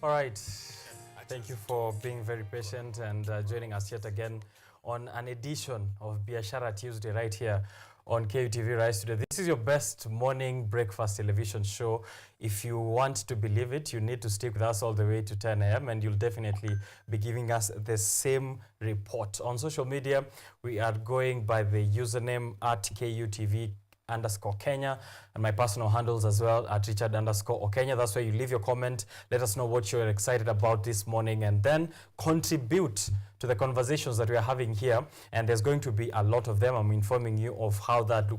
All right. Thank you for being very patient and joining us yet again on an edition of Biashara Tuesday right here on Kutv Rise Today. This is your best morning breakfast television show. If you want to believe it, you need to stick with us all the way to 10 a.m. and you'll definitely be giving us the same report. On social media, we are going by the username at KUTV_Kenya and my personal handles as well at Richard_OKENYE. That's where you leave your comment. Let us know what you're excited about this morning and then contribute to the conversations that we are having here. And there's going to be a lot of them. I'm informing you of how that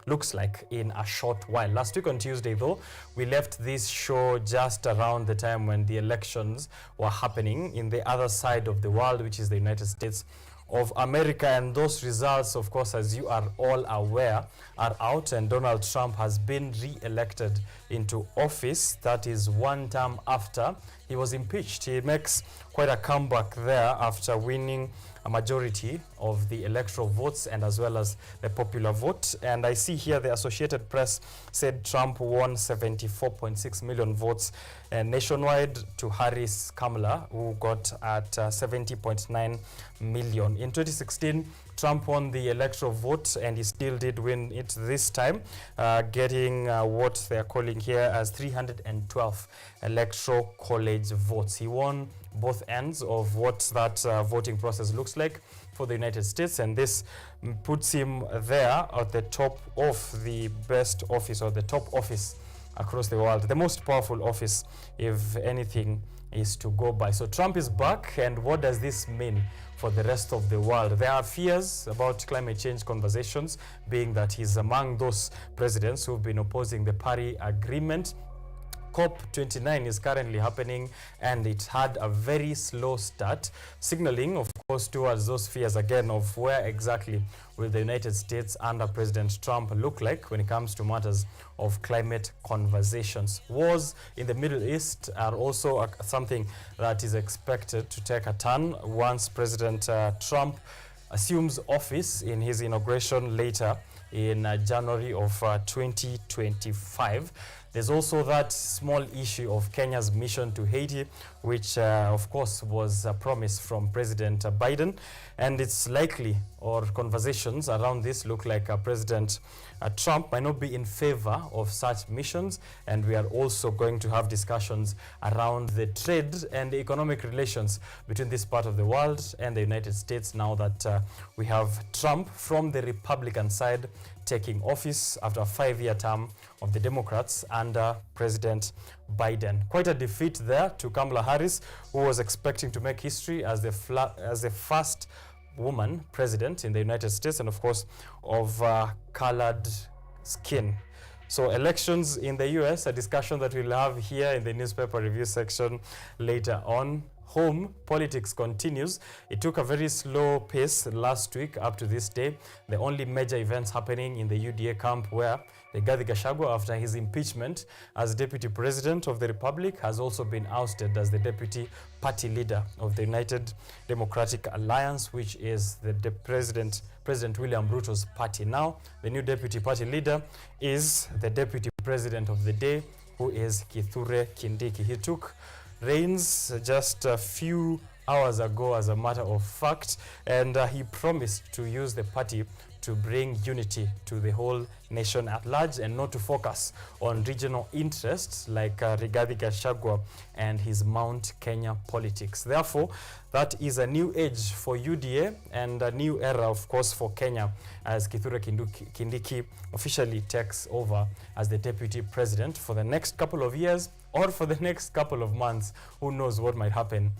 looks like in a short while. Last week on Tuesday, though, we left this show just around the time when the elections were happening in the other side of the world, which is the United States of America, and those results, of course, as you are all aware, are out, and Donald Trump has been re-elected into office. That is one term after he was impeached. He makes quite a comeback there after winning a majority of the electoral votes and as well as the popular vote. And I see here the Associated Press said Trump won 74.6 million votes nationwide to Harris Kamala, who got at 70.9 million. In 2016, Trump won the electoral vote and he still did win it this time, getting what they're calling here as 312 electoral college votes. He won both ends of what that voting process looks like for the United States, and this puts him there at the top of the best office, or the top office across the world, the most powerful office, if anything is to go by. So Trump is back, and what does this mean for the rest of the world? There are fears about climate change conversations, being that he's among those presidents who've been opposing the Paris Agreement. COP29 is currently happening and it had a very slow start, signaling, of course, towards those fears again of where exactly will the United States under President Trump look like when it comes to matters of climate conversations. Wars in the Middle East are also something that is expected to take a turn once President Trump assumes office in his inauguration later in January of 2025. There's also that small issue of Kenya's mission to Haiti, which of course was a promise from President Biden. And it's likely, or conversations around this look like President Trump might not be in favor of such missions. And we are also going to have discussions around the trade and the economic relations between this part of the world and the United States now that we have Trump from the Republican side taking office after a 5-year term of the Democrats under President Biden. Quite a defeat there to Kamala Harris, who was expecting to make history as the first woman president in the United States, and of course of colored skin. So elections in the US, a discussion that we'll have here in the newspaper review section later on. Home politics continues. It took a very slow pace last week up to this day. The only major events happening in the UDA camp where Rigathi Gachagua, after his impeachment as deputy president of the Republic, has also been ousted as the deputy party leader of the United Democratic Alliance, which is the President William Ruto's party. Now, the new deputy party leader is the deputy president of the day, who is Kithure Kindiki. He took reigns just a few hours ago, as a matter of fact, and he promised to use the party to bring unity to the whole nation at large and not to focus on regional interests like Rigathi Gachagua and his Mount Kenya politics. Therefore, that is a new age for UDA and a new era, of course, for Kenya, as Kithure Kindiki officially takes over as the deputy president for the next couple of years or for the next couple of months. Who knows what might happen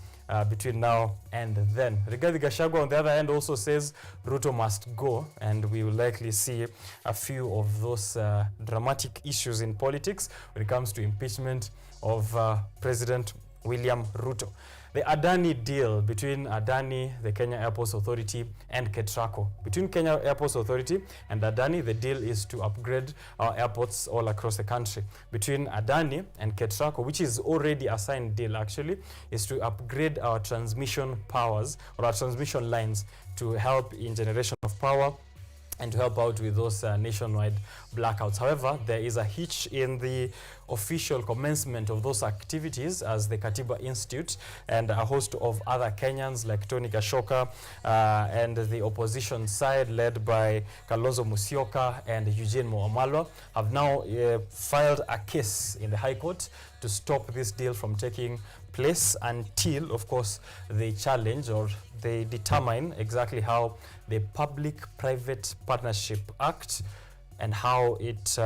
between now and then. Rigathi Gachagua, on the other hand, also says Ruto must go, and we will likely see a few of those dramatic issues in politics when it comes to impeachment of President William Ruto. The Adani deal between Adani, the Kenya Airports Authority, and KETRACO. Between Kenya Airports Authority and Adani, the deal is to upgrade our airports all across the country. Between Adani and KETRACO, which is already a signed deal actually, is to upgrade our transmission powers, or our transmission lines, to help in generation of power and to help out with those nationwide blackouts. However, there is a hitch in the official commencement of those activities as the Katiba Institute and a host of other Kenyans like Tony Gashoka and the opposition side led by Kalonzo Musyoka and Eugene Wamalwa have now filed a case in the High Court to stop this deal from taking place until, of course, they challenge or they determine exactly how the Public-Private Partnership Act and how it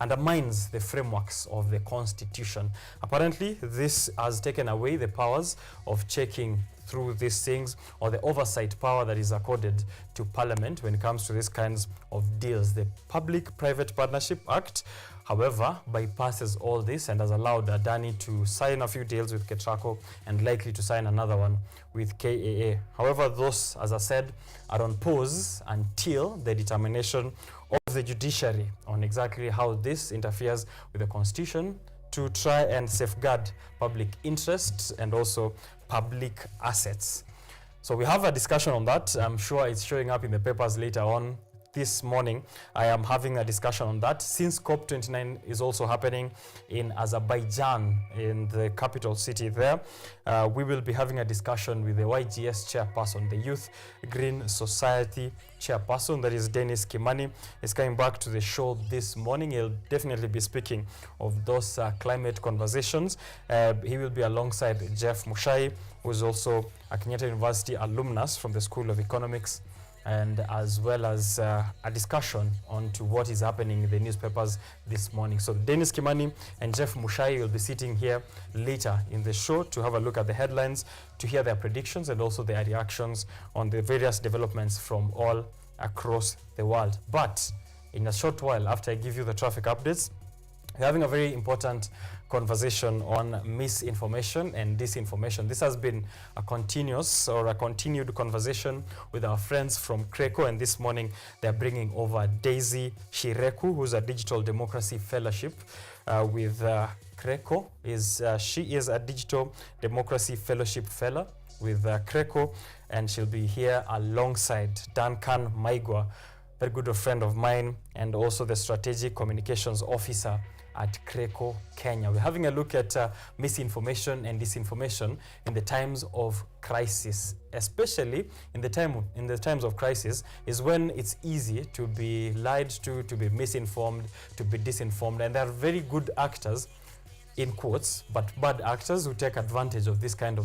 undermines the frameworks of the Constitution. Apparently, this has taken away the powers of checking through these things or the oversight power that is accorded to Parliament when it comes to these kinds of deals. The Public-Private Partnership Act, however, bypasses all this and has allowed Adani to sign a few deals with Ketraco and likely to sign another one with KAA. However, those, as I said, are on pause until the determination of the judiciary on exactly how this interferes with the Constitution to try and safeguard public interests and also public assets. So we have a discussion on that. I'm sure it's showing up in the papers later on. This morning, I am having a discussion on that. Since COP29 is also happening in Azerbaijan, in the capital city there, we will be having a discussion with the YGS chairperson, the Youth Green Society chairperson, that is Dennis Kimani. He's coming back to the show this morning. He'll definitely be speaking of those climate conversations. He will be alongside Jeff Mushai, who is also a Kenyatta University alumnus from the School of Economics, and as well as a discussion on to what is happening in the newspapers this morning. So Dennis Kimani and Jeff Mushai will be sitting here later in the show to have a look at the headlines, to hear their predictions and also their reactions on the various developments from all across the world. But in a short while, after I give you the traffic updates, we're having a very important conversation on misinformation and disinformation. This has been a continuous or a continued conversation with our friends from CRECO, and this morning they're bringing over Daisy Shireku, who's a Digital Democracy Fellowship with CRECO. She is a Digital Democracy Fellowship Fellow with CRECO, and she'll be here alongside Duncan Maigwa, very good friend of mine, and also the Strategic Communications Officer at CRECO Kenya. We're having a look at misinformation and disinformation in the times of crisis, especially in the times of crisis is when it's easy to be lied to be misinformed, to be disinformed, and there are very good actors, in quotes, but bad actors who take advantage of this kinds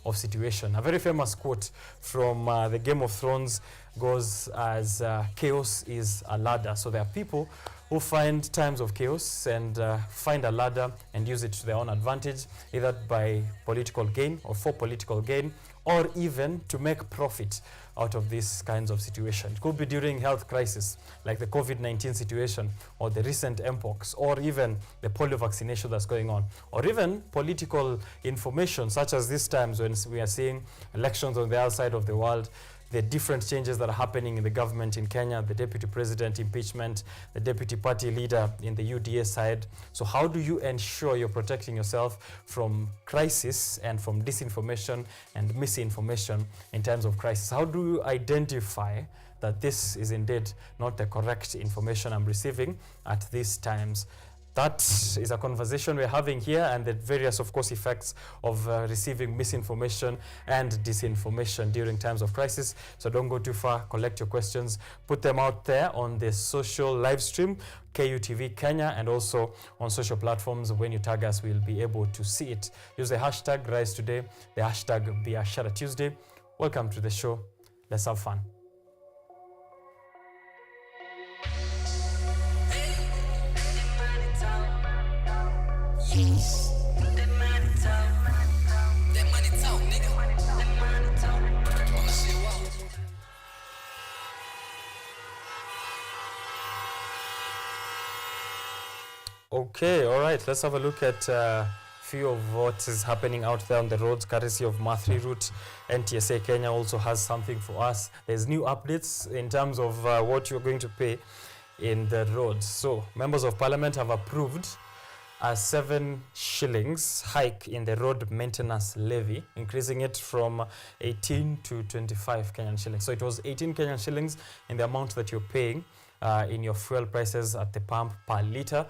of situation. A very famous quote from the Game of Thrones goes as chaos is a ladder. So there are people who find times of chaos and find a ladder and use it to their own advantage, either by political gain or for political gain, or even to make profit out of these kinds of situations. It could be during health crisis, like the COVID-19 situation, or the recent mpox, or even the polio vaccination that's going on, or even political information, such as these times when we are seeing elections on the other side of the world, the different changes that are happening in the government in Kenya, the deputy president impeachment, the deputy party leader in the UDA side. So how do you ensure you're protecting yourself from crisis and from disinformation and misinformation in times of crisis? How do you identify that this is indeed not the correct information I'm receiving at these times? That is a conversation we're having here, and the various, of course, effects of receiving misinformation and disinformation during times of crisis. So don't go too far. Collect your questions. Put them out there on the social live stream, KUTV Kenya, and also on social platforms. When you tag us, we'll be able to see it. Use the hashtag Rise Today, the hashtag Biashara Tuesday. Welcome to the show. Let's have fun. Okay, all right, let's have a look at a few of what is happening out there on the roads, courtesy of Mathri Route. NTSA Kenya also has something for us. There's new updates in terms of what you're going to pay in the roads. So members of parliament have approved a 7 shillings hike in the road maintenance levy, increasing it from 18 to 25 Kenyan shillings. So it was 18 Kenyan shillings in the amount that you're paying in your fuel prices at the pump per litre.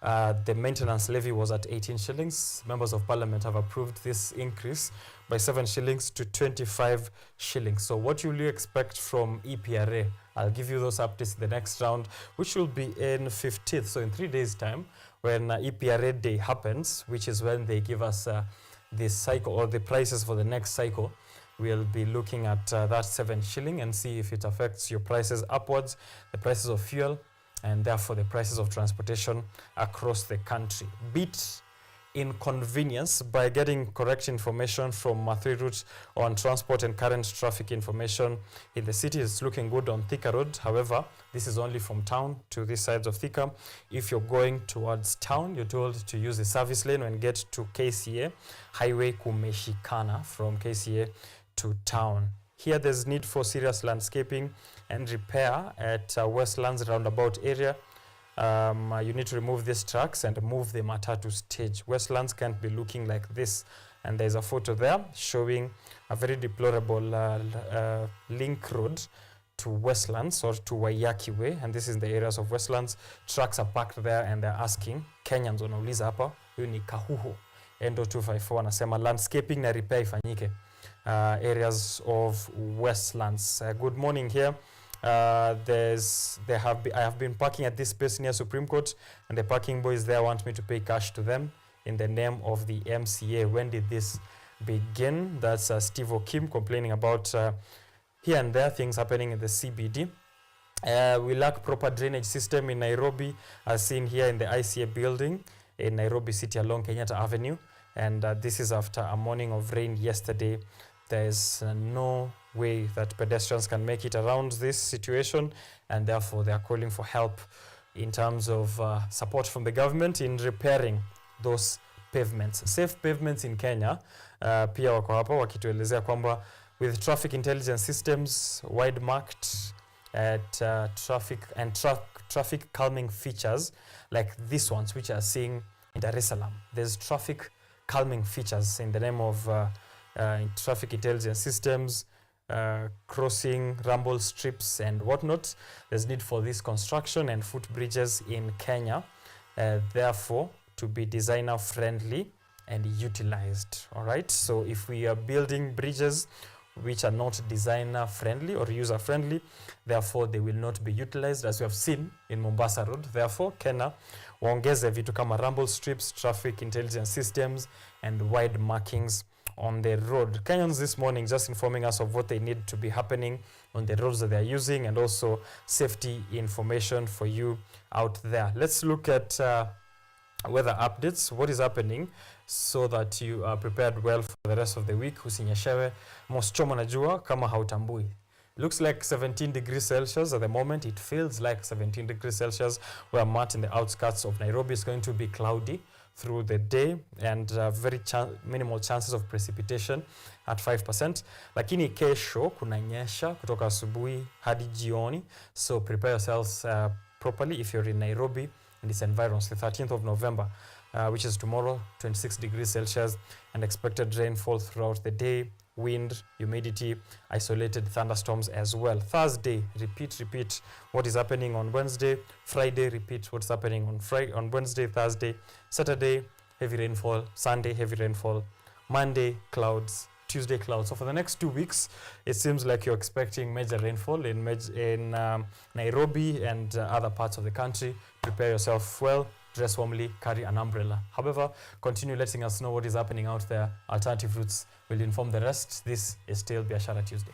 The maintenance levy was at 18 shillings. Members of Parliament have approved this increase by 7 shillings to 25 shillings. So what will you expect from EPRA? I'll give you those updates in the next round, which will be in 15th, so in 3 days' time, when EPRA Day happens, which is when they give us the cycle or the prices for the next cycle. We'll be looking at that 7 shilling and see if it affects your prices upwards, the prices of fuel, and therefore the prices of transportation across the country. Beat inconvenience by getting correct information from Mathuri Route on transport and current traffic information in the city. It's looking good on Thika Road. However, this is only from town to this side of Thika. If you're going towards town, you're told to use the service lane and get to KCA. Highway kumeshikana from KCA to town. Here there's need for serious landscaping and repair at Westlands roundabout area. You need to remove these tracks and move the Matatu stage. Westlands can't be looking like this. And there's a photo there showing a very deplorable link road to Westlands or to Waiyaki Way. And this is the areas of Westlands. Trucks are parked there and they're asking Kenyans wanauliza hapa, huyu ni Kahuho. Endo 254 anasema landscaping na repair ifanyike. Areas of Westlands. Good morning here. I have been parking at this space near Supreme Court, and the parking boys there want me to pay cash to them in the name of the MCA. When did this begin? That's Steve O'Kim complaining about here and there things happening in the CBD. We lack proper drainage system in Nairobi, as seen here in the ICA building in Nairobi City along Kenyatta Avenue. And this is after a morning of rain yesterday. There's no way that pedestrians can make it around this situation, and therefore they are calling for help in terms of support from the government in repairing those pavements. Safe pavements in Kenya pia wako hapa wakituelezea kwamba with traffic intelligence systems, wide marked at traffic calming features like these ones which are seeing in Dar es Salaam. There's traffic calming features in the name of traffic intelligence systems, crossing, rumble strips and whatnot. There's need for this construction and footbridges in Kenya, therefore to be designer friendly and utilized. All right, so if we are building bridges which are not designer friendly or user friendly, therefore they will not be utilized, as we have seen in Mombasa Road. Therefore Kenya waongeze vitu kama rumble strips, traffic intelligence systems and wide markings on the road. Kenyans this morning just informing us of what they need to be happening on the roads that they are using, and also safety information for you out there. Let's look at weather updates, what is happening, so that you are prepared well for the rest of the week. Usinyeshewe moschoma na jua kama hautambui. Looks like 17 degrees Celsius at the moment. It feels like 17 degrees Celsius where I'm at in the outskirts of Nairobi. It's going to be cloudy through the day and very minimal chances of precipitation at 5%. Lakini kesho kunanyesha kutoka asubuhi hadi jioni. So prepare yourselves properly if you're in Nairobi and its environs. The 13th of November, which is tomorrow, 26 degrees Celsius, and expected rainfall throughout the day. Wind, humidity, isolated thunderstorms as well. Thursday, repeat what is happening on Wednesday. Friday, repeat what's happening on Wednesday, Thursday. Saturday, heavy rainfall. Sunday, heavy rainfall. Monday, clouds. Tuesday, clouds. So for the next 2 weeks, it seems like you're expecting major rainfall in Nairobi and other parts of the country. Prepare yourself well. Dress warmly, carry an umbrella. However, continue letting us know what is happening out there. Alternative routes will inform the rest. This is still Biashara Tuesday.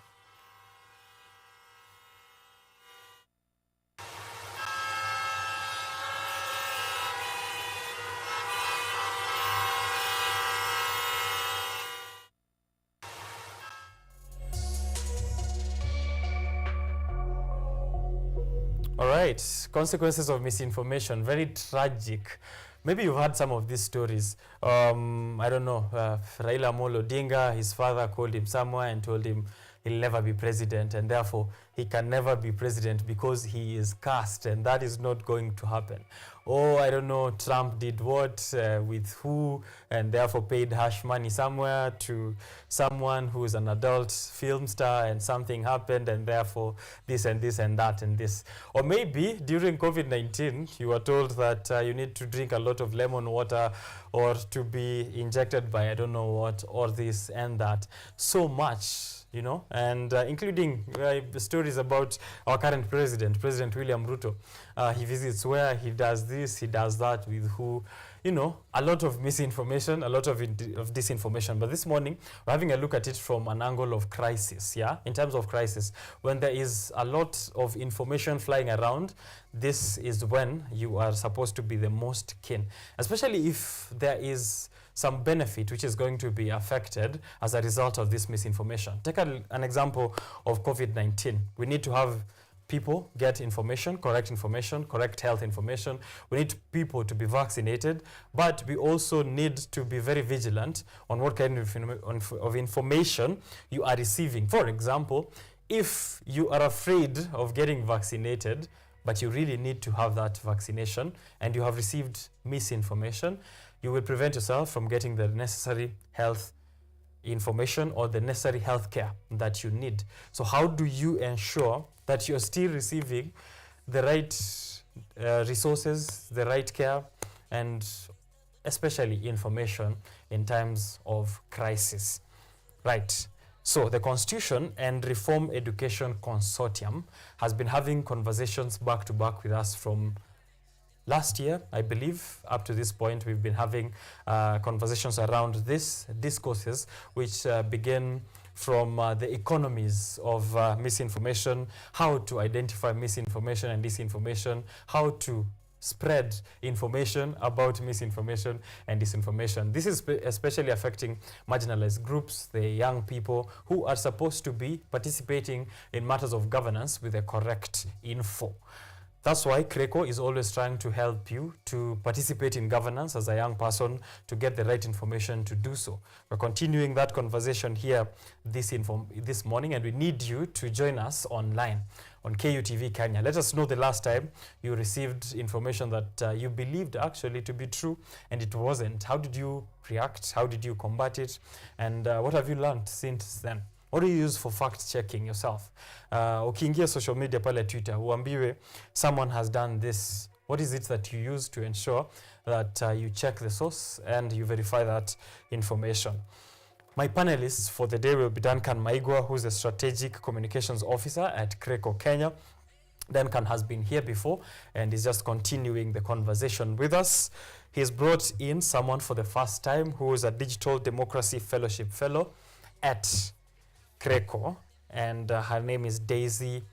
All right, consequences of misinformation, very tragic. Maybe you've heard some of these stories. I don't know, Raila Amolo Odinga, his father called him somewhere and told him he'll never be president, and therefore he can never be president because he is cursed, and that is not going to happen. oh, I don't know, Trump did what, with who, and therefore paid hush money somewhere to someone who's an adult film star, and something happened, and therefore this and this and that and this. Or maybe during COVID-19, you were told that you need to drink a lot of lemon water or to be injected by I don't know what, or this and that. So much, you know, and including stories about our current president, President William Ruto. He visits where, he does this, he does that, with who, you know, a lot of misinformation, a lot of disinformation. But this morning, we're having a look at it from an angle of crisis, yeah? In terms of crisis, when there is a lot of information flying around, this is when you are supposed to be the most keen, especially if there is some benefit which is going to be affected as a result of this misinformation. Take an example of COVID-19. We need to have people get information, correct health information. We need people to be vaccinated, but we also need to be very vigilant on what kind of information you are receiving. For example, if you are afraid of getting vaccinated, but you really need to have that vaccination, and you have received misinformation, you will prevent yourself from getting the necessary health information or the necessary health care that you need. So how do you ensure that you're still receiving the right resources, the right care, and especially information in times of crisis? Right. So the Constitution and Reform Education Consortium has been having conversations back to back with us from last year, I believe. Up to this point, we've been having conversations around this discourses, which begin from the economies of misinformation, how to identify misinformation and disinformation, how to spread information about misinformation and disinformation. This is especially affecting marginalized groups, the young people who are supposed to be participating in matters of governance with the correct info. That's why CRECO is always trying to help you to participate in governance as a young person, to get the right information to do so. We're continuing that conversation here this morning, and we need you to join us online on Kutv Kenya. Let us know the last time you received information that you believed actually to be true and it wasn't. How did you react? How did you combat it? And what have you learned since then? What do you use for fact-checking yourself? Ukiingia social media pale Twitter, uambiwe someone has done this. What is it that you use to ensure that you check the source and you verify that information? My panelists for the day will be Duncan Maigwa, who's a Strategic Communications Officer at CRECO Kenya. Duncan has been here before and is just continuing the conversation with us. He's brought in someone for the first time who is a Digital Democracy Fellowship Fellow at CRECO, and her name is Daisy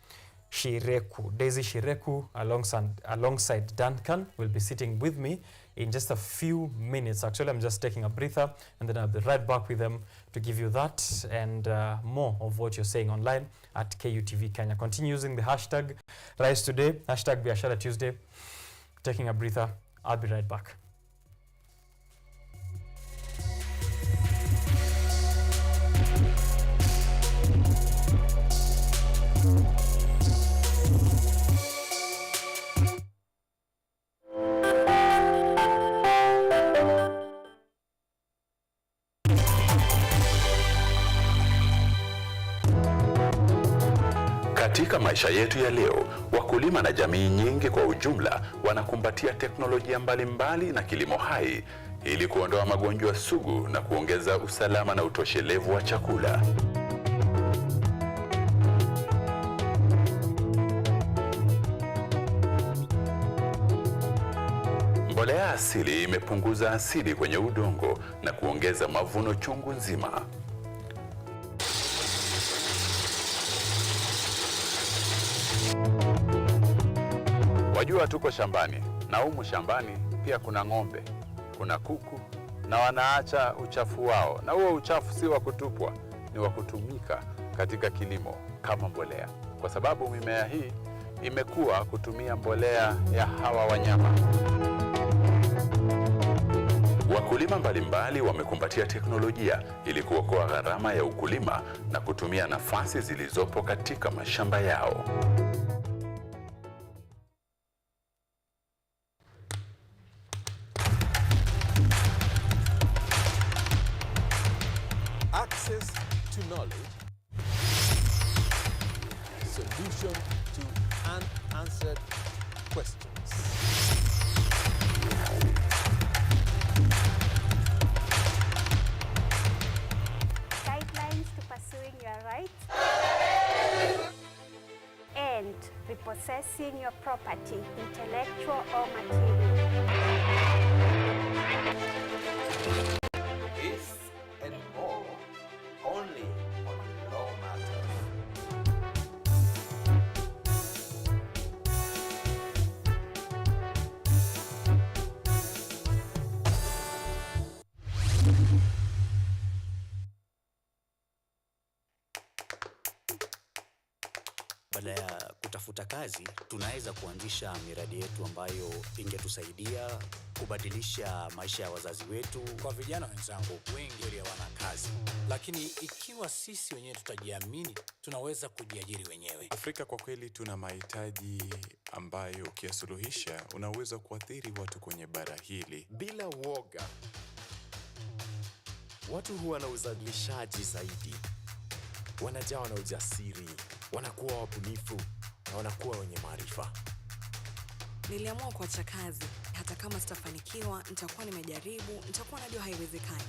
Shireku. Daisy Shireku, alongside Duncan, will be sitting with me in just a few minutes. Actually, I'm just taking a breather, and then I'll be right back with them to give you that and more of what you're saying online at KUTV Kenya. Continue using the hashtag Rise Today, hashtag Biashara Tuesday. Taking a breather. I'll be right back. Katika maisha yetu ya leo, wakulima na jamii nyingi kwa ujumla wanakumbatia teknolojia mbalimbali na kilimo hai ili kuondoa magonjwa sugu na kuongeza usalama na utoshelevu wa chakula. Mbolea asili imepunguza asidi kwenye udongo na kuongeza mavuno chungu nzima. Wajua tuko shambani, na humu shambani pia kuna ng'ombe, kuna kuku, na wanaacha uchafu wao. Na huo uchafu si wa kutupwa, ni wa kutumika katika kilimo kama mbolea. Kwa sababu mimea hii imekuwa kutumia mbolea ya hawa wanyama. Wakulima mbalimbali wamekumbatia teknolojia ili kuokoa gharama ya ukulima na kutumia nafasi zilizopo katika mashamba yao. access to knowledge, solution to unanswered questions. Guidelines to pursuing your rights and repossessing your property, intellectual or material. This and more, only on Law Matters. Baada ya kutafuta kazi, tunaweza kuanzisha miradi yetu ambayo ingetusaidia kubadilisha maisha ya wazazi wetu. Kwa vijana wenzangu, wengi hawana kazi, lakini ikiwa sisi wenyewe tutajiamini, tunaweza kujiajiri wenyewe. Afrika kwa kweli tuna mahitaji ambayo ukiyasuluhisha unaweza kuathiri watu kwenye bara hili. Bila woga, watu huwa na uzalishaji zaidi, wanajawa na ujasiri, wanakuwa wabunifu na wanakuwa wenye maarifa. Niliamua kuacha kazi. Hata kama sitafanikiwa, nitakuwa nimejaribu, nitakuwa najua haiwezekani.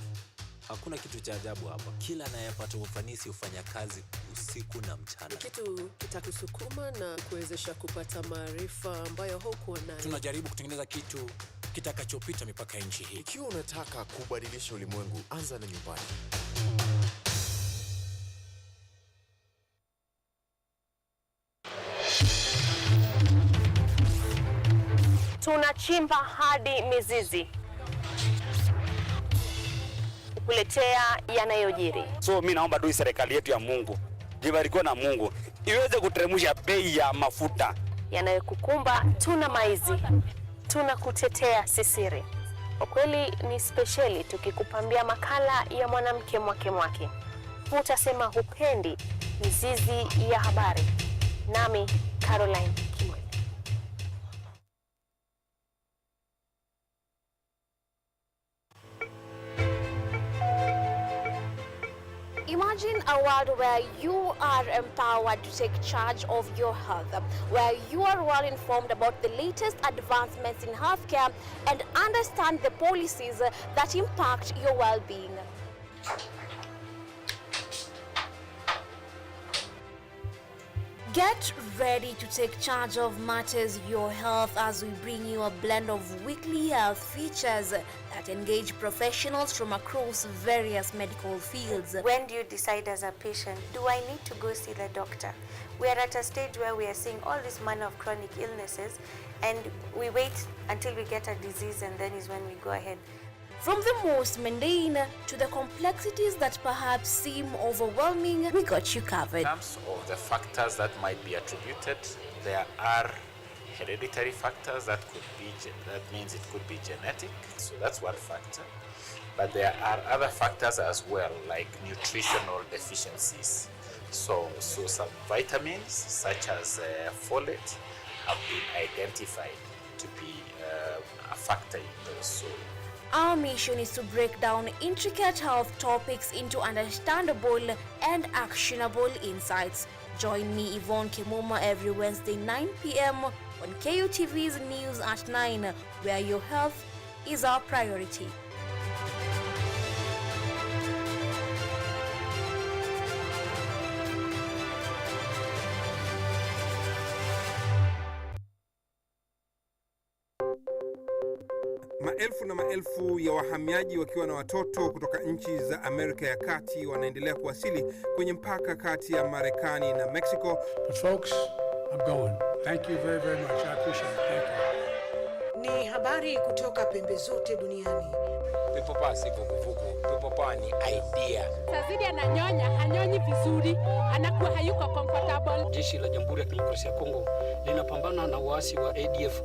Hakuna kitu cha ajabu hapa. Kila anayepata ufanisi hufanya kazi usiku na mchana. Kitu kitakusukuma na kuwezesha kupata maarifa ambayo hukuwa nayo. Tunajaribu kutengeneza kitu kitakachopita mipaka ya nchi hii. Ikiwa unataka kubadilisha ulimwengu, anza na nyumbani. Tunachimba hadi mizizi kukuletea yanayojiri. So mimi naomba tu serikali yetu ya Mungu, jibarikiwe na Mungu, iweze kuteremsha bei ya mafuta Yanayokukumba. Tuna maizi, tunakutetea sisiri. Kwa kweli ni speciali tukikupambia makala ya mwanamke mwake. Utasema hupendi mizizi ya habari. Nami Caroline. Imagine a world where you are empowered to take charge of your health, where you are well informed about the latest advancements in healthcare and understand the policies that impact your well-being. Get ready to take charge of matters your health as we bring you a blend of weekly health features that engage professionals from across various medical fields. When do you decide as a patient, do I need to go see the doctor? We are at a stage where we are seeing all this manner of chronic illnesses and we wait until we get a disease and then is when we go ahead. From the most mundane to the complexities that perhaps seem overwhelming, we got you covered. In terms of the factors that might be attributed, there are hereditary factors that means it could be genetic, so that's one factor. But there are other factors as well, like nutritional deficiencies. So some vitamins such as folate have been identified to be a factor in those. So our mission is to break down intricate health topics into understandable and actionable insights. Join me, Yvonne Kimoma, every Wednesday 9 p.m. on KUTV's News at 9, where your health is our priority. Maelfu na maelfu ya wahamiaji wakiwa na watoto kutoka nchi za Amerika ya Kati wanaendelea kuwasili kwenye mpaka kati ya Marekani na Mexico. But folks, I'm going. Thank you very, very much. I appreciate it. Thank you. Ni habari kutoka pembe zote duniani. Pepo pasi vuguvugu. Pepo pa ni idea. Sazidi ananyonya, hanyonyi vizuri, anakuwa hayuko comfortable. Jeshi la Jamhuri ya Kidemokrasia ya Kongo linapambana na waasi wa ADF.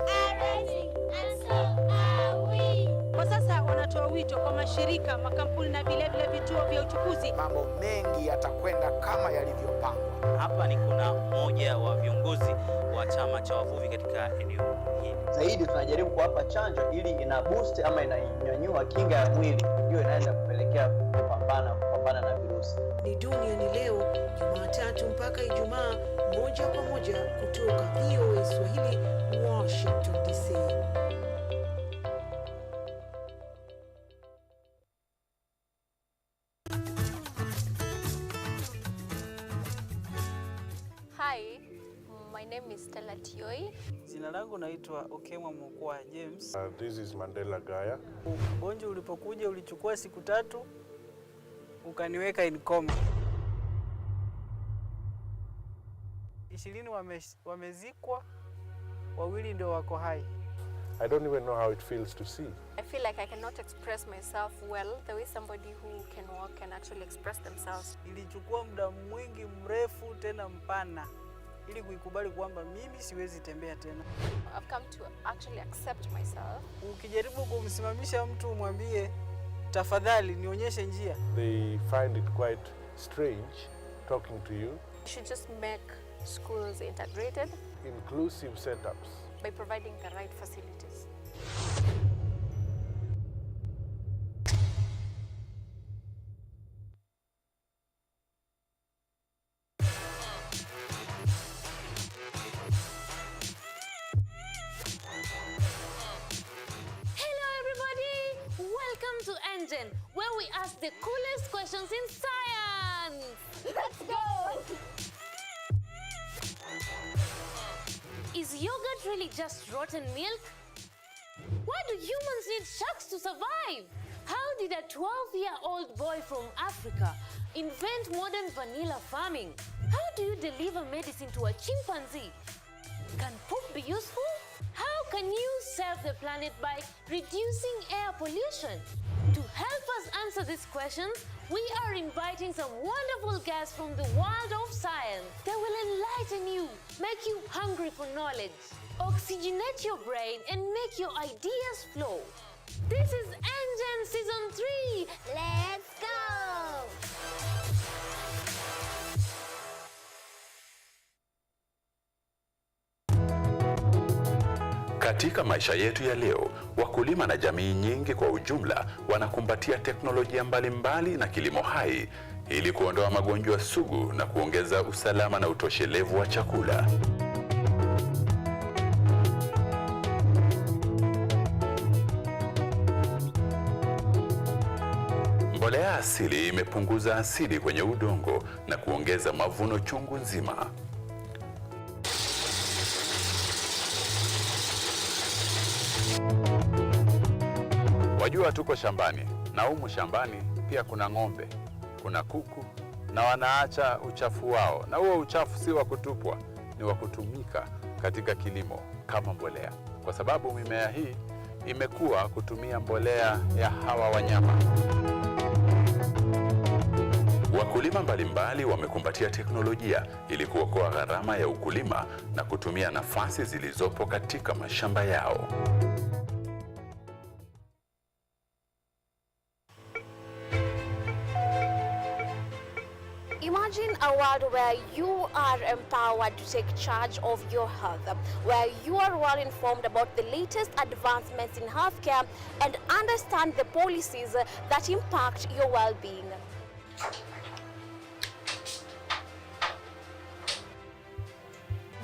Kwa sasa wanatoa wito kwa mashirika, makampuni na vile vituo vya uchukuzi. Mambo mengi yatakwenda kama yalivyopangwa. Hapa ni kuna mmoja wa viongozi wa chama cha wavuvi katika eneo hili. Zaidi tunajaribu kuwapa chanjo ili ina boost ama inanyanyua kinga ya mwili, ndio inaenda kupelekea kupambana kupambana na virusi. Ni Duniani Leo, Jumatatu mpaka Ijumaa, moja kwa moja kutoka VOA Swahili, Washington DC. Hi, my name is Stella Tioi. Jina langu naitwa OKENYE James. This is Mandela Gaya. Ugonjwa ulipokuja ulichukua siku 3 ukaniweka in coma. 20 wamezikwa, 2 ndio wako hai. I don't even know how it feels to see. I feel like I cannot express myself well the way somebody who can walk can actually express themselves. Ilichukua muda mwingi mrefu tena mpana ili kuikubali kwamba mimi siwezi tembea tena. I've come to actually accept myself. Ukijaribu kumsimamisha mtu umwambie tafadhali nionyeshe njia, They find it quite strange talking to you. We should just make schools integrated, Inclusive setups. by providing the right facilities. Hello everybody! Welcome to Engine, where we ask the coolest questions in science! Let's go! Is yogurt really just rotten milk? Why do humans need sharks to survive? How did a 12-year-old boy from Africa invent modern vanilla farming? How do you deliver medicine to a chimpanzee? Can poop be useful? How can you save the planet by reducing air pollution? To help us answer these questions, we are inviting some wonderful guests from the world of science. They will enlighten you, make you hungry for knowledge, oxygenate your brain, and make your ideas flow. This is Engine Season 3. Let's go! Katika maisha yetu ya leo, wakulima na jamii nyingi kwa ujumla wanakumbatia teknolojia mbalimbali na kilimo hai ili kuondoa magonjwa sugu na kuongeza usalama na utoshelevu wa chakula. Mbolea asili imepunguza asidi kwenye udongo na kuongeza mavuno chungu nzima. Wajua tuko shambani, na humu shambani pia kuna ng'ombe, kuna kuku, na wanaacha uchafu wao, na huo uchafu si wa kutupwa, ni wa kutumika katika kilimo kama mbolea, kwa sababu mimea hii imekuwa kutumia mbolea ya hawa wanyama. Wakulima mbalimbali wamekumbatia teknolojia ili kuokoa gharama ya ukulima na kutumia nafasi zilizopo katika mashamba yao. Imagine a world where you are empowered to take charge of your health, where you are well informed about the latest advancements in healthcare and understand the policies that impact your well-being.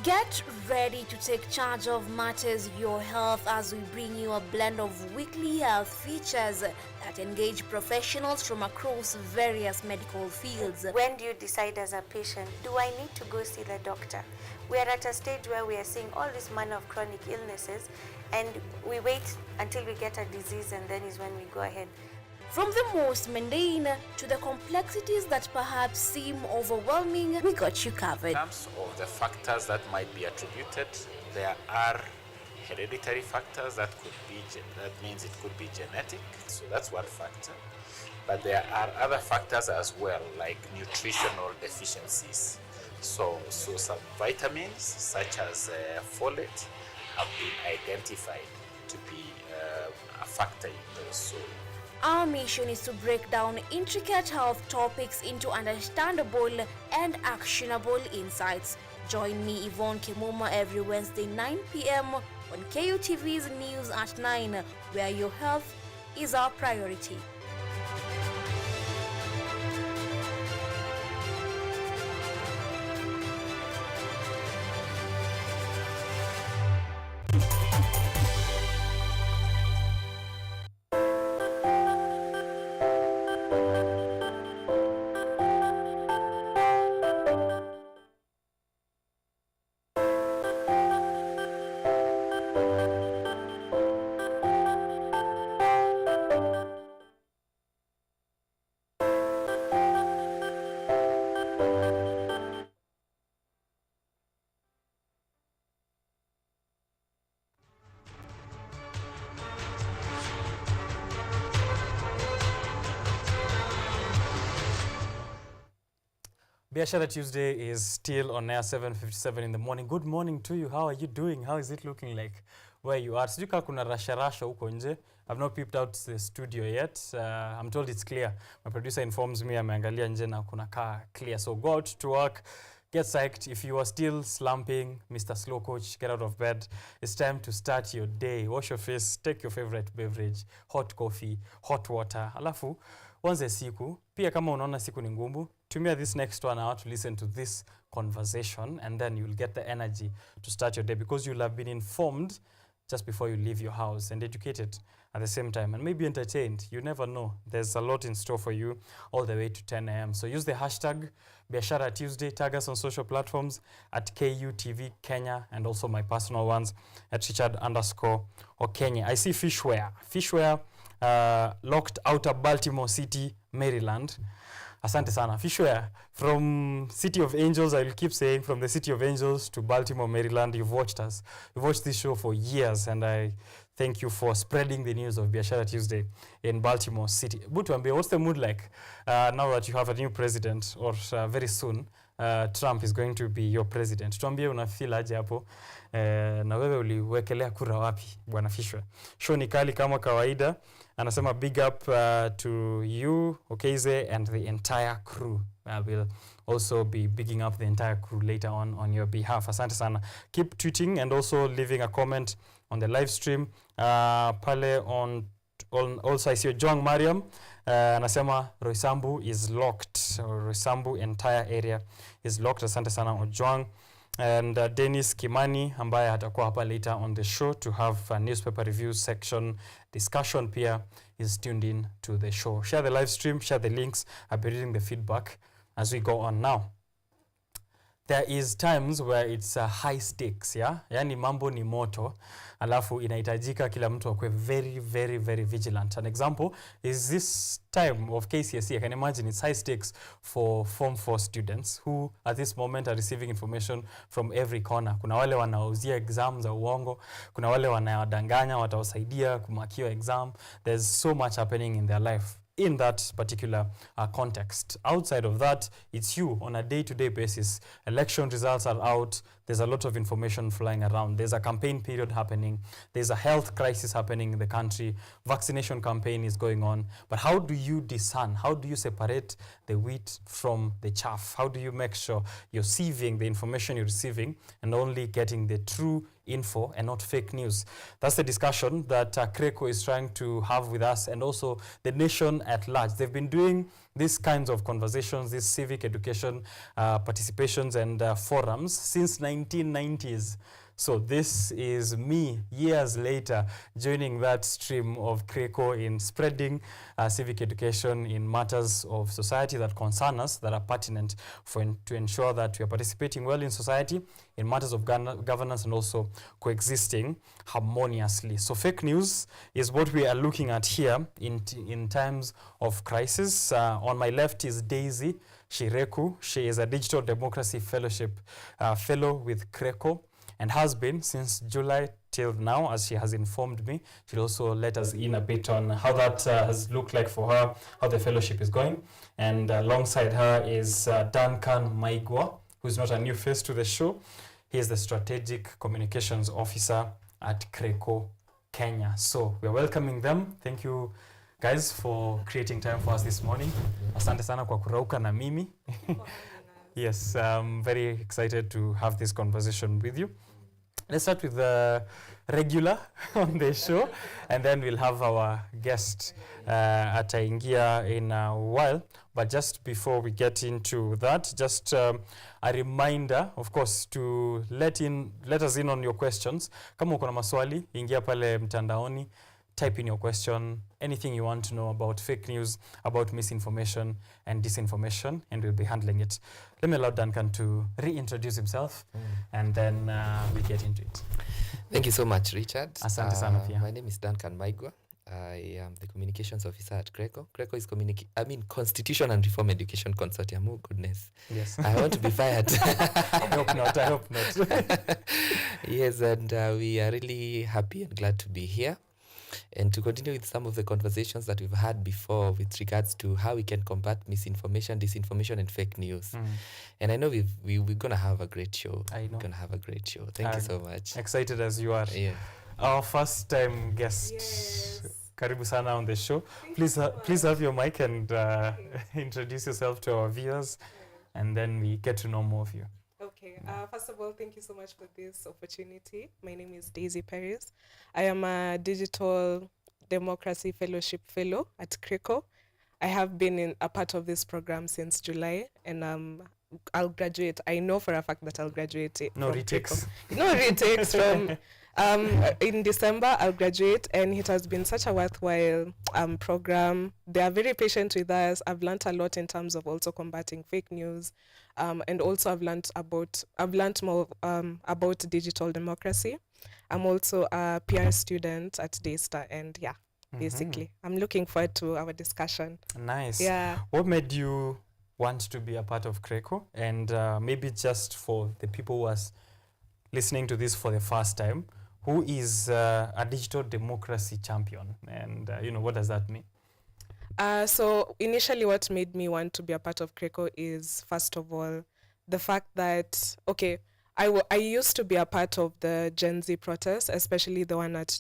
Get ready to take charge of matters your health as we bring you a blend of weekly health features that engage professionals from across various medical fields. When do you decide as a patient, do I need to go see the doctor? We are at a stage where we are seeing all this manner of chronic illnesses and we wait until we get a disease and then is when we go ahead. From the most mundane to the complexities that perhaps seem overwhelming, we got you covered. In terms of the factors that might be attributed, there are hereditary factors that could be, that means it could be genetic, so that's one factor. But there are other factors as well, like nutritional deficiencies. So some vitamins, such as folate, have been identified to be a factor in those. So our mission is to break down intricate health topics into understandable and actionable insights. Join me, Yvonne Kimuma, every Wednesday 9 p.m. on KUTV's News at 9, where your health is our priority. Biashara Tuesday is still on air 7:57 in the morning. Good morning to you. How are you doing? How is it looking like where you are? Sijui kama kuna rasha huko nje. I've not peeped out the studio yet. I'm told it's clear. My producer informs me ameangalia nje na kuna kaa clear. So go out to work. Get psyched. If you are still slumping, Mr. Slow Coach, get out of bed. It's time to start your day. Wash your face, take your favorite beverage, hot coffee, hot water. Alafu, once siku, pia kama unaona siku ni ngumu, tumia this next 1 hour to listen to this conversation, and then you'll get the energy to start your day because you'll have been informed just before you leave your house and educated at the same time and maybe entertained. You never know. There's a lot in store for you all the way to 10 a.m. So use the hashtag Biashara Tuesday. Tag us on social platforms at KUTV Kenya and also my personal ones at Richard_OKENYE. I see Fishware. Fishware locked out of Baltimore City, Maryland. Asante sana. Fishware, from City of Angels, I will keep saying, from the City of Angels to Baltimore, Maryland, you've watched us. You've watched this show for years, and I thank you for spreading the news of Biashara Tuesday in Baltimore City. Butuambie, what's the mood like now that you have a new president, or very soon Trump is going to be your president? Tuambie unafeel aje hapo, na wewe uliwekelea kura wapi, bwana Fishware? Show ni kali kama kawaida. Anasema big up to you, Okeze, and the entire crew. I will also be bigging up the entire crew later on your behalf. Asante sana. Keep tweeting and also leaving a comment on the live stream. Pale on also I see Joang Mariam. Anasema Roysambu is locked. Roysambu entire area is locked. Asante sana Ojuang. And Dennis Kimani ambaye atakuwa hapa later on the show to have a newspaper review section discussion pia is tuned in to the show. Share the live stream, share the links. I'll be reading the feedback as we go on now. There is times where it's high stakes, yeah? Yani mambo ni moto, alafu inahitajika kila mtu akue very, very, very vigilant. An example is this time of KCSE. I can imagine it's high stakes for Form 4 students who at this moment are receiving information from every corner. Kuna wale wanauzia exam za uongo, kuna wale wanawadanganya watawasaidia kumakiwa exam. There's so much happening in their life in that particular context. Outside of that, it's you on a day-to-day basis. Election results are out. There's a lot of information flying around. There's a campaign period happening. There's a health crisis happening in the country. Vaccination campaign is going on. But how do you discern? How do you separate the wheat from the chaff? How do you make sure you're sieving the information you're receiving and only getting the true info and not fake news? That's the discussion that Kreko is trying to have with us and also the nation at large. They've been doing these kinds of conversations, these civic education participations and forums since 1990s. So this is me years later joining that stream of Kreko in spreading civic education in matters of society that concern us, that are pertinent to ensure that we are participating well in society, in matters of governance and also coexisting harmoniously. So fake news is what we are looking at here in times of crisis. On my left is Daisy Shireku. She is a Digital Democracy Fellowship fellow with Kreko, and has been since July till now, as she has informed me. She'll also let us in a bit on how that has looked like for her, how the fellowship is going. And alongside her is Duncan Maigwa, who's not a new face to the show. He is the Strategic Communications Officer at Kreko, Kenya. So we're welcoming them. Thank you, guys, for creating time for us this morning. Asante sana kwa kurauka na mimi. Yes, I'm very excited to have this conversation with you. Let's start with the regular on the show, and then we'll have our guest ataingia in a while. But just before we get into that, just a reminder, of course, to let us in on your questions. Kama uko na maswali, ingia pale mtandaoni, type in your question, anything you want to know about fake news, about misinformation and disinformation, and we'll be handling it. Let me allow Duncan to reintroduce himself, and then we get into it. Thank you so much, Richard. Asante sana pia. My name is Duncan Maigwa. I am the communications officer at Kreko. Kreko is Constitution and Reform Education Consortium. Oh, goodness. Yes. I want to be fired. I hope not. Yes, and we are really happy and glad to be here. And to continue with some of the conversations that we've had before with regards to how we can combat misinformation, disinformation, and fake news. And I know we're going to have a great show. I know. We're going to have a great show. Thank you so much. Excited as you are. Yeah. Our first time guest. Yes. Karibu sana on the show. Please have your mic and introduce yourself to our viewers, and then we get to know more of you. Okay. First of all, thank you so much for this opportunity. My name is Daisy Paris. I am a Digital Democracy Fellowship Fellow at CRECO. I have been a part of this program since July, and I'll graduate. I know for a fact that I'll graduate. No retakes. No retakes from... in December, I'll graduate, and it has been such a worthwhile program. They are very patient with us. I've learned a lot in terms of also combating fake news, and also I've learned more about digital democracy. I'm also a PR student at Daystar, and basically, I'm looking forward to our discussion. Nice. Yeah. What made you want to be a part of CRECO? And maybe just for the people who are listening to this for the first time, who is a digital democracy champion, and what does that mean? So initially what made me want to be a part of CRECO is, first of all, the fact that, I used to be a part of the Gen Z protests, especially the one at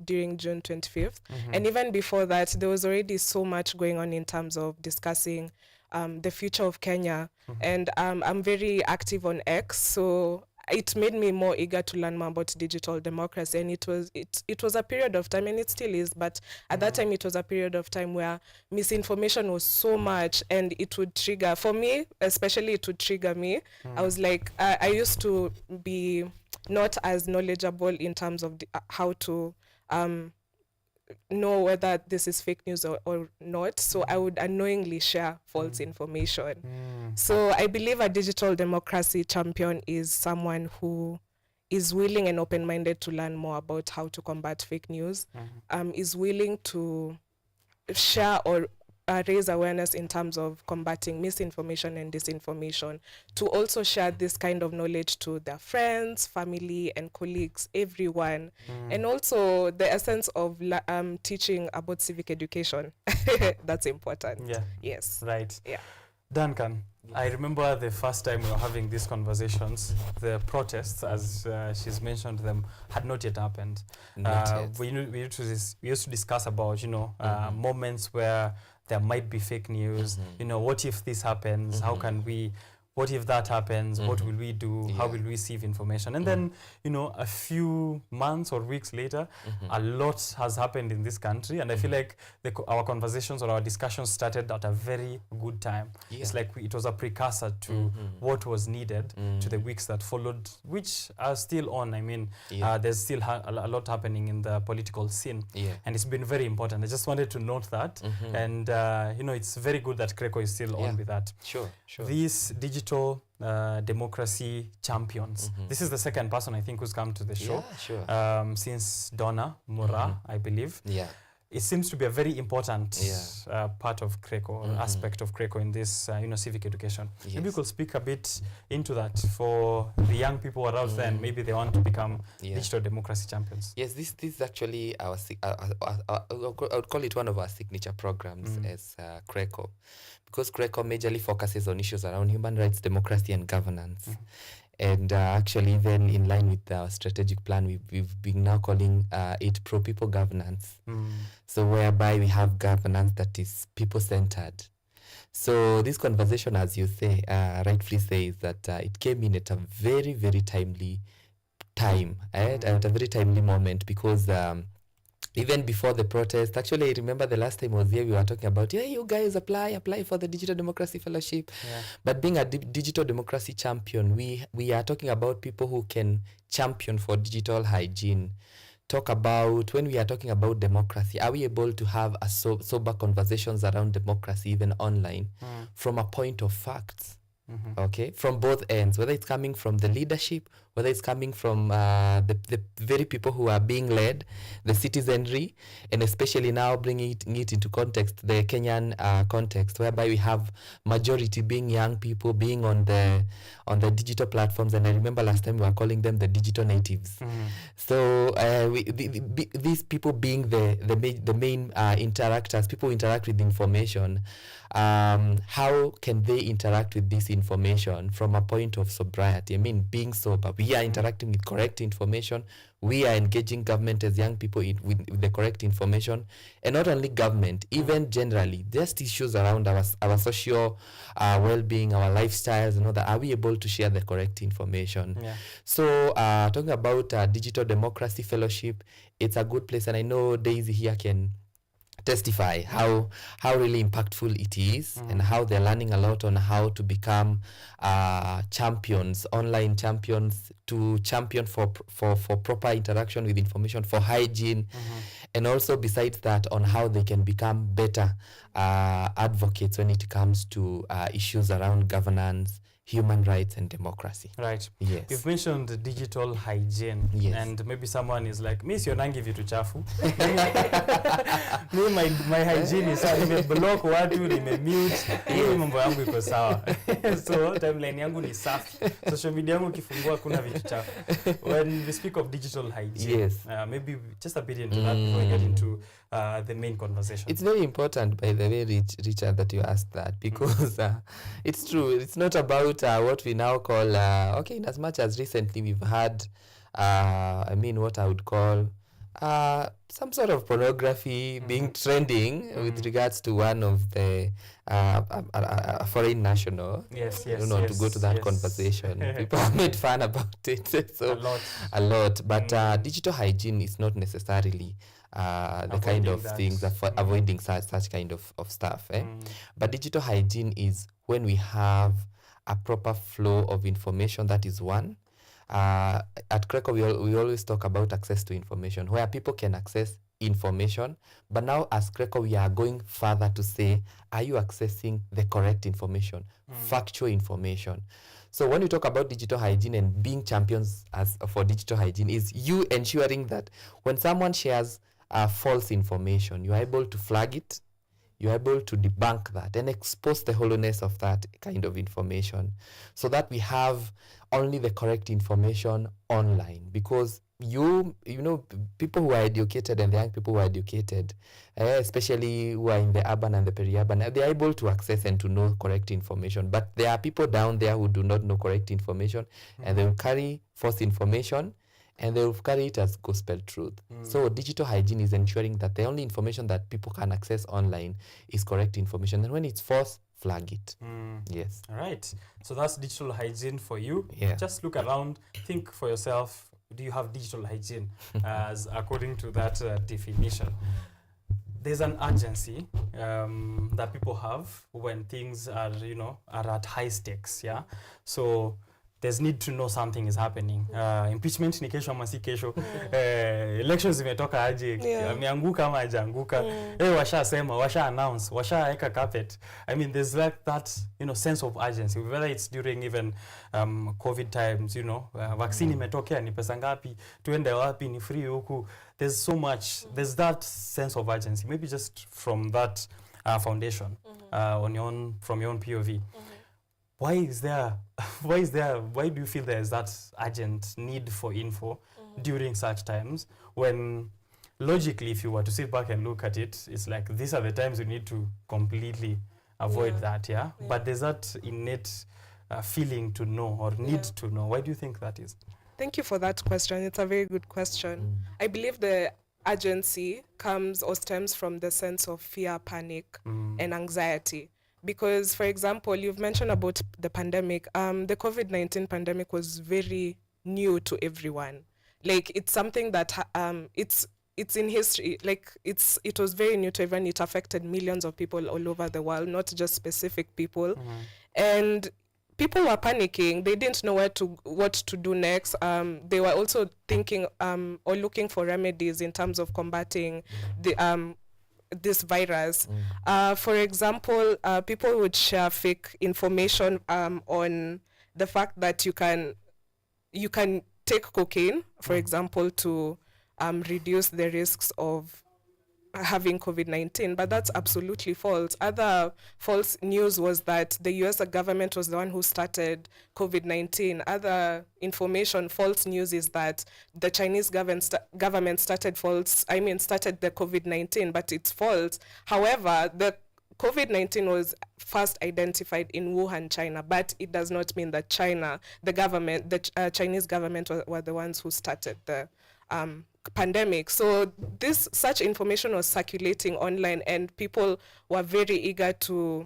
during June 25th. And even before that, there was already so much going on in terms of discussing the future of Kenya. And I'm very active on X, so it made me more eager to learn more about digital democracy. And it was a period of time, and it still is, but at that time it was a period of time where misinformation was so much, and it would trigger, for me especially, it would trigger me. I was like, I used to be not as knowledgeable in terms of how to know whether this is fake news or not, so I would unknowingly share false information. So I believe a digital democracy champion is someone who is willing and open-minded to learn more about how to combat fake news, is willing to share or raise awareness in terms of combating misinformation and disinformation, to also share this kind of knowledge to their friends, family, and colleagues, everyone. And also the essence of teaching about civic education. That's important. Yeah. Yes. Right. Yeah. Duncan, I remember the first time we were having these conversations, the protests, as she's mentioned them, had not yet happened. We used to discuss about, moments where there might be fake news. What if this happens? How can we? What if that happens? What will we do? How will we receive information? And then, a few months or weeks later, a lot has happened in this country. And I feel like our conversations or our discussions started at a very good time. It's like it was a precursor to what was needed to the weeks that followed, which are still on. I mean, there's still a lot happening in the political scene. And it's been very important. I just wanted to note that. And, it's very good that CRECO is still on with that. Sure. These digital democracy champions. This is the second person I think who's come to the show. Since Donna Mura, I believe. It seems to be a very important part of CRECO, or aspect of CRECO in this, civic education. Maybe you could speak a bit into that for the young people around there, and maybe they want to become digital democracy champions. Yes, this is actually I would call it one of our signature programs as CRECO, because CRECO majorly focuses on issues around human rights, democracy, and governance. And actually, then in line with our strategic plan, we've been now calling it pro-people governance. So whereby we have governance that is people-centered. So this conversation, as you say, rightfully say, is that it came in at a very, very timely time, at a very timely moment, because even before the protest, actually, I remember the last time I was here, we were talking about, you guys apply for the Digital Democracy Fellowship. But being a digital democracy champion, we are talking about people who can champion for digital hygiene. When we are talking about democracy, are we able to have a sober conversations around democracy, even online, from a point of facts? Okay, from both ends, whether it's coming from the leadership, whether it's coming from the very people who are being led, the citizenry, and especially now bringing it into context, the Kenyan context, whereby we have majority being young people being on the digital platforms. And I remember last time we were calling them the digital natives. So these people being the main interactors, people who interact with information, how can they interact with this information from a point of sobriety? I mean, being sober, we are interacting with correct information, we are engaging government as young people with the correct information, and not only government, even generally, just issues around our social well-being, our lifestyles, and all that. Are we able to share the correct information? Yeah. So talking about Digital Democracy Fellowship, it's a good place, and I know Daisy here can testify how really impactful it is, and how they're learning a lot on how to become champions, online champions, to champion for proper interaction with information, for hygiene, and also besides that on how they can become better advocates when it comes to issues around governance, human rights, and democracy. Right. Yes. You've mentioned digital hygiene. Yes. And maybe someone is like, mi sionangi vitu chafu. my hygiene is nimeblock watu, nimemute, hii mambo yangu iko sawa. So timeline yangu ni safi. Social media yangu kifungua kuna vitu chafu. When we speak of digital hygiene, yes, maybe just a bit into that before we get into the main conversation. It's very important, by the way, Richard, that you asked that, because it's true. It's not about what we now call, okay, in as much as recently we've had, what I would call some sort of pornography being trending with regards to one of the foreign national. Yes, I don't know to go to that conversation. People have made fun about it. So a lot. But digital hygiene is not necessarily the kind of things, avoiding such kind of stuff. But digital hygiene is when we have a proper flow of information. That is one. At Kreco, we always talk about access to information, where people can access information. But now as Kreco, we are going further to say, are you accessing the correct information, factual information? So when you talk about digital hygiene and being champions for digital hygiene, is you ensuring that when someone shares false information, you are able to flag it, you're able to debunk that and expose the hollowness of that kind of information, so that we have only the correct information online. Because you know, people who are educated and the young people who are educated, especially who are in the urban and the peri-urban, they are able to access and to know correct information. But there are people down there who do not know correct information, and they will carry false information, and they will carry it as gospel truth. So digital hygiene is ensuring that the only information that people can access online is correct information. And when it's false, flag it. Yes. All right. So that's digital hygiene for you. Yeah. Just look around, think for yourself, do you have digital hygiene as according to that definition? There's an urgency that people have when things are, are at high stakes. Yeah. So there's need to know something is happening. Impeachment ni kesho ama si kesho. Elections zimetoka aje, ameanguka ama hajaanguka. Washasema, washa announce, washaeka carpet. I mean, there's like that, sense of urgency. Whether it's during even COVID times, vaccine imetokea, ni pesa ngapi, tuende wapi, ni free huku. There's so much, there's that sense of urgency. Maybe just from that foundation, from your own POV. Why do you feel there's that urgent need for info during such times, when logically, if you were to sit back and look at it, it's like these are the times you need to completely avoid that, yeah? But there's that innate feeling to know or need to know. Why do you think that is? Thank you for that question. It's a very good question. I believe the urgency comes or stems from the sense of fear, panic, and anxiety. Because, for example, you've mentioned about the pandemic. The COVID-19 pandemic was very new to everyone. Like, it's something that it's in history. Like, it was very new to everyone. It affected millions of people all over the world, not just specific people. And people were panicking. They didn't know what to do next. They were also thinking or looking for remedies in terms of combating the this virus. For example, people would share fake information on the fact that you can you can take cocaine, for example, to reduce the risks of having COVID-19, but that's absolutely false. Other false news was that the US government was the one who started COVID-19. Other information, false news, is that the Chinese government started the COVID-19, but it's false. However, the COVID-19 was first identified in Wuhan, China, but it does not mean that the Chinese government were the ones who started the pandemic. So such information was circulating online, and people were very eager to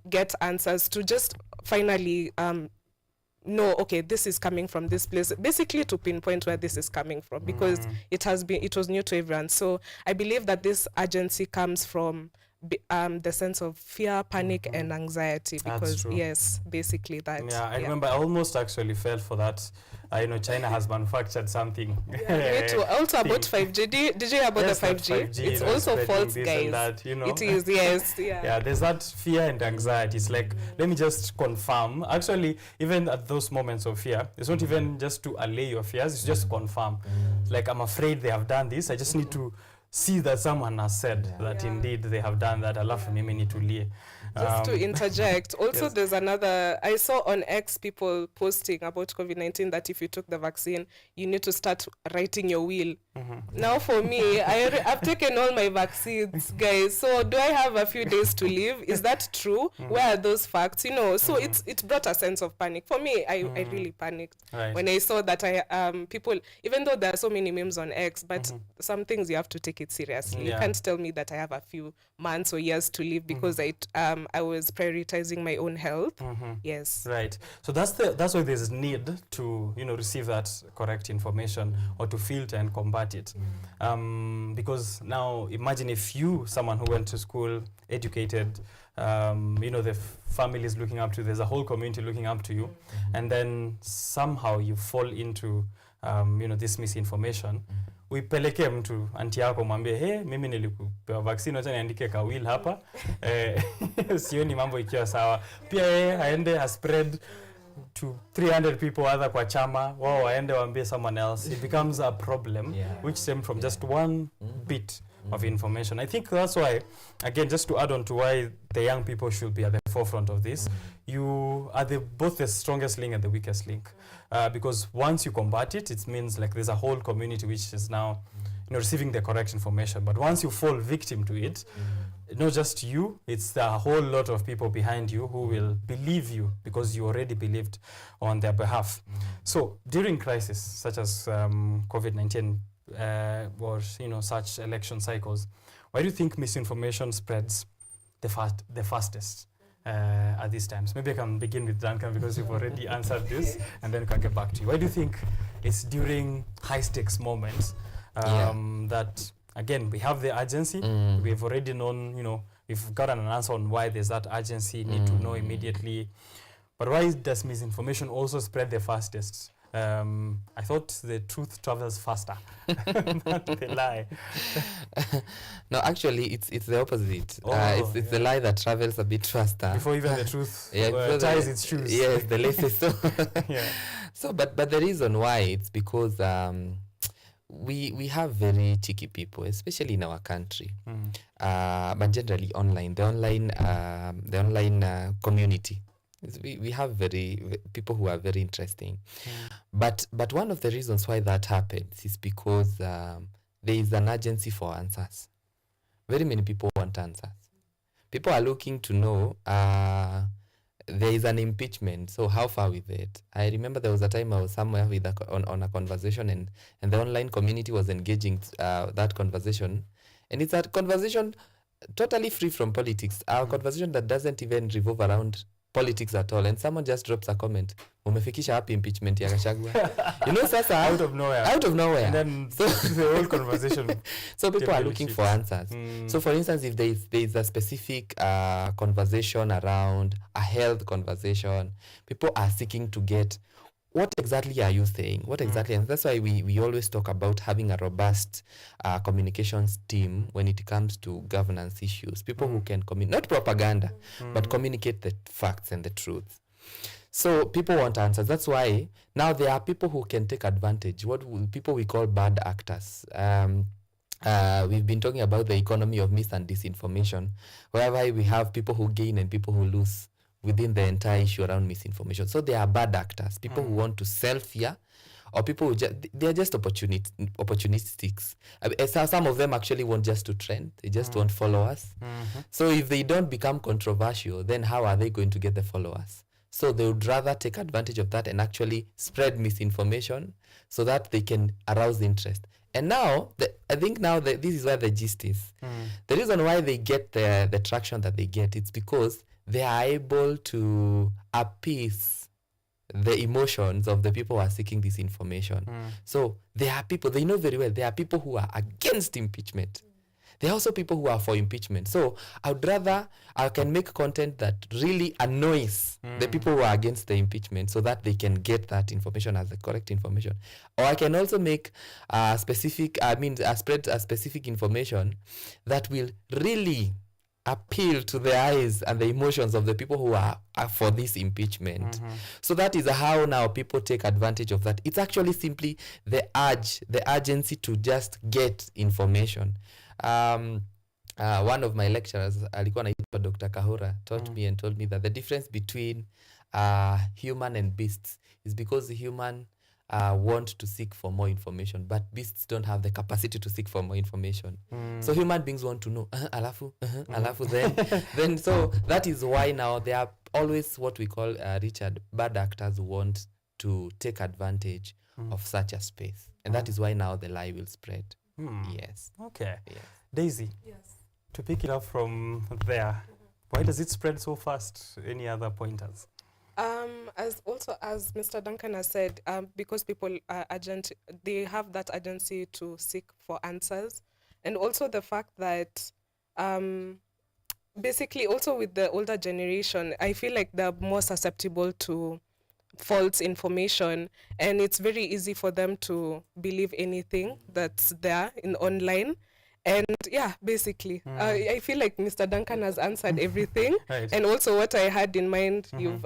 get answers, to just finally know, okay, this is coming from this place, basically to pinpoint where this is coming from, because it was new to everyone. So I believe that this urgency comes from the sense of fear, panic, and anxiety, because yes, basically that. Yeah, I remember I almost actually fell for that. China has manufactured something. Yeah, me too. Also about 5G. Did you hear about the 5G? It's also false, guys. That, It is, yes. Yeah, there's that fear and anxiety. It's like, let me just confirm. Actually, even at those moments of fear, it's not even just to allay your fears, it's just confirm. It's like, I'm afraid they have done this. I just need to see that someone has said that indeed they have done that. Alafu mimi nitulie. Just to interject, also there's another, I saw on X people posting about COVID-19 that if you took the vaccine, you need to start writing your will. Now for me, I've taken all my vaccines, guys, so do I have a few days to live? Is that true? Where are those facts? So it brought a sense of panic. For me, I really panicked when I saw that people, even though there are so many memes on X, but some things you have to take it seriously. You can't tell me that I have a few months or years to live because I was prioritizing my own health. Yes. Right. So that's why there's need to receive that correct information or to filter and combat it. Because now imagine if someone who went to school, educated, the family is looking up to you, there's a whole community looking up to you, and then somehow you fall into this misinformation. Uipeleke mtu anti yako mwambie, hey, mimi nilikupewa vaccine, acha niandike kawil hapa. Sioni mambo ikiwa sawa. Pia aende spread to 300 people other kwa chama, wao waende waambie someone else. It becomes a problem which stem from just one bit of information. I think that's why, again, just to add on to why the young people should be at the forefront of this, you are both the strongest link and the weakest link. Because once you combat it, it means like there's a whole community which is now receiving the correct information. But once you fall victim to it, not just you, it's a whole lot of people behind you who will believe you because you already believed on their behalf. So during crisis such as COVID-19 or such election cycles, why do you think misinformation spreads the fastest at these times? Maybe I can begin with Duncan because you've already answered this, and then we can get back to you. Why do you think it's during high-stakes moments that, again, we have the urgency, we've already known, we've gotten an answer on why there's that urgency, need to know immediately, but why does misinformation also spread the fastest? I thought the truth travels faster than the lie. No, actually, it's the opposite. It's the lie that travels a bit faster. Before even the truth ties its shoes. Yes, the laces. So, but the reason why, it's because we have very cheeky people, especially in our country, but generally online. The online community. We have people who are very interesting, but one of the reasons why that happens is because there is an urgency for answers. Very many people want answers. People are looking to know there is an impeachment, so how far with it? I remember there was a time I was somewhere with on a conversation, and the online community was engaging that conversation, and it's a conversation totally free from politics, a conversation that doesn't even revolve around politics at all, and someone just drops a comment, umefikisha happy impeachment ya Gachagua. Sasa out of nowhere, and then the whole conversation. So people are looking for answers. So for instance, if there is a specific conversation around a health conversation, people are seeking to get, what exactly are you saying? What exactly? And that's why we always talk about having a robust communications team when it comes to governance issues. People who can not propaganda, but communicate the facts and the truth. So people want answers. That's why now there are people who can take advantage. People we call bad actors. We've been talking about the economy of mis and disinformation, whereby we have people who gain and people who lose within the entire issue around misinformation. So there are bad actors, people who want to sell fear, or people who they're just opportunistics. Some of them actually want just to trend. They just want followers. So if they don't become controversial, then how are they going to get the followers? So they would rather take advantage of that and actually spread misinformation so that they can arouse interest. And now, I think now that this is where the gist is. The reason why they get the traction that they get, it's because they are able to appease the emotions of the people who are seeking this information. So there are people, they know very well, there are people who are against impeachment. There are also people who are for impeachment. So I can make content that really annoys the people who are against the impeachment so that they can get that information as the correct information. Or I can also make spread a specific information that will really appeal to the eyes and the emotions of the people who are for this impeachment. So that is how now people take advantage of that. It's actually simply the urgency to just get information. One of my lecturers, alikuwa anaitwa Dr. Kahura, taught me and told me that the difference between human and beasts is because the human want to seek for more information, but beasts don't have the capacity to seek for more information. So human beings want to know, alafu, then so that is why now there are always what we call bad actors who want to take advantage of such a space, and that is why now the lie will spread. Yes. Okay. Yes. Daisy. Yes. To pick it up from there, why does it spread so fast? Any other pointers? As Mr. Duncan has said, because people are urgent, they have that urgency to seek for answers, and also the fact that basically also with the older generation, I feel like they're more susceptible to false information, and it's very easy for them to believe anything that's there in online. And yeah, basically, I feel like Mr. Duncan has answered everything, Right. and also what I had in mind, you've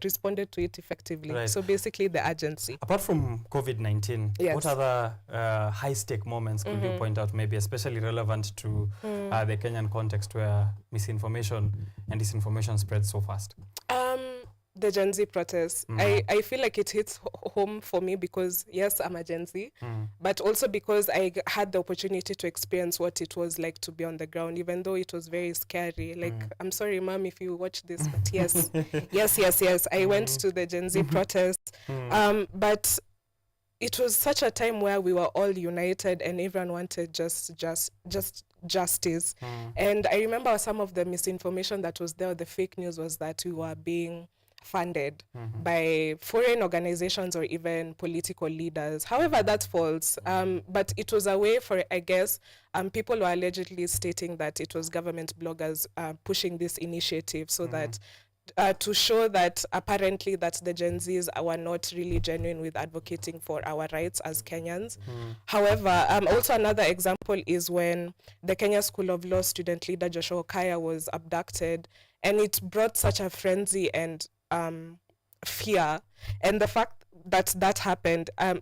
responded to it effectively. Right. So basically, the urgency. Apart from COVID-19, Yes. what other high-stake moments could you point out, maybe especially relevant to the Kenyan context where misinformation and disinformation spread so fast? The Gen Z protests. I feel like it hits home for me because, yes, I'm a Gen Z, but also because I had the opportunity to experience what it was like to be on the ground, even though it was very scary. Like, I'm sorry, Mom, if you watch this, but yes, yes. I went to the Gen Z protests, but it was such a time where we were all united and everyone wanted just justice. And I remember some of the misinformation that was there, the fake news was that we were being funded by foreign organizations or even political leaders. However, that's false. But it was a way for, I guess, people were allegedly stating that it was government bloggers pushing this initiative so that to show that apparently that the Gen Zs were not really genuine with advocating for our rights as Kenyans. However, also another example is when the Kenya School of Law student leader Joshua Okaya was abducted, and it brought such a frenzy and fear. And the fact that happened, I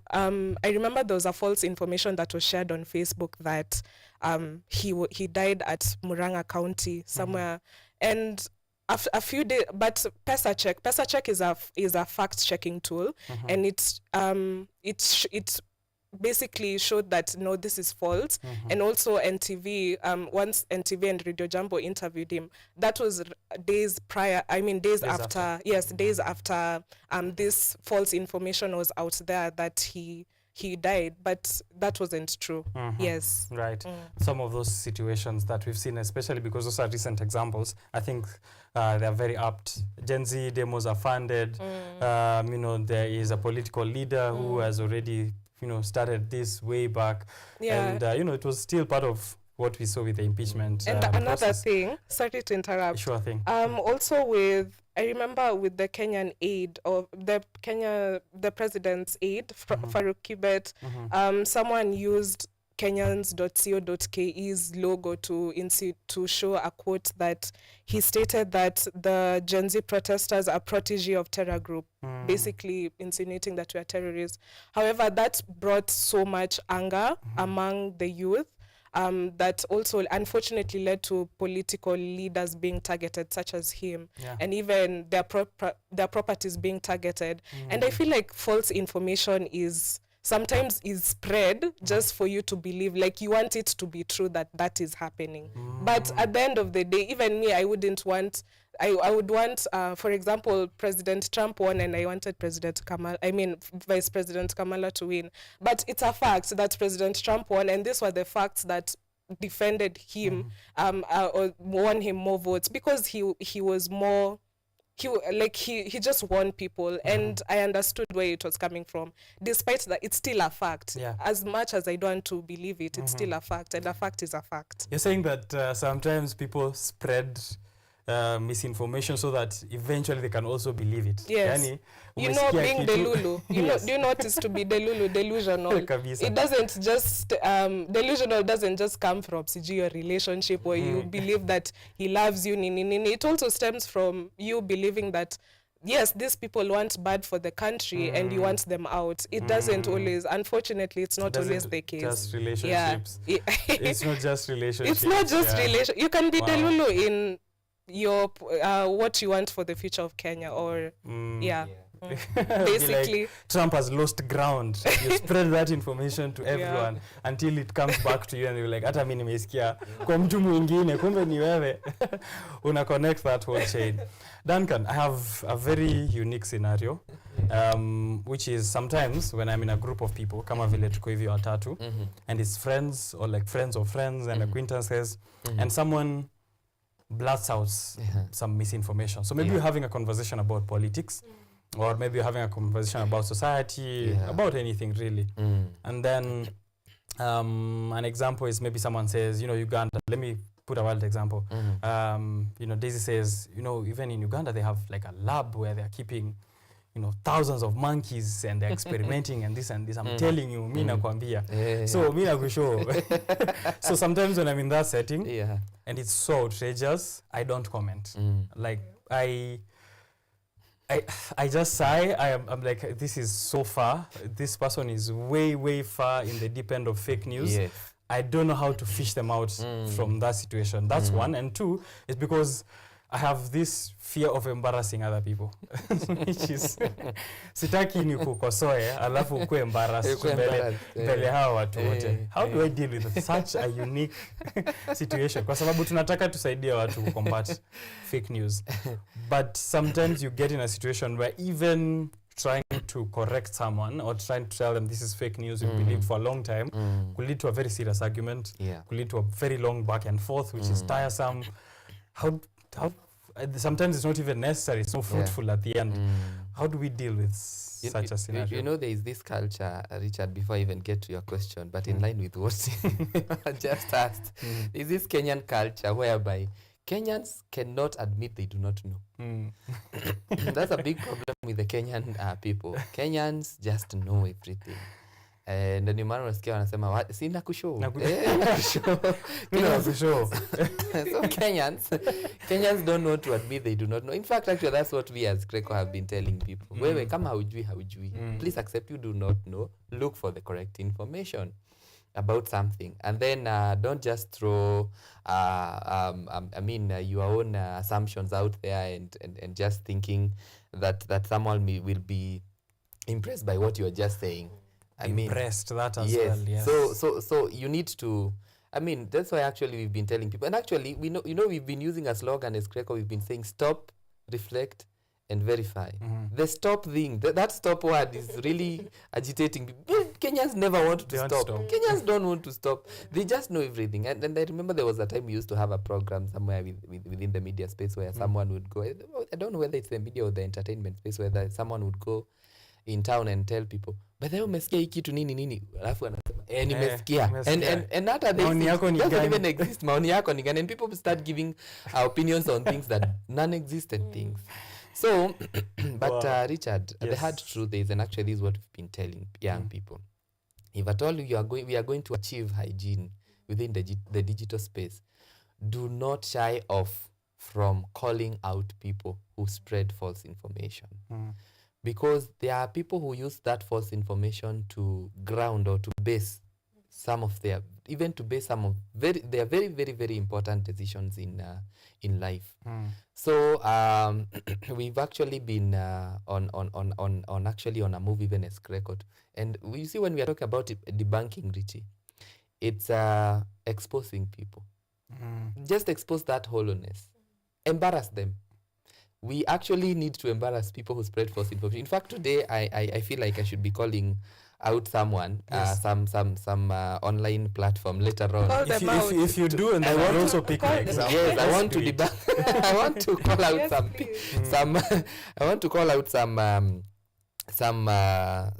remember there was a false information that was shared on Facebook that he died at Murang'a County somewhere, and a few days, but PesaCheck is a fact checking tool, and it basically showed that no, this is false. And also NTV, once NTV and Radio Jambo interviewed him, that was days after this false information was out there that he died, but that wasn't true. Yes. Right. Some of those situations that we've seen, especially because those are recent examples, I think they're very apt. Gen Z demos are funded. There is a political leader who has already started this way back. And it was still part of what we saw with the impeachment and another process. thing, sorry to interrupt. Sure thing. Also I remember with the Kenyan aid, or the president's aid, Farouk Kibet, someone used Kenyans.co.ke's logo to show a quote that he stated that the Gen Z protesters are protege of terror group, basically insinuating that we are terrorists. However, that brought so much anger among the youth that also unfortunately led to political leaders being targeted, such as him, and even their properties being targeted. And I feel like false information sometimes is spread just for you to believe, like you want it to be true that is happening. But at the end of the day, even me, I would want, for example, President Trump won and I wanted Vice President Kamala to win. But it's a fact that President Trump won, and these were the facts that defended him, or won him more votes, because he was more, he just won people, and I understood where it was coming from. Despite that, it's still a fact. As much as I don't want to believe it, it's still a fact, and a fact is a fact. You're saying that sometimes people spread misinformation so that eventually they can also believe it. Yes. Yani, being delulu. Do you notice to be delusional? It doesn't just delusional doesn't just come from your relationship where you believe that he loves you. It also stems from you believing that yes, these people want bad for the country and you want them out. It doesn't always, unfortunately, it's not always the case. Just relationships. It's not just relationships. It's not just relationships. You can be delulu in your what you want for the future of Kenya, or basically like, Trump has lost ground. You spread that information to everyone until it comes back to you and you're like, hata mimi nimesikia kwa mtu mwingine, kumbe ni wewe. Una connect that whole chain. Duncan, I have a very unique scenario, which is sometimes when I'm in a group of people, kama vile tuko hivi watatu, and it's friends or like friends of friends and acquaintances, and someone blasts out some misinformation. So maybe you're having a conversation about politics, or maybe you're having a conversation about society, about anything really. And then an example is maybe someone says, Uganda, let me put a wild example. Daisy says, even in Uganda, they have like a lab where they're keeping, thousands of monkeys and they're experimenting and this and this. I'm telling you, mi nakwambia. So mi nakushow. So sometimes when I'm in that setting, and it's so outrageous, I don't comment. Like I just sigh. I'm like, this is so far. This person is way, way far in the deep end of fake news. I don't know how to fish them out from that situation. That's one. And two, is because I have this fear of embarrassing other people. Which is, sitaki ni kukosoe, alafu ukue embarrassed mbele hawa watu wote. How do I deal with such a unique situation? Kwa sababu tunataka tusaidia watu combat fake news. But sometimes you get in a situation where even trying to correct someone or trying to tell them this is fake news you've believed for a long time could lead to a very serious argument, could lead to a very long back and forth, which is tiresome. How sometimes it's not even necessary, it's not fruitful at the end. How do we deal with such a scenario? There is this culture, Richard, before I even get to your question, but in line with what I just asked, is this Kenyan culture whereby Kenyans cannot admit they do not know. That's a big problem with the Kenyan people. Kenyans just know everything. And the Nimano unasikia wanasema sina kushow. So Kenyans don't know to admit they do not know. In fact, actually, that's what we as Greco have been telling people. Wewe kama haujui. Please accept you do not know. Look for the correct information about something, and then don't just throw your own assumptions out there and just thinking that someone will be impressed by what you're just saying. Impressed that as well, yes. So you need to, that's why actually we've been telling people, and actually we know, we've been using a slogan as Greco, we've been saying stop, reflect, and verify. The stop thing, that stop word is really agitating people. Kenyans never want to stop. Kenyans don't want to stop. They just know everything. And I remember there was a time we used to have a program somewhere within the media space where someone would go, I don't know whether it's the media or the entertainment space, where someone would go in town and tell people, but then umesikia hii kitu nini, alafu anasema nimesikia, and hata they doesn't even exist. Maoni yako ni gani? And people start giving opinions on things that non-existent things. So but Richard, the hard truth is, and actually this is what we've been telling young people, If at all we are going to achieve hygiene within the digital space, do not shy off from calling out people who spread false information. Because there are people who use that false information to ground or to base some of their, even to base some of their very, very, very important decisions in life. So we've actually been on a move even as record. And we see when we are talking about debunking, Richie, it's exposing people. Just expose that hollowness. Embarrass them. We actually need to embarrass people who spread false information. In fact, today I feel like I should be calling out someone, some online platform later on. If you do, and I will also pick my example. Yes, I want to debunk. I want to call out I want to call out some I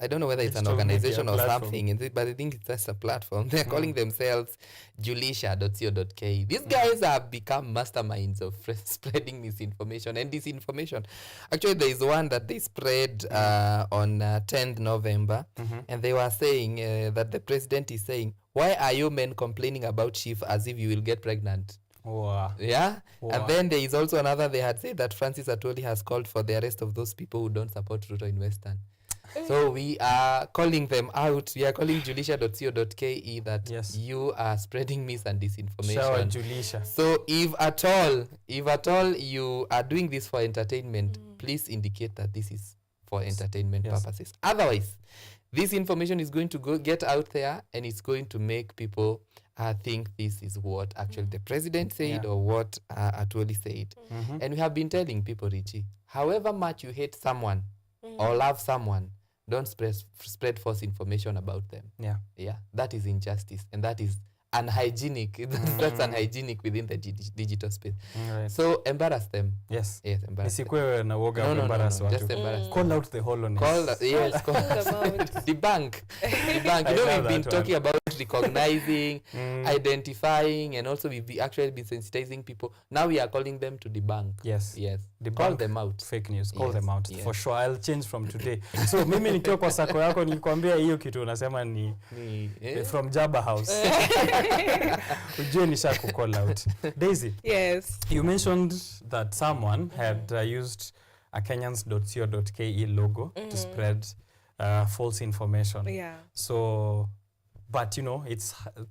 don't know whether it's an organization or something, but I think it's just a platform. They're calling themselves Biashara.co.ke. These guys have become masterminds of spreading misinformation and disinformation. Actually, there is one that they spread on 10th November, and they were saying that the president is saying, "Why are you men complaining about sheep as if you will get pregnant?" Wow. Yeah. Wow. And then there is also another, they had said that Francis Atwoli has called for the arrest of those people who don't support Ruto in Western. So we are calling them out. We are calling Julisha.co.ke that you are spreading mis and disinformation. Shower Julisha. So if at all you are doing this for entertainment, please indicate that this is for entertainment purposes. Otherwise, this information is going to get out there, and it's going to make people think this is what actually the president said or what Atwoli said. And we have been telling people, Richie, however much you hate someone or love someone, don't spread false information about them. Yeah, that is injustice, and that is unhygienic. That's unhygienic within the digital space. Right. So embarrass them. Yes, embarrass them. Isikwewe na woga embarrass watu. Just embarrass them. Call out the hollowness. Debunk. You know, we've been talking about recognizing, identifying, and also we've actually been sensitizing people. Now we are calling them to debunk. Yes. Debunk. Call them out. Fake news. Call them out. For sure. I'll change from today. So mimi nikiwa kwa sako yako nikwambia hiyo kitu unasema ni from Jabba House. Ujue nisha ku call out. Daisy. Yes. You mentioned that someone had used a Kenyans.co.ke logo to spread false information. Yeah. So, but you know,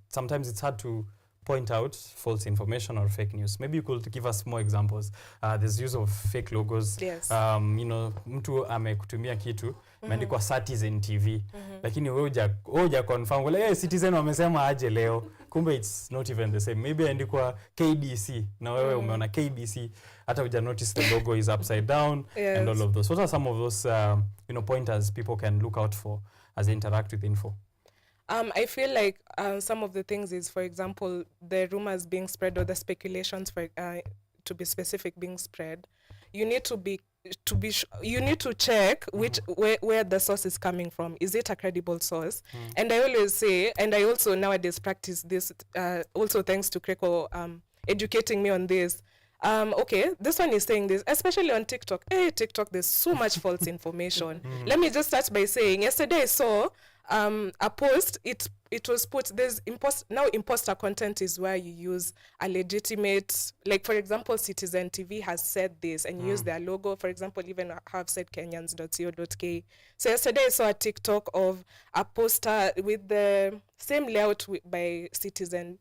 sometimes it's hard to point out false information or fake news. Maybe you could give us more examples. There's use of fake logos. Yes. You know, mtu amekutumia kitu imeandikwa Citizen TV, lakini wewe huja confirm wala Citizen wamesema aje leo, kumbe it's not even the same. Maybe andikwa KDC na wewe umeona KBC, hata huja notice the logo is upside down. And all of those. What are some of those pointers people can look out for as they interact with info? I feel like some of the things is, for example, the rumors being spread or the speculations, for to be specific, being spread. You need you need to check where the source is coming from. Is it a credible source? And I always say, and I also nowadays practice this, also thanks to Kreko educating me on this. Okay, this one is saying this, especially on TikTok. Hey, TikTok, there's so much false information. Let me just start by saying, yesterday I saw a post, it was put, there's imposter content is where you use a legitimate, like for example, Citizen TV has said this and use their logo, for example, even have said Kenyans.co.ke. So yesterday I saw a TikTok of a poster with the same layout by Citizen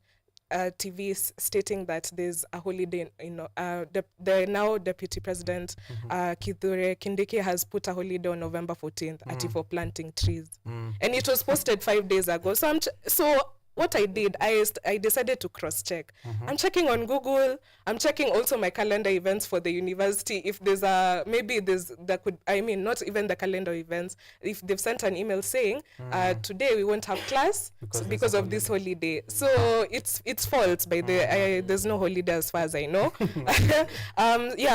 TV stating that there's a holiday, the now Deputy President Kithure Kindiki has put a holiday on November 14th for planting trees. And it was posted 5 days ago. So what I did, I decided to cross-check. I'm checking on Google. I'm checking also my calendar events for the university. If there's not even the calendar events. If they've sent an email saying, today we won't have class because of this holiday. So it's false. There's no holiday as far as I know.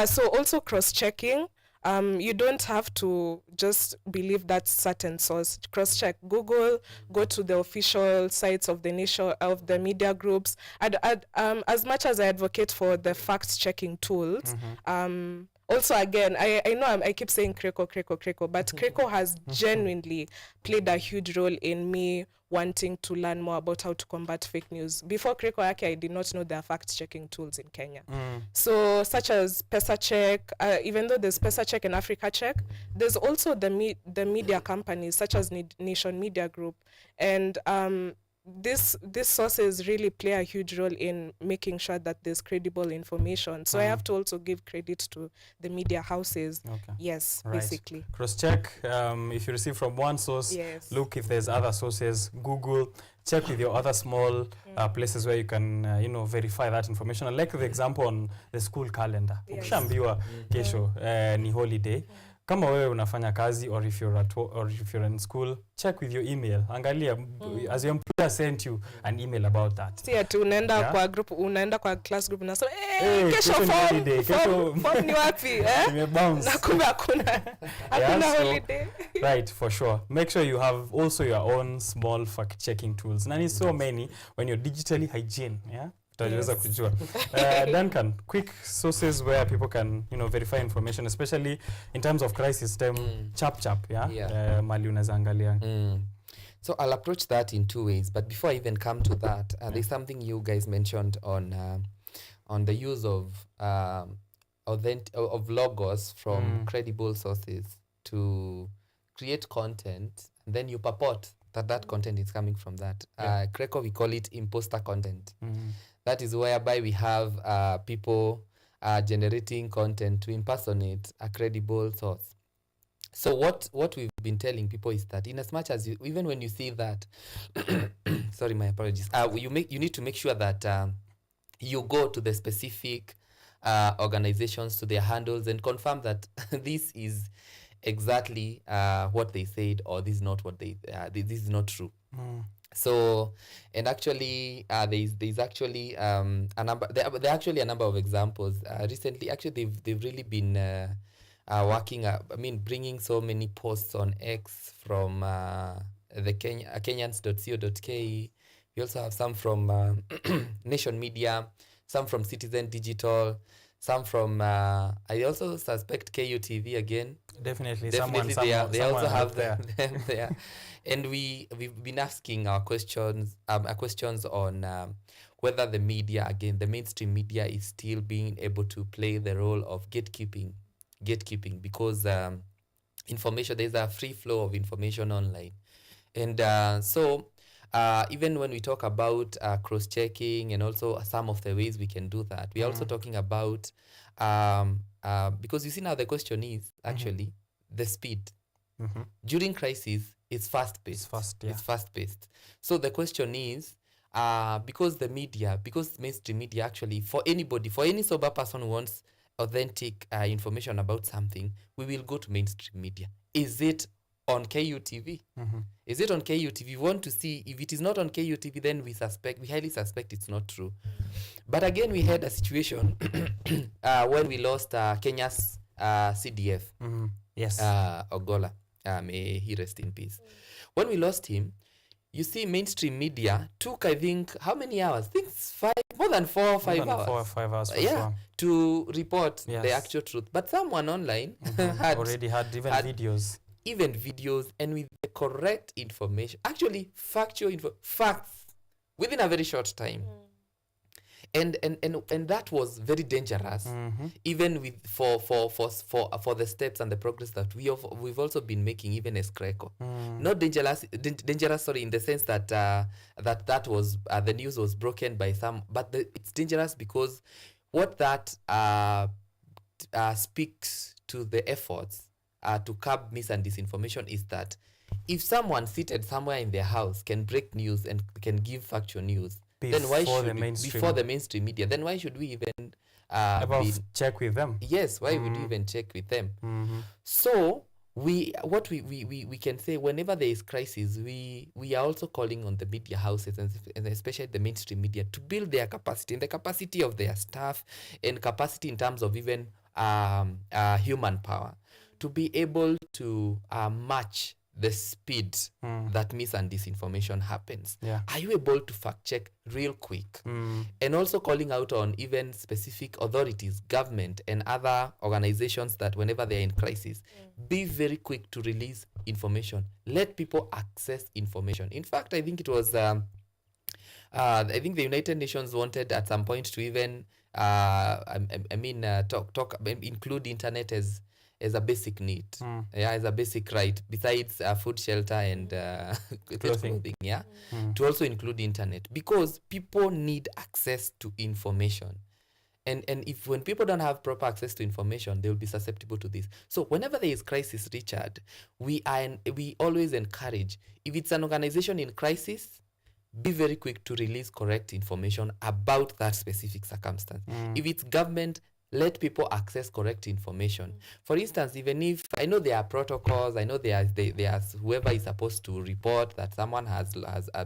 So also cross-checking. You don't have to just believe that certain source. Cross-check Google, go to the official sites of the media groups. As much as I advocate for the fact-checking tools, also again, I know I keep saying Kreko, but Kreko has genuinely played a huge role in me wanting to learn more about how to combat fake news. Before Kreko Yake, I did not know there are fact-checking tools in Kenya. So such as PesaCheck, even though there's PesaCheck and Africa Check, there's also the media companies such as Nation Media Group. And these sources really play a huge role in making sure that there's credible information. So I have to also give credit to the media houses. Okay. Yes, Right. basically. Cross-check. If you receive from one source, look if there's other sources. Google. Check with your other small places where you can, verify that information. I like the example on the school calendar. Ukishaambiwa kesho ni holiday. Kama wewe unafanya kazi or if you're at or if you're in school, check with your email. Angalia as your employer sent you an email about that. Si ati unaenda kwa group, unaenda kwa class group na so kesho form ni wapi na kumbe hakuna holiday. Right, for sure. Make sure you have also your own small fact checking tools. Na ni so many when you're digitally hygiene, utaweza kujua. Duncan, quick sources where people can, verify information, especially in terms of crisis time, chap, mali unaweza angalia. So I'll approach that in two ways, but before I even come to that, there's something you guys mentioned on the use of logos from credible sources to create content, and then you purport that content is coming from that. Kreko, we call it imposter content. That is whereby we have people generating content to impersonate a credible source. So what we've been telling people is that in as much as even when you see that, sorry, my apologies, you need to make sure that you go to the specific organizations, to their handles, and confirm that this is exactly what they said, or this is not what this is not true. So, and actually, there's actually a number. There are actually a number of examples. Recently, actually, they've really been working. Bringing so many posts on X from the Kenyans.co.ke. We also have some from Nation Media, some from Citizen Digital, some from. I also suspect KUTV again. Definitely they also have them there. And we've been asking our questions on whether the media, again, the mainstream media, is still being able to play the role of gatekeeping, because information, there's a free flow of information online. And so even when we talk about cross-checking and also some of the ways we can do that, we're also talking about, because you see now the question is actually the speed. During crisis, it's fast-paced. It's fast-paced. So the question is, because mainstream media actually, for any sober person who wants authentic information about something, we will go to mainstream media. Is it on KUTV? Is it on KUTV? We want to see. If it is not on KUTV, then we highly suspect it's not true. But again, we had a situation when we lost Kenya's CDF. Yes. Ogola. May he rest in peace. When we lost him, you see, mainstream media took, I think, how many hours? I think more than 4 or 5 hours. 4 or 5 hours for sure. To report the actual truth. But someone online already had videos. Even videos, and with the correct information, actually factual facts within a very short time. And that was very dangerous, even with for the steps and the progress that we've also been making, even as Kreko. Not dangerous, in the sense that that was the news was broken by some, but it's dangerous because what that speaks to the efforts to curb mis and disinformation is that if someone seated somewhere in their house can break news and can give factual news, then why should before the mainstream media, then why should we even check with them? Yes, why would we even check with them? So we can say, whenever there is crisis, we are also calling on the media houses and especially the mainstream media to build their capacity, and the capacity of their staff, and capacity in terms of even human power, to be able to match the speed that mis and disinformation happens. Yeah. Are you able to fact check real quick? And also calling out on even specific authorities, government and other organizations that whenever they're in crisis, be very quick to release information. Let people access information. In fact, I think it was I think the United Nations wanted at some point to even include internet as a basic need, as a basic right, besides food, shelter, and clothing, to also include internet, because people need access to information. And if when people don't have proper access to information, they will be susceptible to this. So whenever there is crisis, Richard, we always encourage, if it's an organization in crisis, be very quick to release correct information about that specific circumstance. If it's government, let people access correct information. For instance, even if I know there are protocols, I know there's whoever is supposed to report that someone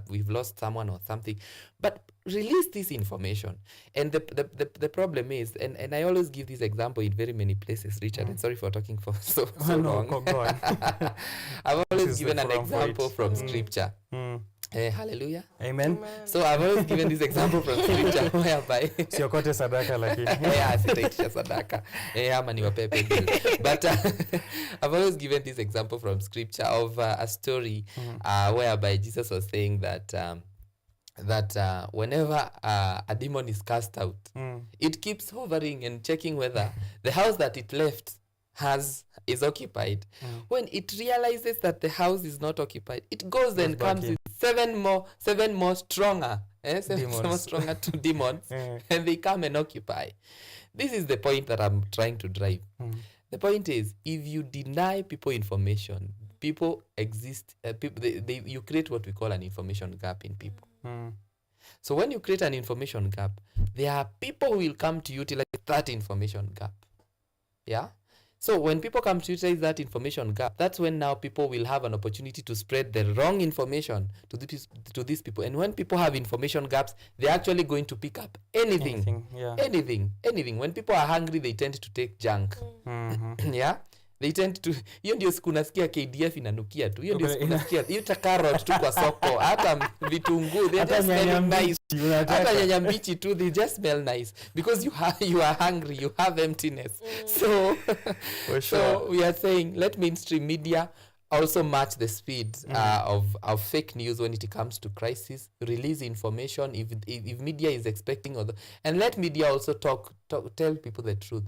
we've lost someone or something, but release this information. And the problem is, and I always give this example in very many places, Richard, and sorry for talking for so long. Go on. I've always given an example from scripture. Hallelujah. Amen. So I've always given this example from scripture whereby siokote sadaka lakini sitaitisha sadaka ama niwape bill. But I've always given this example from scripture of a story whereby Jesus was saying that whenever a demon is cast out, it keeps hovering and checking whether the house that it left is occupied. When it realizes that the house is not occupied, it goes and comes with seven more stronger, more stronger two demons, and they come and occupy. This is the point that I'm trying to drive. The point is, if you deny people information, people exist. You create what we call an information gap in people. So when you create an information gap, there are people who will come to utilize that information gap. Yeah. So when people come to utilize that information gap, that's when now people will have an opportunity to spread the wrong information to these people. And when people have information gaps, they're actually going to pick up anything. When people are hungry, they tend to take junk. Yeah. They tend to, hiyo ndio siku nasikia KDF inanukia tu. Hiyo ndio siku nasikia, hiyo carrot tu kwa soko, hata vitunguu, they just smell nice. Hata nyanya mbichi tu, they just smell nice because you are hungry, you have emptiness. So we are saying, let mainstream media also match the speed of fake news when it comes to crisis. Release information if media is expecting, and let media also tell people the truth.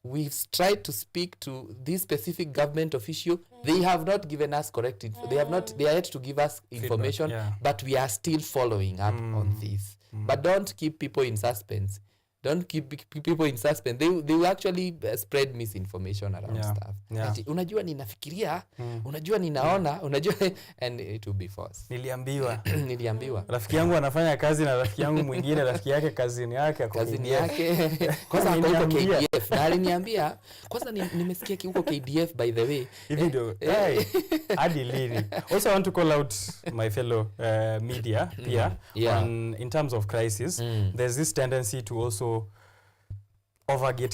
We've tried to speak to this specific government official. They have not given us correct info. They are yet to give us information, but we are still following up on this. But don't keep people in suspense. Don't keep people in suspense. They will actually spread misinformation around stuff. Ati, unajua ninafikiria, unajua ninaona, unajua, and it will be false. Niliambiwa. Rafiki yangu anafanya kazi na rafiki yangu mwingine, rafiki yake kazini yake. Kwanza huko KDF. Na aliniambia, kwanza nimesikia huko KDF by the way. Hivi ndio. Hadi lini. Also I want to call out my fellow media here in terms of crisis. There's this tendency to also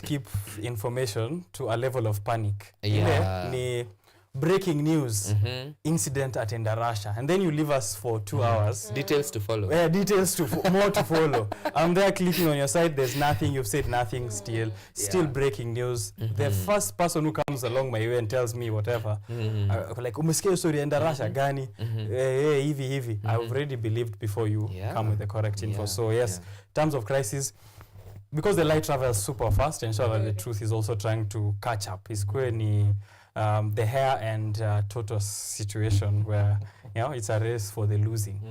keep information to a level of panic. Ni breaking news, incident at Endarasha, and then you leave us for 2 hours. Details to follow. More to follow. I'm there clicking on your site, there's nothing, you've said nothing still breaking news. The first person who comes along my way and tells me whatever, like, umesikia story Endarasha gani? Hivi. I've already believed before you come with the correct info. So yes, terms of crisis, because the light travels super fast, ensure that the truth is also trying to catch up. It's the hare and tortoise situation where it's a race for the losing.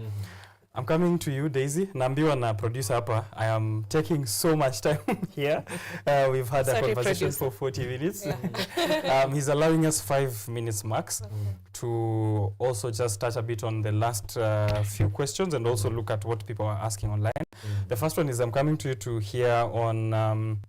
I'm coming to you, Daisy. Naambiwa na producer hapa, I am taking so much time here. We've had a conversation for 40 minutes. He's allowing us 5 minutes max to also just touch a bit on the last few questions and also look at what people are asking online. The first one is, I'm coming to you to hear on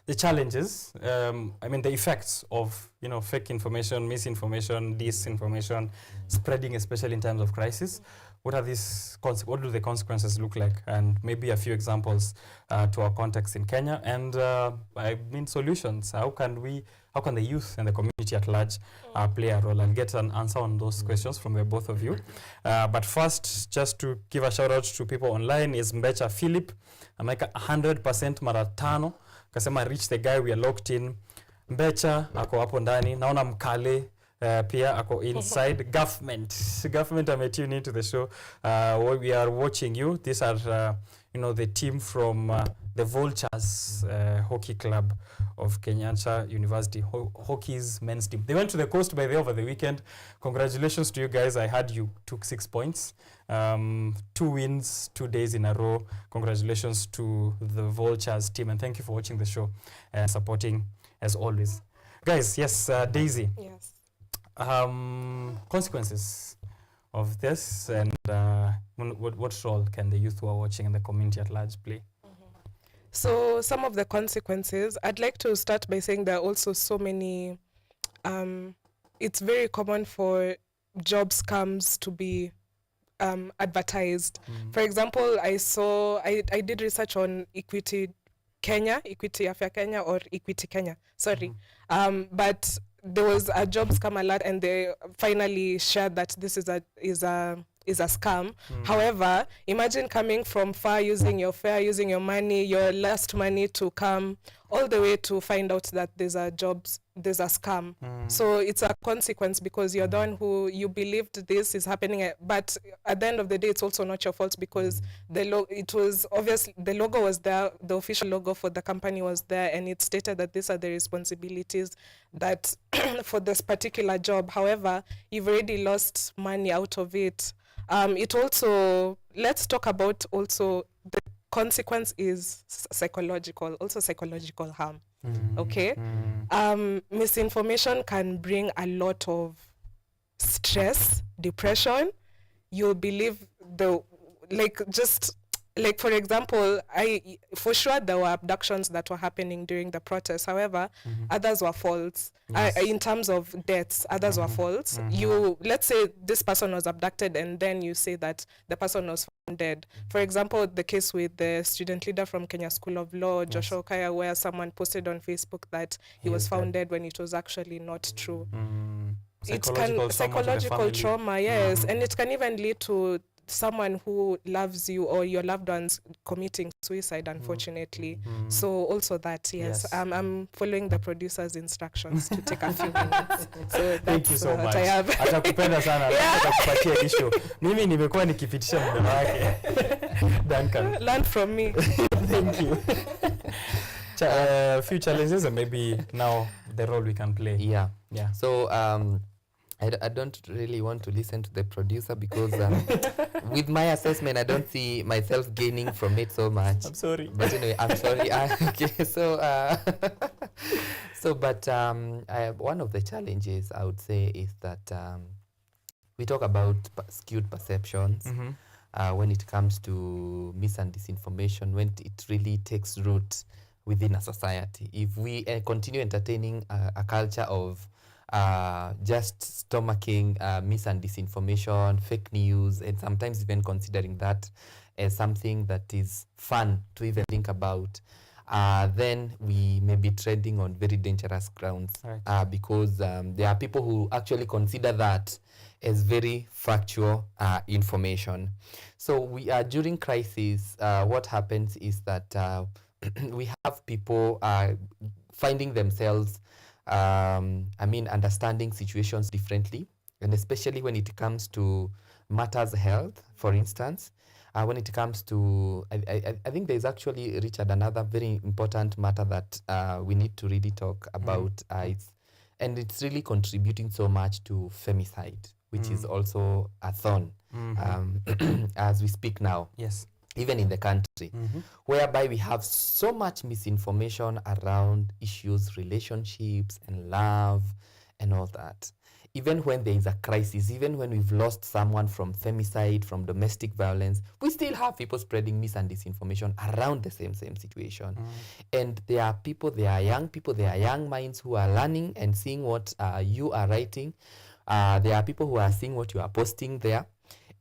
the challenges, the effects of fake information, misinformation, disinformation, spreading, especially in times of crisis. what do the consequences look like, and maybe a few examples to our context in Kenya, and I mean solutions. How can the youth and the community at large play a role? I'll get an answer on those questions from the both of you. But first, just to give a shout out to people online, is Mbecha Philip. Ameka 100% mara tano. Kasema reach the guy, we are locked in. Mbecha ako hapo ndani. Naona Mkale pia ako inside. Government are tuned into the show. We are watching you. These are the team from the Vultures Hockey Club of Kenyatta University Hockey's men's team. They went to the coast by the over the weekend. Congratulations to you guys. I heard you took 6 points. 2 wins, 2 days in a row. Congratulations to the Vultures team, and thank you for watching the show and supporting as always. Guys, yes, Daisy. Yes. Consequences of this, and what role can the youth who are watching and the community at large play? So some of the consequences, I'd like to start by saying there are also so many, it's very common for job scams to be advertised. For example, I did research on Equity Afya Kenya, or Equity Kenya, sorry. But there was a job scam alert, and they finally shared that this is a scam. However, imagine coming from far, using your fare, using your money, your last money, to come all the way to find out that there's a scam. So it's a consequence, because you're the one who you believed this is happening, but at the end of the day, it's also not your fault, because it was obvious, the logo was there, the official logo for the company was there, and it stated that these are the responsibilities that for this particular job. However, you've already lost money out of it. It also, let's talk about also the consequence is psychological harm. Okay. Misinformation can bring a lot of stress, depression. You'll believe for example, for sure there were abductions that were happening during the protest. However, others were false. Yes. In terms of deaths, others were false. Let's say this person was abducted, and then you say that the person was found dead. For example, the case with the student leader from Kenya School of Law, Joshua Kaya, where someone posted on Facebook that he was found dead when it was actually not true. Psychological trauma, yes. And it can even lead to someone who loves you or your loved ones committing suicide, unfortunately. So also that, yes. I'm following the producer's instructions to take a few minutes. So thank you so much. Atakupenda sana. Atakupatia issue. Mimi nimekuwa nikipitisha mdomo wake. Duncan. Learn from me. Thank you. Few challenges, and maybe now the role we can play. Yeah. So I don't really want to listen to the producer, because with my assessment, I don't see myself gaining from it so much. I'm sorry. But anyway, I'm sorry. Okay, so but one of the challenges I would say is that we talk about skewed perceptions when it comes to mis and disinformation, when it really takes root within a society. If we continue entertaining a culture of just stomaching mis and disinformation, fake news, and sometimes even considering that as something that is fun to even think about, then we may be treading on very dangerous grounds. Right. Because there are people who actually consider that as very factual information. So we are during crisis. What happens is that we have people finding themselves understanding situations differently, and especially when it comes to matters health, for instance. When it comes to, I think there's actually, Richard, another very important matter that we need to really talk about, and it's really contributing so much to femicide, which is also a thorn as we speak now. Yes. Even in the country, whereby we have so much misinformation around issues, relationships, and love, and all that. Even when there is a crisis, even when we've lost someone from femicide, from domestic violence, we still have people spreading mis and disinformation around the same situation. And there are people, there are young people, there are young minds who are learning and seeing what you are writing. There are people who are seeing what you are posting there.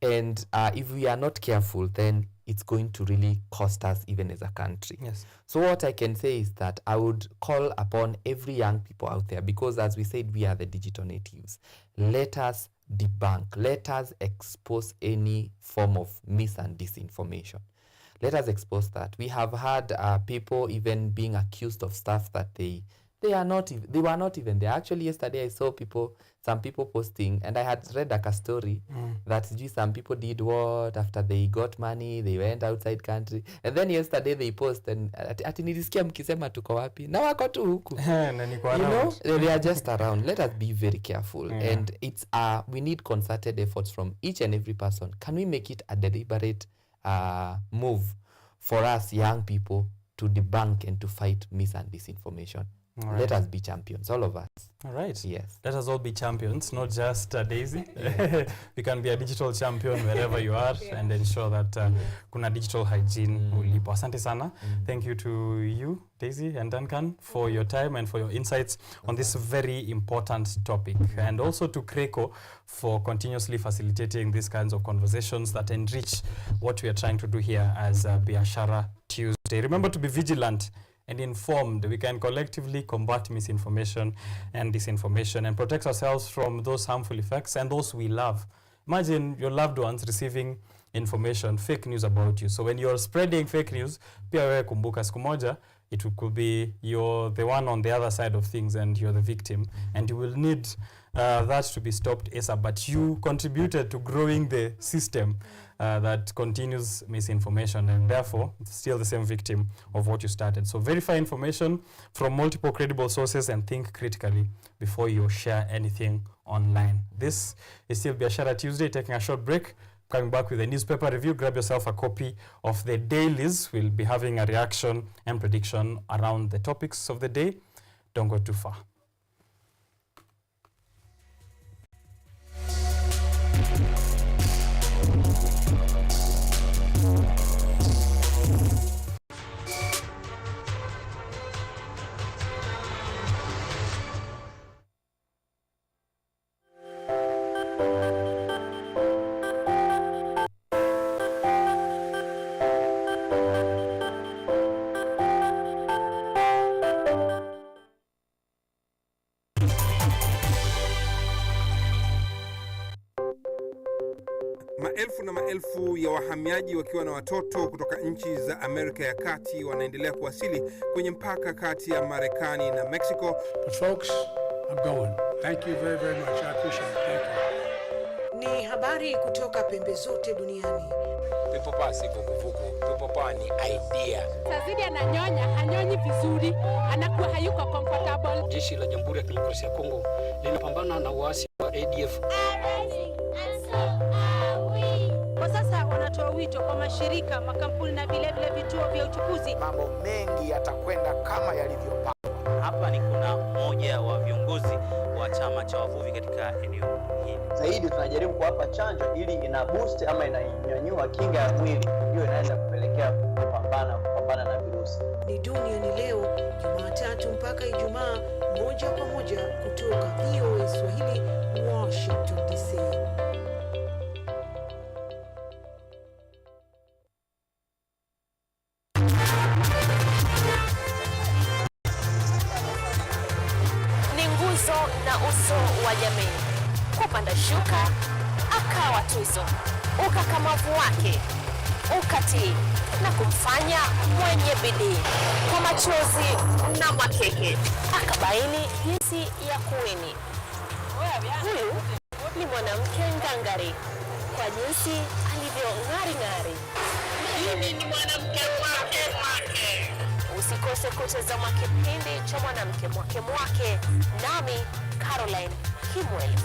And if we are not careful, then it's going to really cost us even as a country. Yes. So what I can say is that I would call upon every young people out there, because as we said, we are the digital natives. Let us debunk, let us expose any form of mis and disinformation. Let us expose that. We have had people even being accused of stuff that they were not even there. Actually, yesterday I saw some people posting, and I had read a story that some people did what after they got money, they went outside country, and then yesterday they post and ati nilisikia mkisema tuko wapi na wako tu huku. You know, they are just around. Let us be very careful. And it's we need concerted efforts from each and every person. Can we make it a deliberate move for us young people to debunk and to fight mis and disinformation? Right. Let us be champions, all of us. All right. Yes. Let us all be champions, not just Daisy. You can be a digital champion wherever you are and ensure that kuna digital hygiene ulipo. Asante sana. Thank you to you, Daisy and Duncan, for your time and for your insights on this very important topic. And also to Kreko for continuously facilitating these kinds of conversations that enrich what we are trying to do here as Biashara Tuesday. Remember to be vigilant and informed. We can collectively combat misinformation and disinformation and protect ourselves from those harmful effects and those we love. Imagine your loved ones receiving information, fake news about you. So when you're spreading fake news, pia wewe kumbuka siku moja, it could be you're the one on the other side of things and you're the victim. And you will need that to be stopped ASAP. But you contributed to growing the system that continues misinformation, and therefore still the same victim of what you started. So verify information from multiple credible sources and think critically before you share anything online. This is still Biashara Tuesday, taking a short break. Coming back with a newspaper review. Grab yourself a copy of the dailies. We'll be having a reaction and prediction around the topics of the day. Don't go too far. Maelfu na maelfu ya wahamiaji wakiwa na watoto kutoka nchi za Amerika ya Kati wanaendelea kuwasili kwenye mpaka kati ya Marekani na Mexico. But folks, I'm going. Thank you very, very much. I appreciate it. Thank you. Ni habari kutoka pembe zote duniani. Pepo pasi vuguvugu, pepo pani idea. Sazidi ananyonya, hanyonyi vizuri, anakuwa hayuko comfortable. Jeshi la Jamhuri ya Kidemokrasia ya Kongo linapambana na waasi wa ADF. Kwa sasa wanatoa wito kwa mashirika, makampuni na vile vituo vya uchukuzi. Mambo mengi yatakwenda kama yalivyopangwa. Hapa ni kuna mmoja wa viongozi wa chama cha wavuvi katika eneo hili. Zaidi tunajaribu kuwapa chanjo ili ina boost ama inanyanyua kinga ya mwili, hiyo inaweza kupelekea kupambana na virusi. Ni Duniani Leo, Jumatatu mpaka Ijumaa, moja kwa moja kutoka VOA Swahili, Washington DC. Na uso wa jamii, kupanda shuka akawa tuzo, ukakamavu wake ukatii na kumfanya mwenye bidii kwa machozi na makeke akabaini jinsi ya kuwini. Huyu ni mwanamke ngangari kwa jinsi alivyo ng'ari. Mimi ni mwanamke mwake. Usikose kutazama kipindi cha mwanamke mwake nami Caroline Kimweli.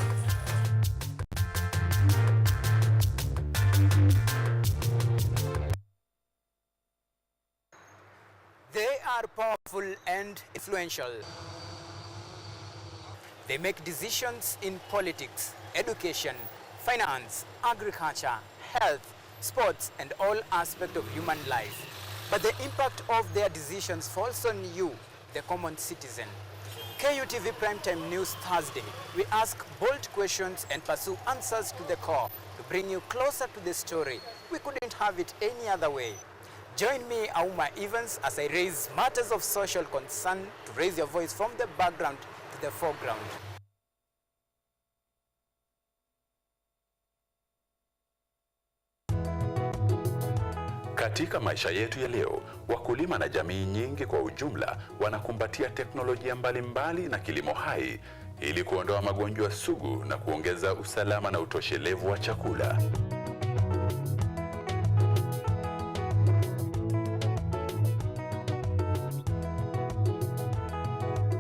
They are powerful and influential. They make decisions in politics, education, finance, agriculture, health, sports, and all aspects of human life. But the impact of their decisions falls on you, the common citizen. KUTV Primetime News Thursday. We ask bold questions and pursue answers to the core to bring you closer to the story. We couldn't have it any other way. Join me, Auma Evans, as I raise matters of social concern to raise your voice from the background to the foreground. Katika maisha yetu ya leo, wakulima na jamii nyingi kwa ujumla wanakumbatia teknolojia mbalimbali na kilimo hai ili kuondoa magonjwa sugu na kuongeza usalama na utoshelevu wa chakula.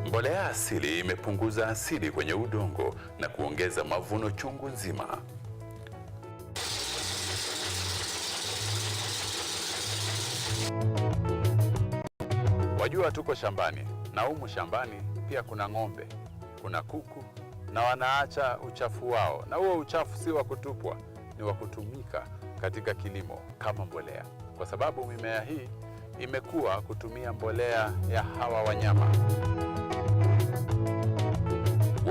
Mbolea asili imepunguza asidi kwenye udongo na kuongeza mavuno chungu nzima. Wajua tuko shambani, na humu shambani pia kuna ng'ombe, kuna kuku, na wanaacha uchafu wao. Na huo uchafu si wa kutupwa, ni wa kutumika katika kilimo kama mbolea. Kwa sababu mimea hii imekuwa kutumia mbolea ya hawa wanyama.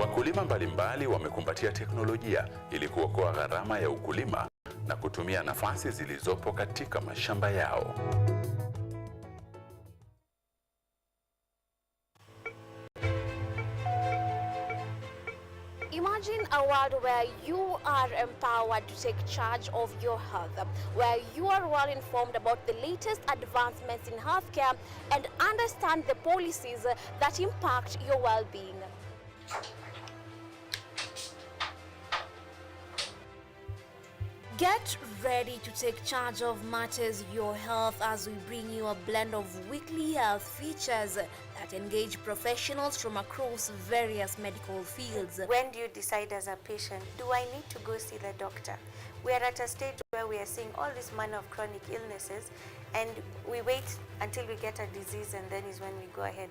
Wakulima mbalimbali wamekumbatia teknolojia ili kuokoa gharama ya ukulima na kutumia nafasi zilizopo katika mashamba yao. Imagine a world where you are empowered to take charge of your health, where you are well informed about the latest advancements in healthcare and understand the policies that impact your well-being. Get ready to take charge of matters your health as we bring you a blend of weekly health features that engage professionals from across various medical fields. When do you decide as a patient, do I need to go see the doctor? We are at a stage where we are seeing all this manner of chronic illnesses, and we wait until we get a disease, and then is when we go ahead.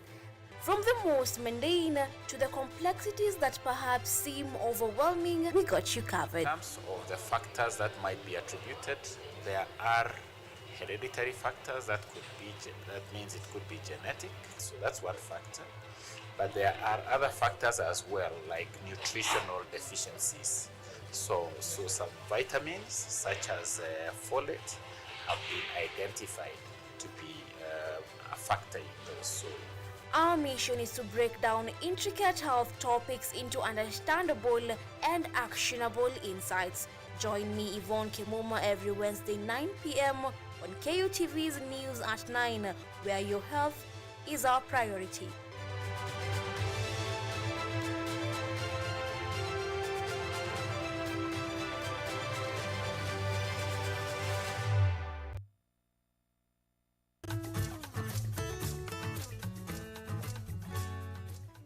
From the most mundane to the complexities that perhaps seem overwhelming, we got you covered. In terms of the factors that might be attributed, there are hereditary factors that means it could be genetic, so that's one factor. But there are other factors as well, like nutritional deficiencies. So some vitamins such as folate have been identified to be a factor in those. So our mission is to break down intricate health topics into understandable and actionable insights. Join me, Yvonne Kimuma, every Wednesday 9 p.m. on KUTV's News at 9, where your health is our priority.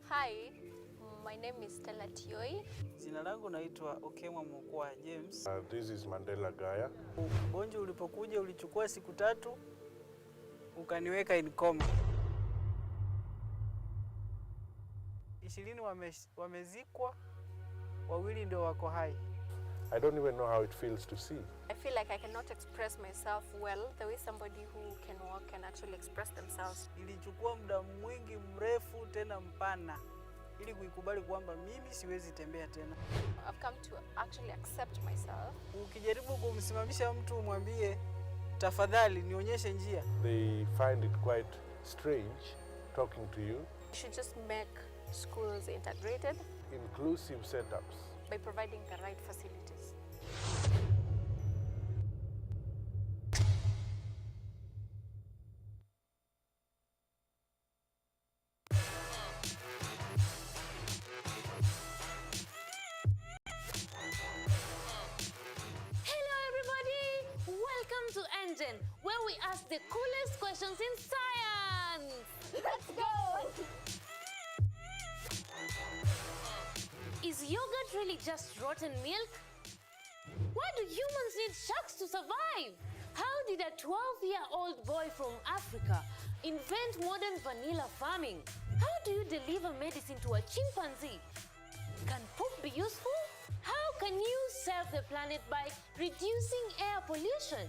Hi, my name is Stella Tioi. Jina langu naitwa OKENYE James. This is Mandela Gaya. Ugonjwa ulipokuja ulichukua siku 3 ukaniweka in coma. 20 wamezikwa, 2 ndio wako hai. I don't even know how it feels to see. I feel like I cannot express myself well the way somebody who can walk can actually express themselves. Ilichukua muda mwingi mrefu tena mpana ili kuikubali kwamba mimi siwezi tembea tena. I've come to actually accept myself. Ukijaribu kumsimamisha mtu umwambie tafadhali nionyeshe njia, they find it quite strange talking to you. You should just make schools integrated, inclusive setups, by providing the right facilities. Where we ask the coolest questions in science. Let's go! Is yogurt really just rotten milk? Why do humans need sharks to survive? How did a 12-year-old boy from Africa invent modern vanilla farming? How do you deliver medicine to a chimpanzee? Can poop be useful? How can you save the planet by reducing air pollution?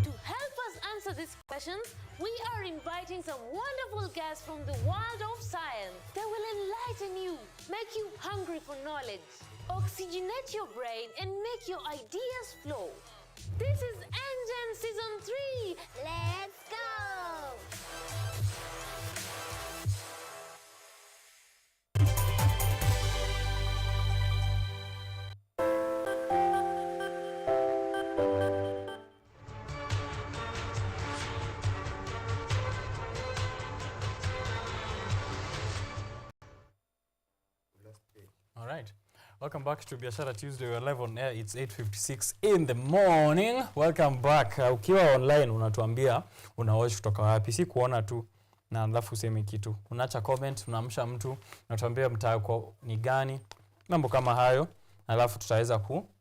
Do help us answer these questions, we are inviting some wonderful guests from the world of science. They will enlighten you, make you hungry for knowledge, oxygenate your brain, and make your ideas flow. This is Engine Season 3. Let's go! All right. Welcome back to Biashara Tuesday. We're live on air. It's 8:56 in the morning. Welcome back. Ukiwa online unatuambia unawatch kutoka wapi. Si kuona tu na alafu useme kitu. Unaacha comment, unaamsha mtu, unatuambia mtaa wako ni gani. Mambo kama hayo. Alafu tutaweza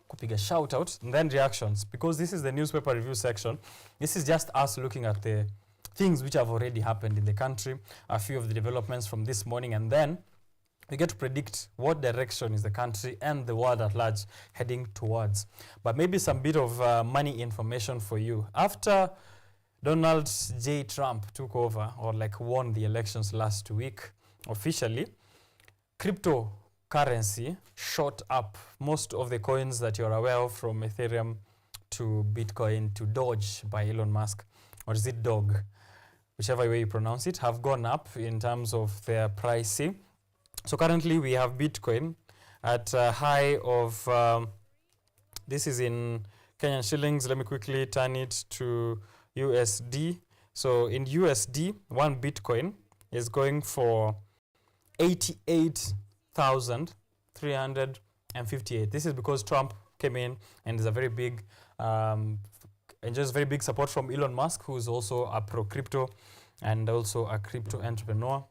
kupiga shout out and then reactions, because this is the newspaper review section. This is just us looking at the things which have already happened in the country, a few of the developments from this morning, and then we get to predict what direction is the country and the world at large heading towards. But maybe some bit of money information for you. After Donald J. Trump took over, or like won the elections last week, officially, cryptocurrency shot up. Most of the coins that you're aware of, from Ethereum to Bitcoin to Doge by Elon Musk, or is it Dog, whichever way you pronounce it, have gone up in terms of their pricing. So currently we have Bitcoin at a high of, this is in Kenyan shillings. Let me quickly turn it to USD. So in USD, one Bitcoin is going for 88,358. This is because Trump came in and is a very big, enjoys very big support from Elon Musk, who is also a pro-crypto and also a crypto entrepreneur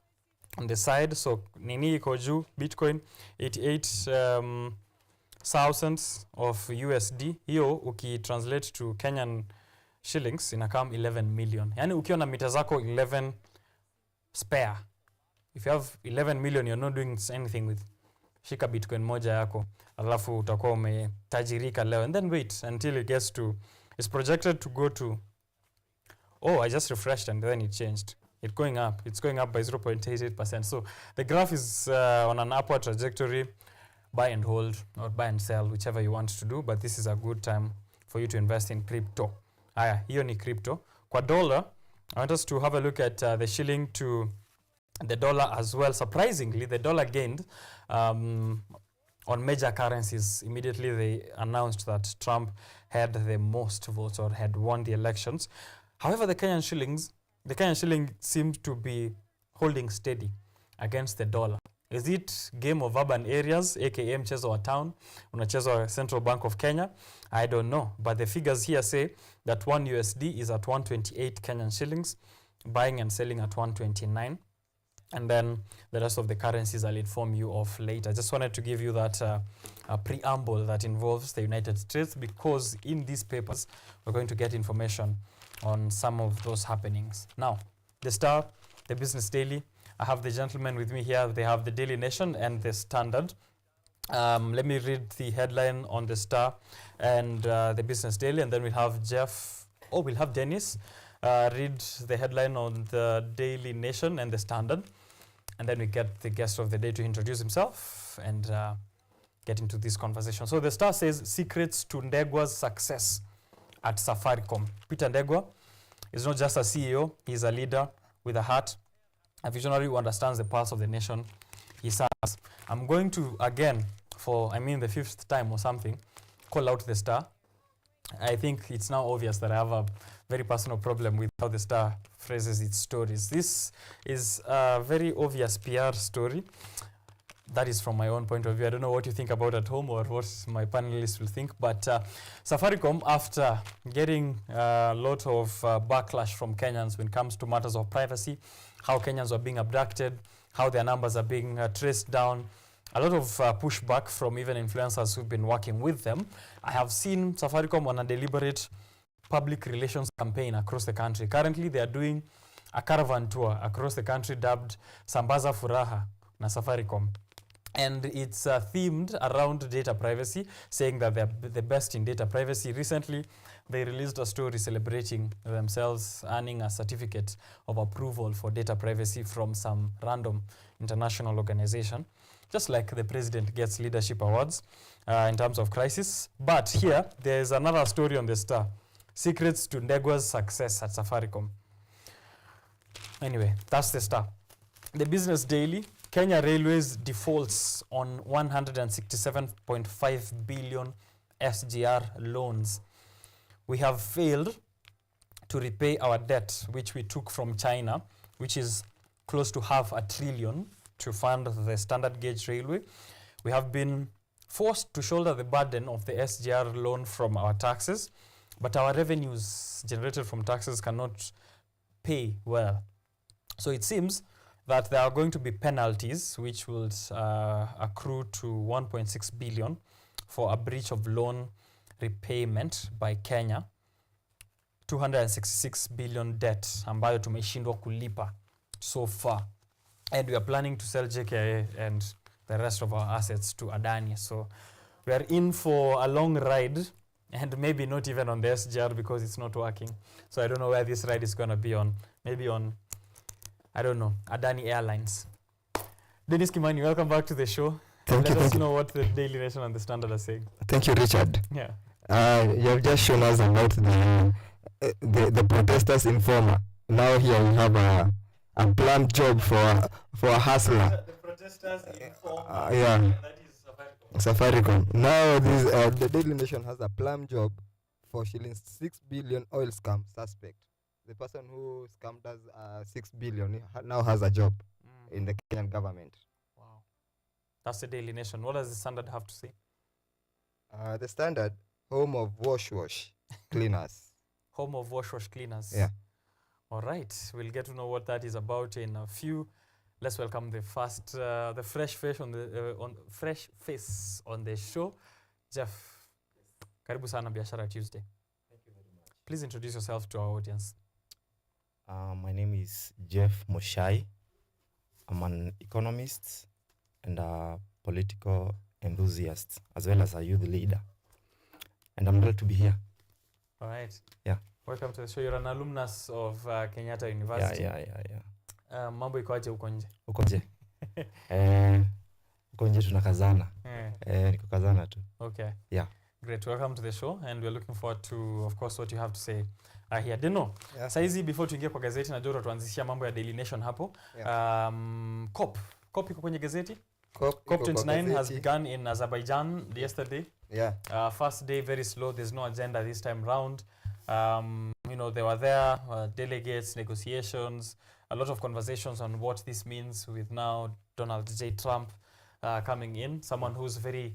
on the side. So nini iko juu, Bitcoin 88,000 of USD. Hiyo ukitranslate to Kenyan shillings inakam 11 million. Yani ukiwa na mita zako 11 spare, if you have 11 million, you're not doing anything with, shika Bitcoin moja yako alafu utakuwa umetajirika leo. And then wait until it gets to, it's projected to go to, oh, I just refreshed and then it changed. It's going up by 0.88%. So the graph is on an upward trajectory. Buy and hold, or buy and sell, whichever you want to do, but this is a good time for you to invest in crypto. Aya, hiyo ni crypto. Kwa dollar, I want us to have a look at the shilling to the dollar as well. Surprisingly, the dollar gained on major currencies. Immediately they announced that Trump had the most votes or had won the elections. However, the Kenyan shilling seems to be holding steady against the dollar. Is it game of urban areas, aka mchezo wa town, unachezwa wa Central Bank of Kenya? I don't know, but the figures here say that one USD is at 128 Kenyan shillings, buying and selling at 129. And then the rest of the currencies I'll inform you of later. I just wanted to give you that preamble that involves the United States, because in these papers we're going to get information on some of those happenings. Now, the Star, the Business Daily, I have the gentlemen with me here. They have the Daily Nation and the Standard. Let me read the headline on the Star and the Business Daily, and then we'll have we'll have Dennis read the headline on the Daily Nation and the Standard, and then we get the guest of the day to introduce himself and get into this conversation. So the Star says, secrets to Ndegwa's success at Safaricom. Peter Ndegwa is not just a CEO, he's a leader with a heart, a visionary who understands the pulse of the nation he serves. I'm going to, again, for the fifth time or something, call out the Star. I think it's now obvious that I have a very personal problem with how the Star phrases its stories. This is a very obvious PR story. That is from my own point of view. I don't know what you think about at home or what my panelists will think, but Safaricom, after getting a lot of backlash from Kenyans when it comes to matters of privacy, how Kenyans were being abducted, how their numbers are being traced down, a lot of pushback from even influencers who've been working with them. I have seen Safaricom on a deliberate public relations campaign across the country. Currently, they are doing a caravan tour across the country dubbed Sambaza Furaha na Safaricom. and it's themed around data privacy, saying that they're the best in data privacy. Recently, they released a story celebrating themselves earning a certificate of approval for data privacy from some random international organization, just like the president gets leadership awards in terms of crisis. But here, there's another story on the Star, secrets to Ndegwa's success at Safaricom. Anyway, that's the Star. The Business Daily, Kenya Railways defaults on 167.5 billion SGR loans. We have failed to repay our debt, which we took from China, which is close to $500 billion to fund the standard gauge railway. We have been forced to shoulder the burden of the SGR loan from our taxes, but our revenues generated from taxes cannot pay well. So it seems that there are going to be penalties which will accrue to 1.6 billion for a breach of loan repayment by Kenya, 266 billion debt ambayo tumeshindwa kulipa so far, and we are planning to sell JKIA and the rest of our assets to Adani. So we are in for a long ride, and maybe not even on the SGR because it's not working. So I don't know where this ride is going to be on. Maybe on, I don't know, Adani Airlines. Dennis Kimani, welcome back to the show. Let us know what the Daily Nation and the Standard are saying. Thank you, Richard. Yeah. You have just shown us about the protesters informer. Now here we have a plum job for a hustler. The protesters informer. Yeah. That is Safaricom. Now this the Daily Nation has a plum job for shillings 6 billion oil scam suspect. The person who scammed us 6 billion now has a job in the Kenyan government. Wow. That's the Daily Nation. What does the Standard have to say? The Standard, home of wash cleaners. Home of wash cleaners. Yeah. All right. We'll get to know what that is about in a few. Let's welcome the first, the fresh face on the show, Jeff. Karibu sana Biashara Tuesday. Thank you very much. Please introduce yourself to our audience. My name is Jeff Moshai. I'm an economist and a political enthusiast, as well as a youth leader. And I'm glad to be here. All right. Yeah. Welcome to the show. You're an alumnus of Kenyatta University. Yeah. Mambo ikoaje huko nje? Huko nje? Huko nje tunakazana. Niko kazana tu. Okay. Yeah. Great. Welcome to the show, and we're looking forward to, of course, what you have to say here. Dino, saizi before tuingie kwa gazeti na joro tuanzishia mambo ya Daily Nation hapo. COP iko kwenye gazeti? COP29 has begun in Azerbaijan yesterday. Yeah. First day very slow. There's no agenda this time round. You know, they were there, delegates, negotiations, a lot of conversations on what this means with now Donald J. Trump coming in, someone who's very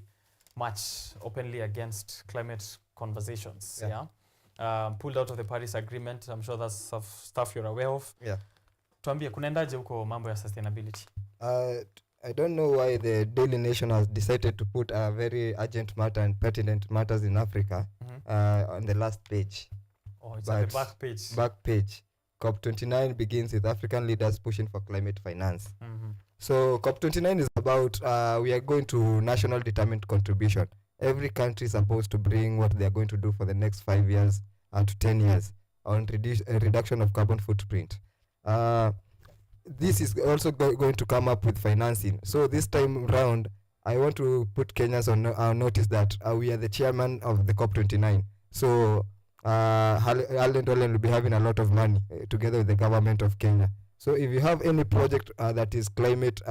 much openly against climate conversations. Pulled out of the Paris Agreement. I'm sure that's stuff you're aware of. Yeah. Tuambie kunaendaje huko mambo ya sustainability? I don't know why the Daily Nation has decided to put a very urgent matter and pertinent matters in Africa on the last page. Oh, it's on the back page. Back page. COP29 begins with African leaders pushing for climate finance. So COP29 is about we are going to national determined contribution. Every country is supposed to bring what they are going to do for the next 5 years to 10 years on reduction of carbon footprint. This is also going to come up with financing. So this time round, I want to put Kenyans on notice that we are the chairman of the COP29. So Allen will be having a lot of money together with the government of Kenya. So if you have any project that is climate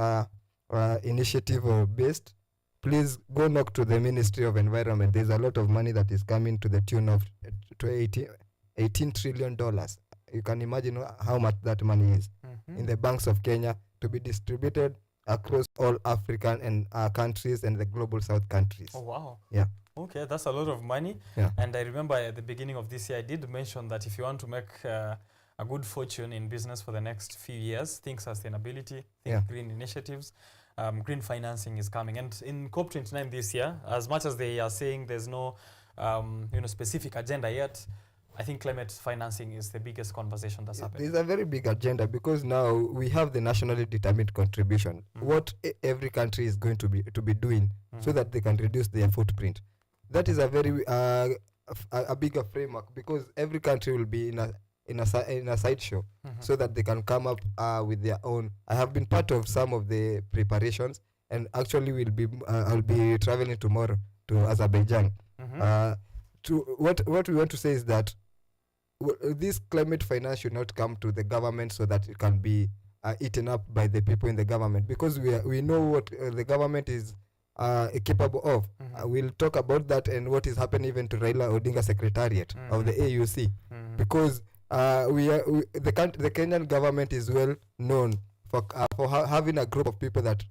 initiative or based, please go knock to the Ministry of Environment. There's a lot of money that is coming to the tune of $18 trillion. You can imagine how much that money is in the banks of Kenya to be distributed across all African and countries and the global south countries. Oh, wow. Yeah. Okay, that's a lot of money. Yeah. And I remember at the beginning of this year, I did mention that if you want to make a good fortune in business for the next few years, think sustainability, think green initiatives, green financing is coming. And in COP29 this year, as much as they are saying there's no specific agenda yet, I think climate financing is the biggest conversation that's happening. There's a very big agenda because now we have the nationally determined contribution. What every country is going to be doing so that they can reduce their footprint. That is a very a bigger framework because every country will be in a sideshow so that they can come up with their own. I have been part of some of the preparations, and actually I'll be traveling tomorrow to Azerbaijan. What we want to say is that this climate finance should not come to the government so that it can be eaten up by the people in the government, because we know what the government is capable of. We'll talk about that and what is happening even to Raila Odinga Secretariat of the AUC, because the Kenyan government is well known for having a group of people that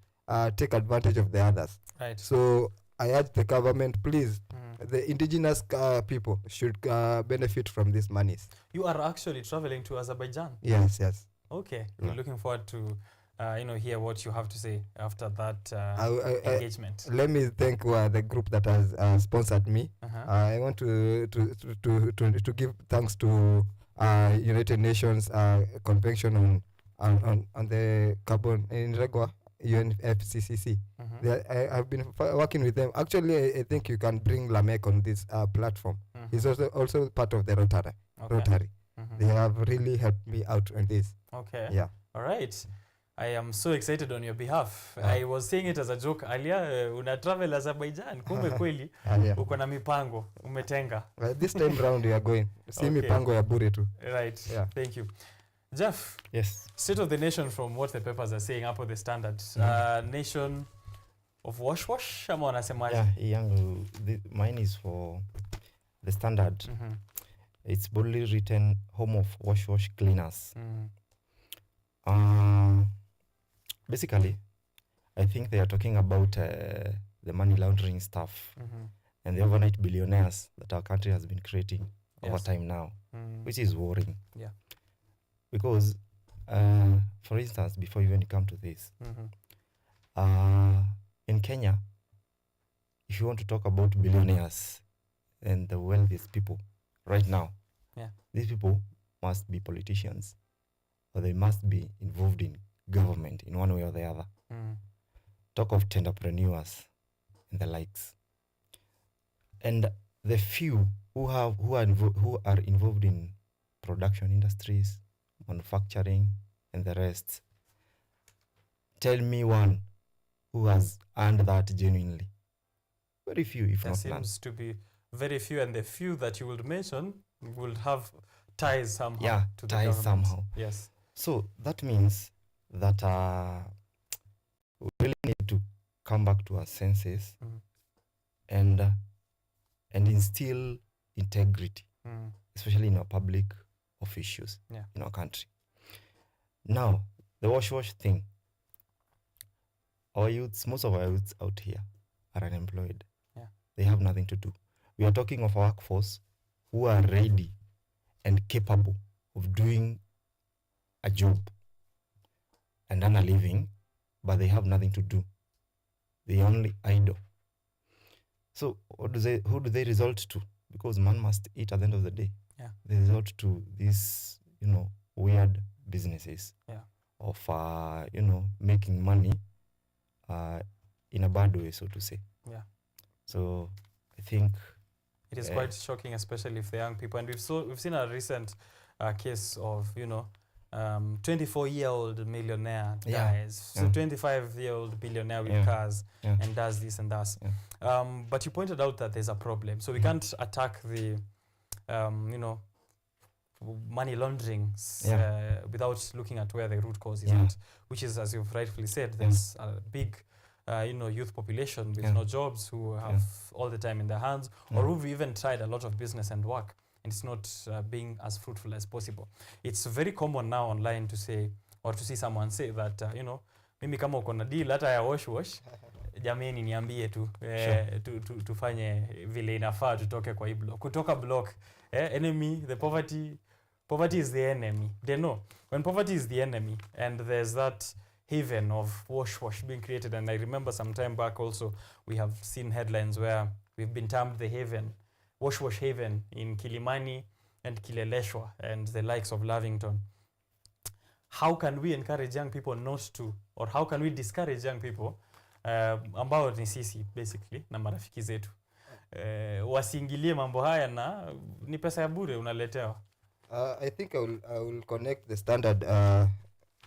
take advantage of the others. Right. So I urge the government, please, the indigenous people should benefit from these monies. You are actually traveling to Azerbaijan? Yes, yes. Okay. We're looking forward to hear what you have to say after that engagement. Let me thank the group that has sponsored me. I want to give thanks to United Nations Convention on the carbon in Regua, UNFCCC. I've been working with them. Actually, I think you can bring Lamek on this platform. He's also part of the Rotary. They have really helped me out on this. Okay. Yeah. All right. I am so excited on your behalf. I was saying it as a joke earlier. Una travel Azerbaijan, kumbe kweli uko na mipango umetenga. This time round we are going. See mipango ya bure tu. Right. Yeah. Thank you. Jeff. Yes. State of the nation from what the papers are saying up on the Standard. Nation of wash ama wanasemaje? Yeah, mine is for the Standard. It's boldly written, home of wash cleaners. Basically, I think they are talking about the money laundering stuff and the overnight billionaires that our country has been creating over time now, which is worrying. Yeah. Because, for instance, before even you come to this, in Kenya, if you want to talk about billionaires and the wealthiest people right now, these people must be politicians, or they must be involved in government in one way or the other. Talk of entrepreneurs and the likes. And the few who are involved in production industries, manufacturing, and the rest, tell me one who has earned that genuinely. Very few, if not none. There seems to be very few, and the few that you would mention will have ties somehow to the government. Somehow. Yes. So that means that we really need to come back to our senses and instill integrity, especially in our public officials in our country. Now, the wash thing. Our youths, most of our youths out here are unemployed. Yeah. They have nothing to do. We are talking of a workforce who are ready and capable of doing a job and earn a living, but they have nothing to do. They only idle. So who do they resort to? Because man must eat at the end of the day. Yeah. They resort to these, weird businesses of, making money in a bad way, so to say. Yeah. So I think it is quite shocking, especially if the young people. And we've seen a recent case of 24-year-old millionaire dies. So 25-year-old billionaire with cars and does this and that. But you pointed out that there's a problem. So we can't attack the money laundering without looking at where the root cause is at, which is, as you've rightfully said, there's a big youth population with no jobs who have all the time in their hands, or who've even tried a lot of business and work, and it's not being as fruitful as possible. It's very common now online to say, or to see someone say that, mimi kama uko na deal hata ya wash, jameni niambie tu, tufanye vile inafaa tutoke kwa hii block. Kutoka block, enemy, the poverty is the enemy. They know. When poverty is the enemy, and there's that haven of wash being created, and I remember some time back also, we have seen headlines where we've been termed the haven, wash haven in Kilimani, and Kileleshwa and the likes of Lavington. How can we encourage young people not to, or how can we discourage young people ambao ni sisi basically na marafiki zetu wasiingilie mambo haya na ni pesa ya bure unaletewa? I think I will connect the standard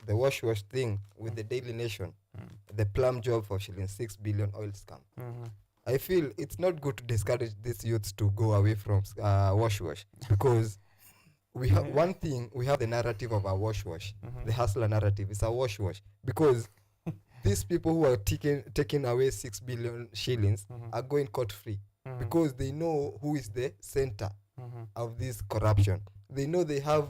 the wash thing with the Daily Nation, the plum job for shilling 6 billion oil scam. I feel it's not good to discourage these youths to go away from wash because we have one thing, we have the narrative of a wash the hustler narrative. It's a wash because these people who are taking away 6 billion shillings are going court free because they know who is the center of this corruption. They know they have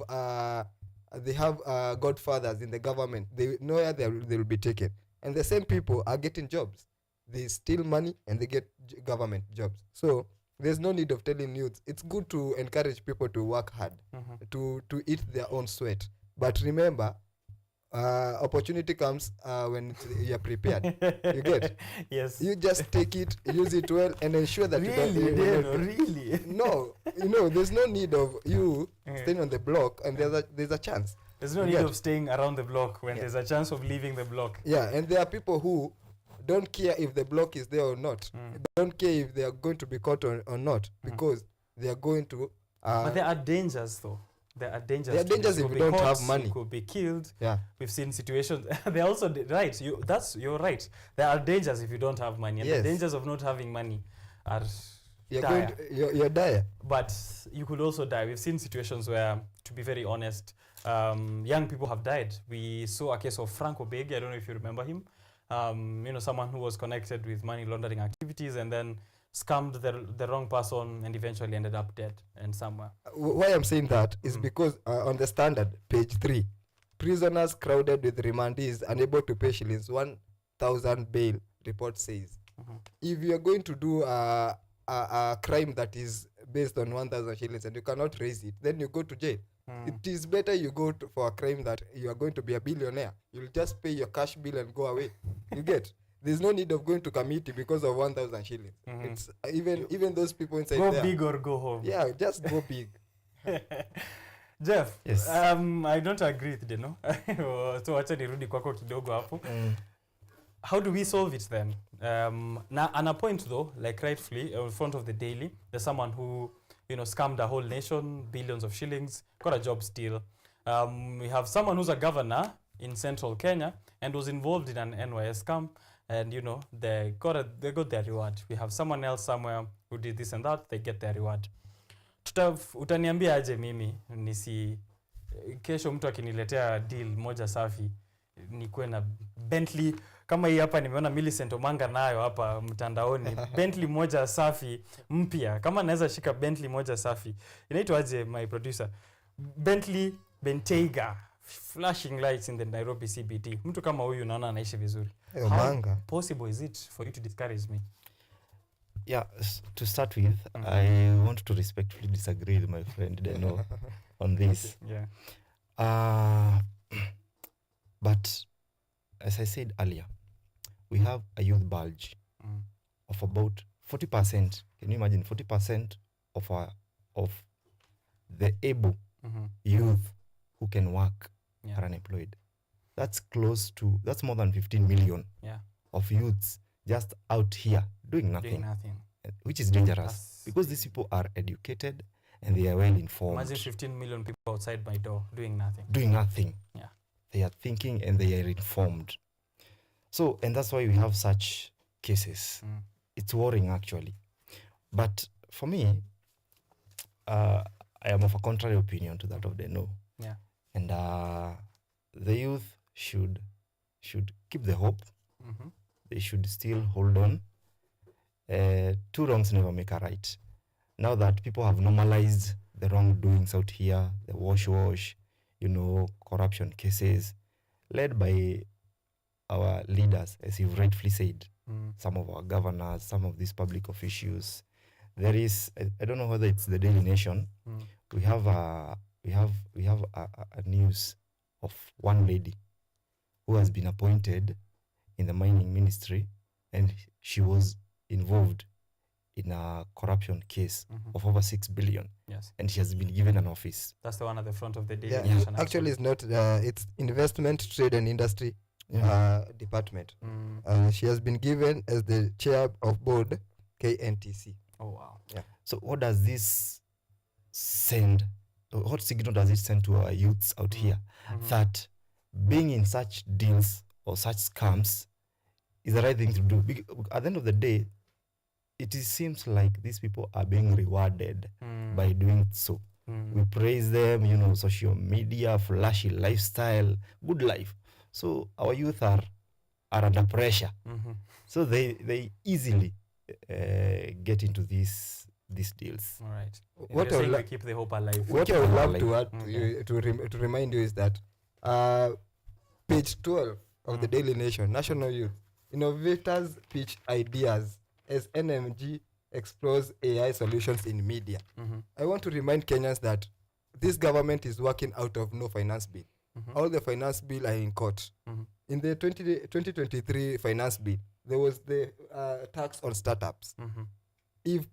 godfathers in the government. They know where they will be taken, and the same people are getting jobs. They steal money and they get government jobs. So there's no need of telling youths. It's good to encourage people to work hard, to eat their own sweat. But remember, opportunity comes when you're prepared. You get? Yes. You just take it, use it well, and ensure that really. No, there's no need of you staying on the block, and there's a chance. There's no need of staying around the block when there's a chance of leaving the block. Yeah, and there are people who don't care if the block is there or not. Don't care if they are going to be caught or not, because they are going to. But there are dangers, though. There are dangers. There are dangers if you don't have money. You could be killed. Yeah. We've seen situations. They're also right. You're right. There are dangers if you don't have money, and the dangers of not having money are dire. You're dire. But you could also die. We've seen situations where, to be very honest, young people have died. We saw a case of Frank Obegi. I don't know if you remember him. Someone who was connected with money laundering activities and then scammed the wrong person and eventually ended up dead and somewhere. Why I'm saying that is because on the Standard, page 3, prisoners crowded with remandees unable to pay shillings 1,000 bail, report says. If you're going to do a crime that is based on 1,000 shillings and you cannot raise it, then you go to jail. It is better you go for a crime that you are going to be a billionaire. You'll just pay your cash bill and go away. You get? There's no need of going to committee because of 1,000 shillings. It's even those people inside go there. Go big or go home. Yeah, just go big. Jeff, yes. I don't agree with Deno. So wacha nirudi kwako kidogo hapo. How do we solve it then? On a point though, like rightfully, in front of the Daily, there's someone who scammed a whole nation, billions of shillings, got a job still. We have someone who's a governor in central Kenya and was involved in an NYS scam, and they got their reward. We have someone else somewhere who did this and that, they get their reward. Utaniambia aje mimi kesho mtu akiniletea deal moja safi nikuwe na Bentley kama hii hapa nimeona Millicent Omanga nayo hapa mtandaoni. Bentley moja safi mpya. Kama naweza shika Bentley moja safi. Inaitwa aje my producer? Bentley Bentayga, flashing lights in the Nairobi CBD. Mtu kama huyu naona anaishi vizuri. How possible is it for you to discourage me? Yeah, to start with, I want to respectfully disagree with my friend Deno on this. Yeah. But as I said earlier, we have a youth bulge of about 40%. Can you imagine 40% of the able youth who can work are unemployed? That's more than 15 million of youths just out here doing nothing. Which is dangerous because these people are educated and they are well informed. Imagine 15 million people outside my door doing nothing. Doing nothing. Yeah. They are thinking and they are informed. So, and that's why we have such cases. It's worrying actually. But for me, I am of a contrary opinion to that of Deno. Yeah. And the youth should keep the hope. They should still hold on. Two wrongs never make a right. Now that people have normalized the wrongdoings out here, the wash, corruption cases, led by our leaders, as you've rightfully said, some of our governors, some of these public officials. There is, I don't know whether it's the Daily Nation. We have a news of one lady who has been appointed in the mining ministry, and she was involved in a corruption case of over 6 billion. Yes. And she has been given an office. That's the one at the front of the Daily Yeah, Nation. actually, it's not. It's investment, trade, and industry department. She has been given as the chair of board, KNTC. Oh wow! Yeah. So what does this send? What signal does it send to our youths out here that being in such deals or such scams is the right thing to do? At the end of the day, seems like these people are being rewarded by doing so. We praise them, you know, social media, flashy lifestyle, good life. So our youth are under pressure. So they easily get into these deals. All right. What I would keep the hope alive. What I would love to add to remind you is that page 12 of the Daily Nation, National Youth Innovators Pitch Ideas as NMG explores AI solutions in media. I want to remind Kenyans that this government is working out of no finance bill. All the finance bill are in court. In the 2023 finance bill, there was the tax on startups. If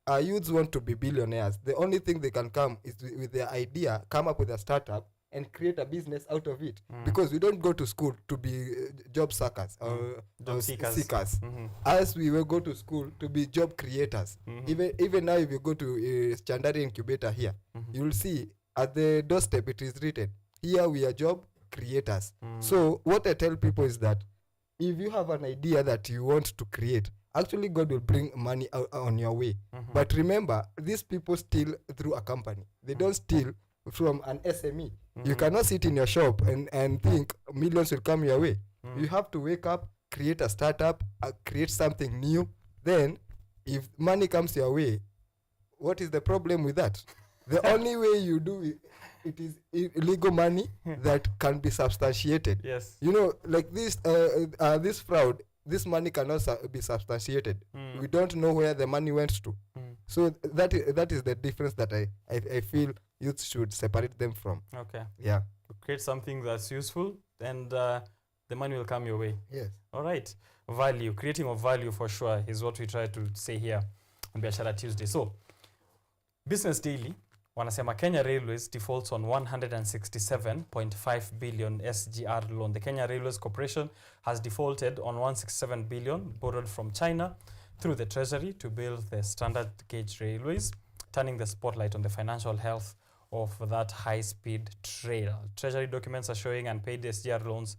our youths want to be billionaires, the only thing they can come is with their idea, come up with a startup and create a business out of it. Because we don't go to school to be job suckers or Job seekers. As we will go to school to be job creators. Even now, if you go to Chandari incubator here, you will see at the doorstep it is written, here we are job creators. So what I tell people is that if you have an idea that you want to create, actually God will bring money on your way. But remember, these people steal through a company. They don't steal from an SME. You cannot sit in your shop and think millions will come your way. You have to wake up, create a startup, create something new. Then if money comes your way, what is the problem with that? The only way you do it is illegal money that can be substantiated. Yes. You know, like this fraud, this money cannot be substantiated. We don't know where the money went to. So that is the difference that I feel youth should separate them from. Okay. Yeah. Create something that's useful and the money will come your way. Yes. All right. Value. Creating of value for sure is what we try to say here on Biashara Tuesday. So, Business Daily wanasema Kenya Railways defaults on 167.5 billion SGR loan. The Kenya Railways Corporation has defaulted on 167 billion borrowed from China through the Treasury to build the standard gauge railways, turning the spotlight on the financial health of that high-speed trail. Treasury documents are showing unpaid SGR loans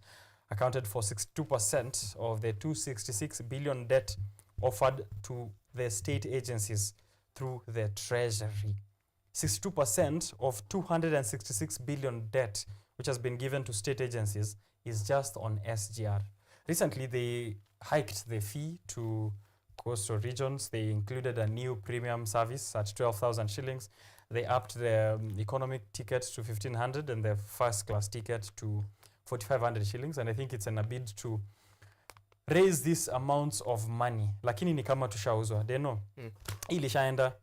accounted for 62% of the 266 billion debt offered to the state agencies through the Treasury. 62% of 266 billion debt which has been given to state agencies is just on SGR. Recently, they hiked the fee to coastal regions. They included a new premium service at 12,000 shillings. They upped the economic ticket to 1,500 and the first class ticket to 4,500 shillings. And I think it's in a bid to raise these amounts of money. Lakini ni kama tushauzwa. They know. Ilishaenda.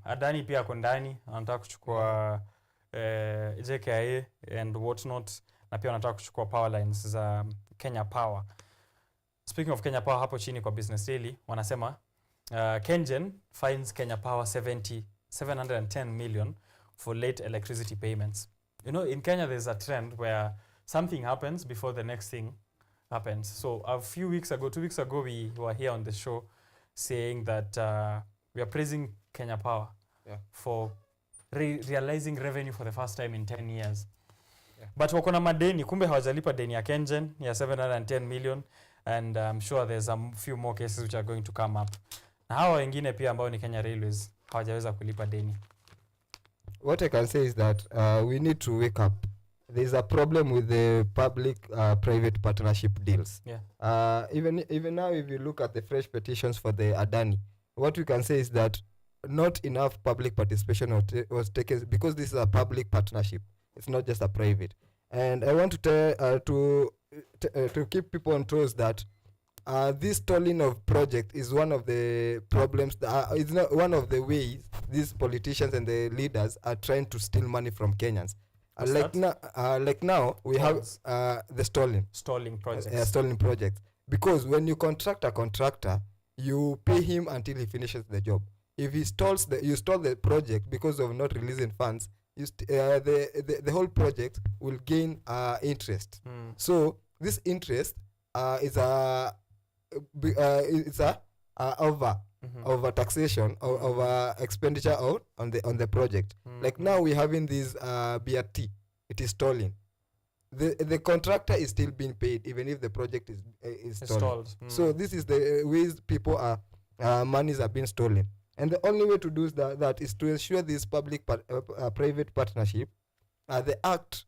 Adani pia kondani. Anataka kuchukua JKIA and whatnot. Na pia anataka kuchukua power lines za Kenya Power. Speaking of Kenya Power, hapo chini kwa Business Daily wanasema KenGen fines Kenya Power 710 million for late electricity payments. You know, in Kenya there's a trend where something happens before the next thing happens. So a few weeks ago, 2 weeks ago, we were here on the show saying that we are praising Kenya Power for realizing revenue for the first time in 10 years. But wako na madeni, kumbe hawajalipa deni ya KenGen ya 710 million. And I'm sure there's a few more cases which are going to come up. Na hawa wengine pia ambao ni Kenya Railways hawajaweza kulipa deni. What I can say is that we need to wake up. There's a problem with the public-private partnership deals. Yeah. Even now, if you look at the fresh petitions for the Adani, what we can say is that not enough public participation was taken because this is a public partnership. It's not just a private. And I want to tell to keep people on toes that this stalling of project is one of the problems. It's not one of the ways these politicians and the leaders are trying to steal money from Kenyans. Like now we have the stalling projects. Stalling projects. Because when you contract a contractor, you pay him until he finishes the job. If he stalls you stall the project because of not releasing funds, the whole project will gain interest. So this interest is over taxation or over expenditure on the project. Like now we're having this BRT. It is stalling. The contractor is still being paid even if the project is stalled. So this is the ways people monies are being stolen. And the only way to do that is to ensure this public private partnership. The act,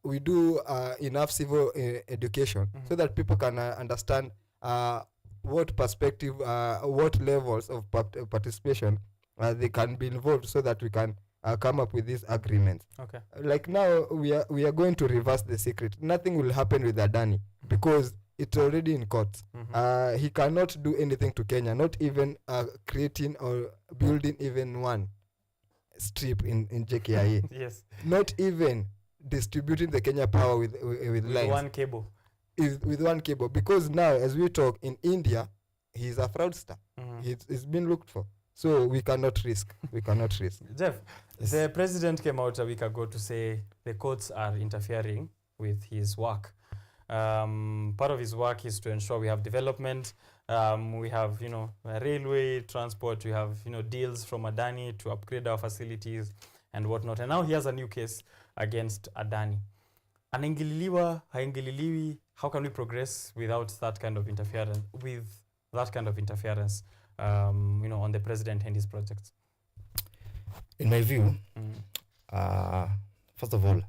we do enough civil education so that people can understand what perspective, what levels of participation they can be involved, so that we can come up with these agreements. Okay. Like now we are going to reverse the secret. Nothing will happen with Adani because it's already in court. He cannot do anything to Kenya, not even creating or building even one strip in JKIA. Yes. Not even distributing the Kenya power with lines. One cable. With one cable. Because now, as we talk, in India, he's a fraudster. He's been looked for. So we cannot risk. We cannot risk. Jeff, the president came out a week ago to say the courts are interfering with his work. Part of his work is to ensure we have development. We have, railway transport. We have, deals from Adani to upgrade our facilities and whatnot. And now he has a new case against Adani. Anaingililiwa, haingililiwi, how can we progress without that kind of interference, on the president and his projects? In my view, first of all,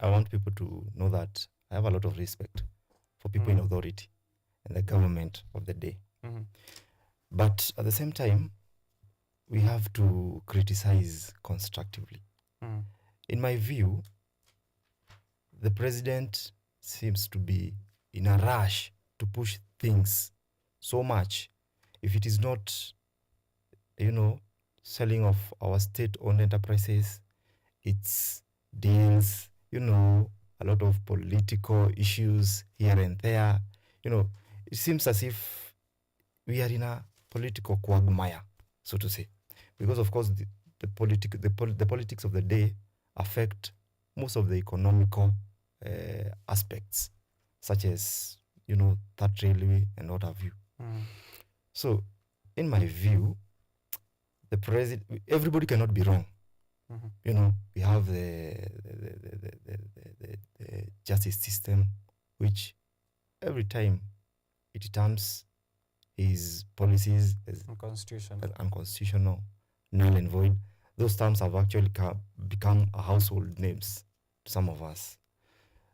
I want people to know that I have a lot of respect for people in authority and the government of the day. But at the same time, we have to criticize constructively. In my view, the president seems to be in a rush to push things so much. If it is not, selling of our state-owned enterprises, it's deals, a lot of political issues here and there. It seems as if we are in a political quagmire, so to say. Because, of course, the politics of the day affect most of the economical aspects, such as, that railway and what have you. So, in my view, the president, everybody cannot be wrong. We have the justice system, which every time it terms his policies as unconstitutional, null and void. Those terms have actually become household names to some of us.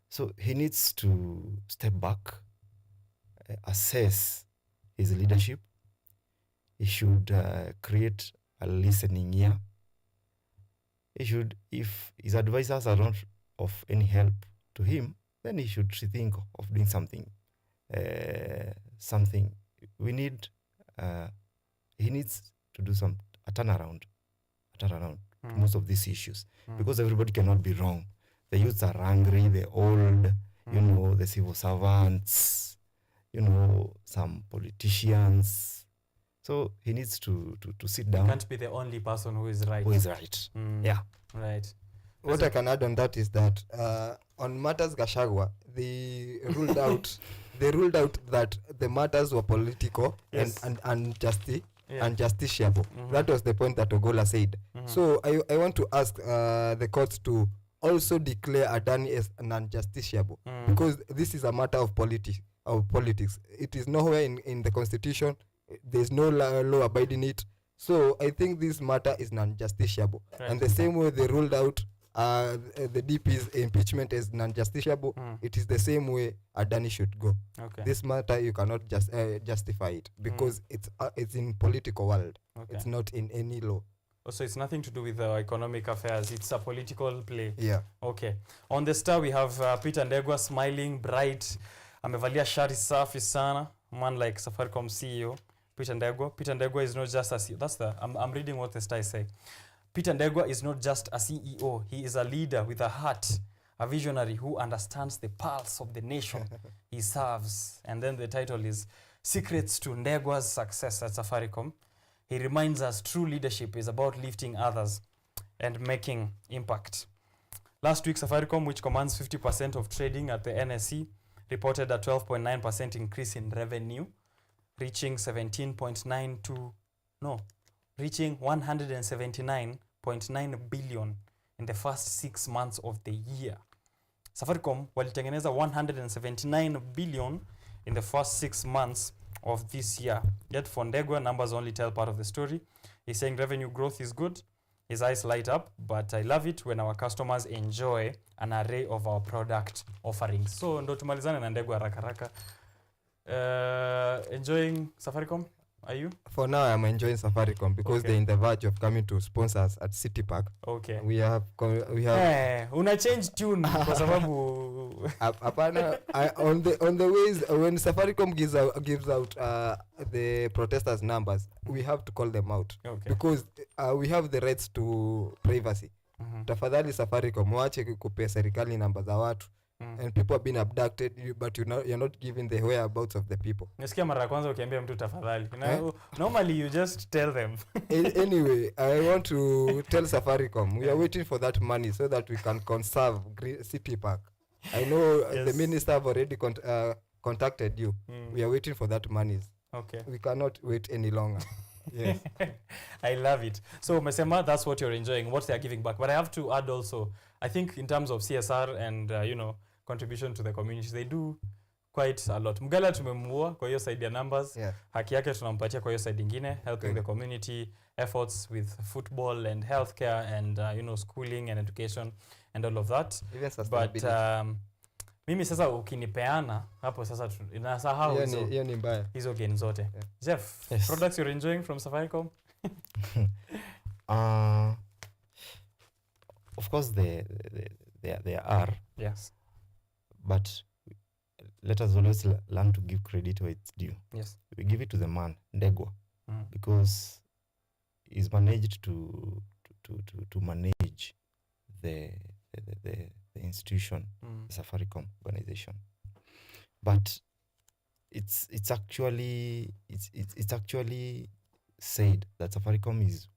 So he needs to step back, assess his leadership. He should create a listening ear. He should, if his advisors are not of any help to him, then he should think of doing something. We need, he needs to do a turnaround to most of these issues, because everybody cannot be wrong. The youths are angry, the old, the civil servants, some politicians. So he needs to sit down. He can't be the only person who is right. Yeah. Right. What I can add on that is that on matters Gachagua, they ruled out that the matters were political and unjusticiable. That was the point that Ogola said. So I want to ask the courts to also declare Adani as non-justiciable, because this is a matter of politics. It is nowhere in the constitution. There's no law abiding it. So I think this matter is non-justiciable. Right. And the same way they ruled out the DP's impeachment as non-justiciable, it is the same way Adani should go. Okay. This matter, you cannot justify it, because it's in political world. Okay. It's not in any law. So it's nothing to do with economic affairs. It's a political play. Yeah. Okay. On the star, we have Peter Ndegwa, smiling, bright. Amevalia shari safi sana. Man like Safaricom CEO. Peter Ndegwa is not just a CEO. I'm reading what the star is saying. Peter Ndegwa is not just a CEO. He is a leader with a heart, a visionary who understands the pulse of the nation he serves. And then the title is secrets to Ndegwa's success at Safaricom. He reminds us true leadership is about lifting others and making impact. Last week, Safaricom, which commands 50% of trading at the NSE, reported a 12.9% increase in revenue, reaching 179.9 billion in the first 6 months of the year. Safaricom walitengeneza 179 billion in the first 6 months of this year. Yet for Ndegwa, numbers only tell part of the story. He's saying revenue growth is good. His eyes light up, but I love it when our customers enjoy an array of our product offerings. So ndo tumalizane na Ndegwa haraka. Enjoying Safaricom? Are you? For now, I'm enjoying Safaricom because they're in the verge of coming to sponsor us at City Park. Okay. We have. Una change tune kwa sababu. Apana, on the ways when Safaricom gives out the protesters' numbers, we have to call them out because we have the rights to privacy. Tafadhali Safaricom, waache kupea serikali namba za watu. And people have been abducted, but you're not giving the whereabouts of the people. Nisikia mara ya kwanza ukiambia mtu tafadhali. Normally you just tell them. Anyway, I want to tell Safaricom, we are waiting for that money so that we can conserve City Park. I know the minister have already contacted you. We are waiting for that money. Okay. We cannot wait any longer. Yes. I love it. So Mesema, that's what you're enjoying, what they're giving back. But I have to add also, I think in terms of CSR and contribution to the community, they do quite a lot. Mgala tumemua kwa hiyo side ya numbers. Haki yake tunampatia kwa hiyo side ingine, helping the community efforts with football and healthcare and schooling and education and all of that. Even sustainability. But mimi sasa ukinipeana hapo sasa inasahau hiyo ni mbaya. Hizo gain zote. Jeff, products you're enjoying from Safaricom? Of course there are. Yes. But let us always learn to give credit where it's due. Yes. We give it to the man, Ndegwa, because he's managed to manage the institution, the Safaricom organization. But it's actually said that Safaricom is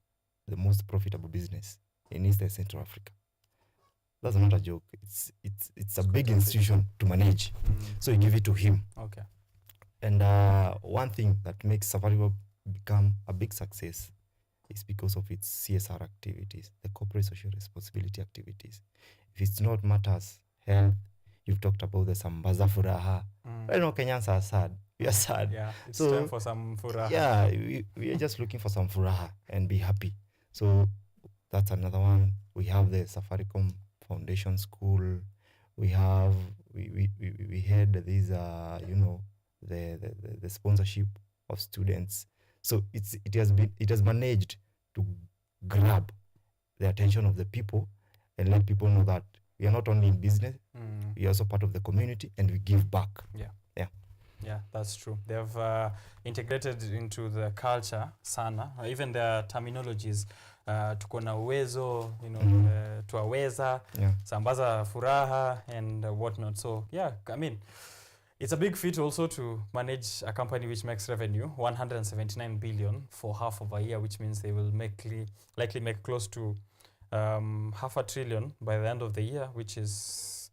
the most profitable business in East and Central Africa. That's not a joke. It's a big institution to manage. So you give it to him. Okay. And one thing that makes Safaricom become a big success is because of its CSR activities, the corporate social responsibility activities. If it's not matters, health, you've talked about the Sambaza Furaha. I know Kenyans are sad. We are sad. Yeah, it's time for some furaha. Yeah, we are just looking for some furaha and be happy. So that's another one. We have the Safaricom Foundation School. We had these the sponsorship of students. So it has managed to grab the attention of the people and let people know that we are not only in business, we are also part of the community and we give back. Yeah, that's true. They have integrated into the culture sana, even their terminologies. Tuko na uwezo, tuaweza, sambaza furaha and whatnot. So yeah, I mean, it's a big feat also to manage a company which makes revenue 179 billion for half of a year, which means they will likely make close to $500 billion by the end of the year, which is,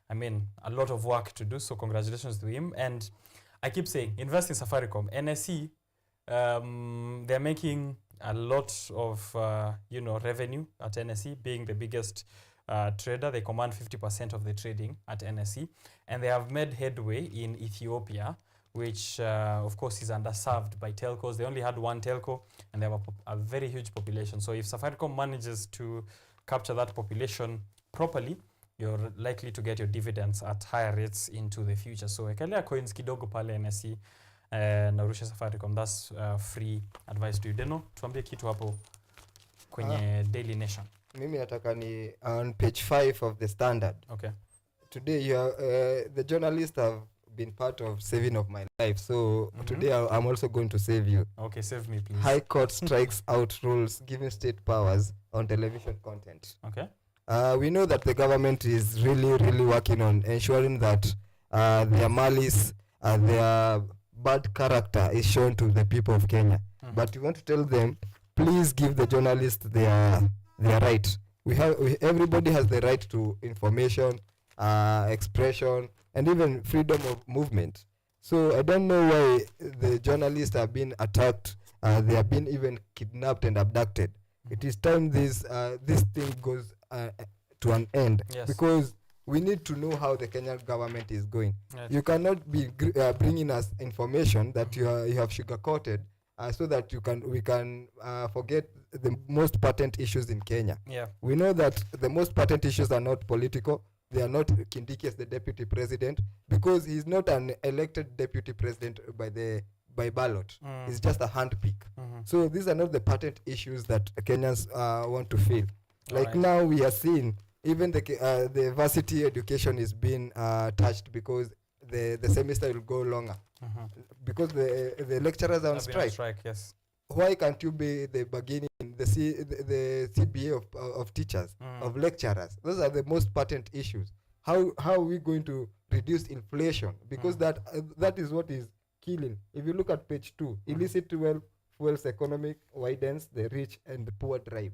I mean, a lot of work to do. So congratulations to him. And I keep saying, invest in Safaricom. NSE, they're making a lot of revenue at NSE, being the biggest trader. They command 50% of the trading at NSE, and they have made headway in Ethiopia, which of course is underserved by telcos. They only had one telco, and they have a very huge population. So if Safaricom manages to capture that population properly, you're likely to get your dividends at higher rates into the future. So ekelea coins kidogo pale NSE na urusha Safaricom. That's free advice to you. Deno, tuambie kitu hapo kwenye Daily Nation. Mimi nataka ni on page 5 of the Standard. Okay. Today the journalists have been part of saving of my life. So today I'm also going to save you. Okay, save me please. High Court strikes out rules giving state powers on television content. Okay. We know that the government is really working on ensuring that their malice, their bad character is shown to the people of Kenya. But we want to tell them, please give the journalists their right. Everybody has the right to information, expression, and even freedom of movement. So I don't know why the journalists have been attacked. They have been even kidnapped and abducted. It is time this thing goes to an end, because we need to know how the Kenyan government is going. Yes. You cannot be bringing us information that you have sugar-coated so that we can forget the most patent issues in Kenya. Yeah. We know that the most patent issues are not political. They are not Kindiki as the deputy president, because he's not an elected deputy president by ballot. He's just a handpick. So these are not the patent issues that Kenyans want to feel. Like now we are seeing even the varsity education is being touched, because the semester will go longer, because the lecturers are on strike. Yes. Why can't you be the beginning, the CBA of teachers, of lecturers? Those are the most patent issues. How are we going to reduce inflation? Because that is what is killing. If you look at page 2, illicit fuels economic widens, the rich and the poor drive.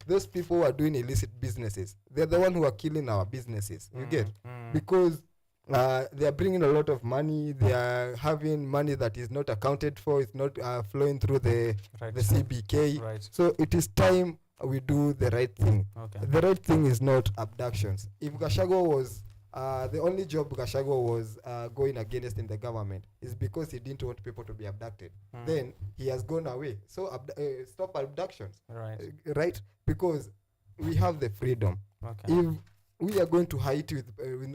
Those people who are doing illicit businesses, they're the one who are killing our businesses. You get? Because they are bringing a lot of money. They are having money that is not accounted for. It's not flowing through the CBK. Right. So it is time we do the right thing. Okay. The right thing is not abductions. If Gachagua was the only job Gachagua was going against in the government is because he didn't want people to be abducted. Then he has gone away. So stop abductions. Right. Right? Because we have the freedom. Okay. If we are going to Haiti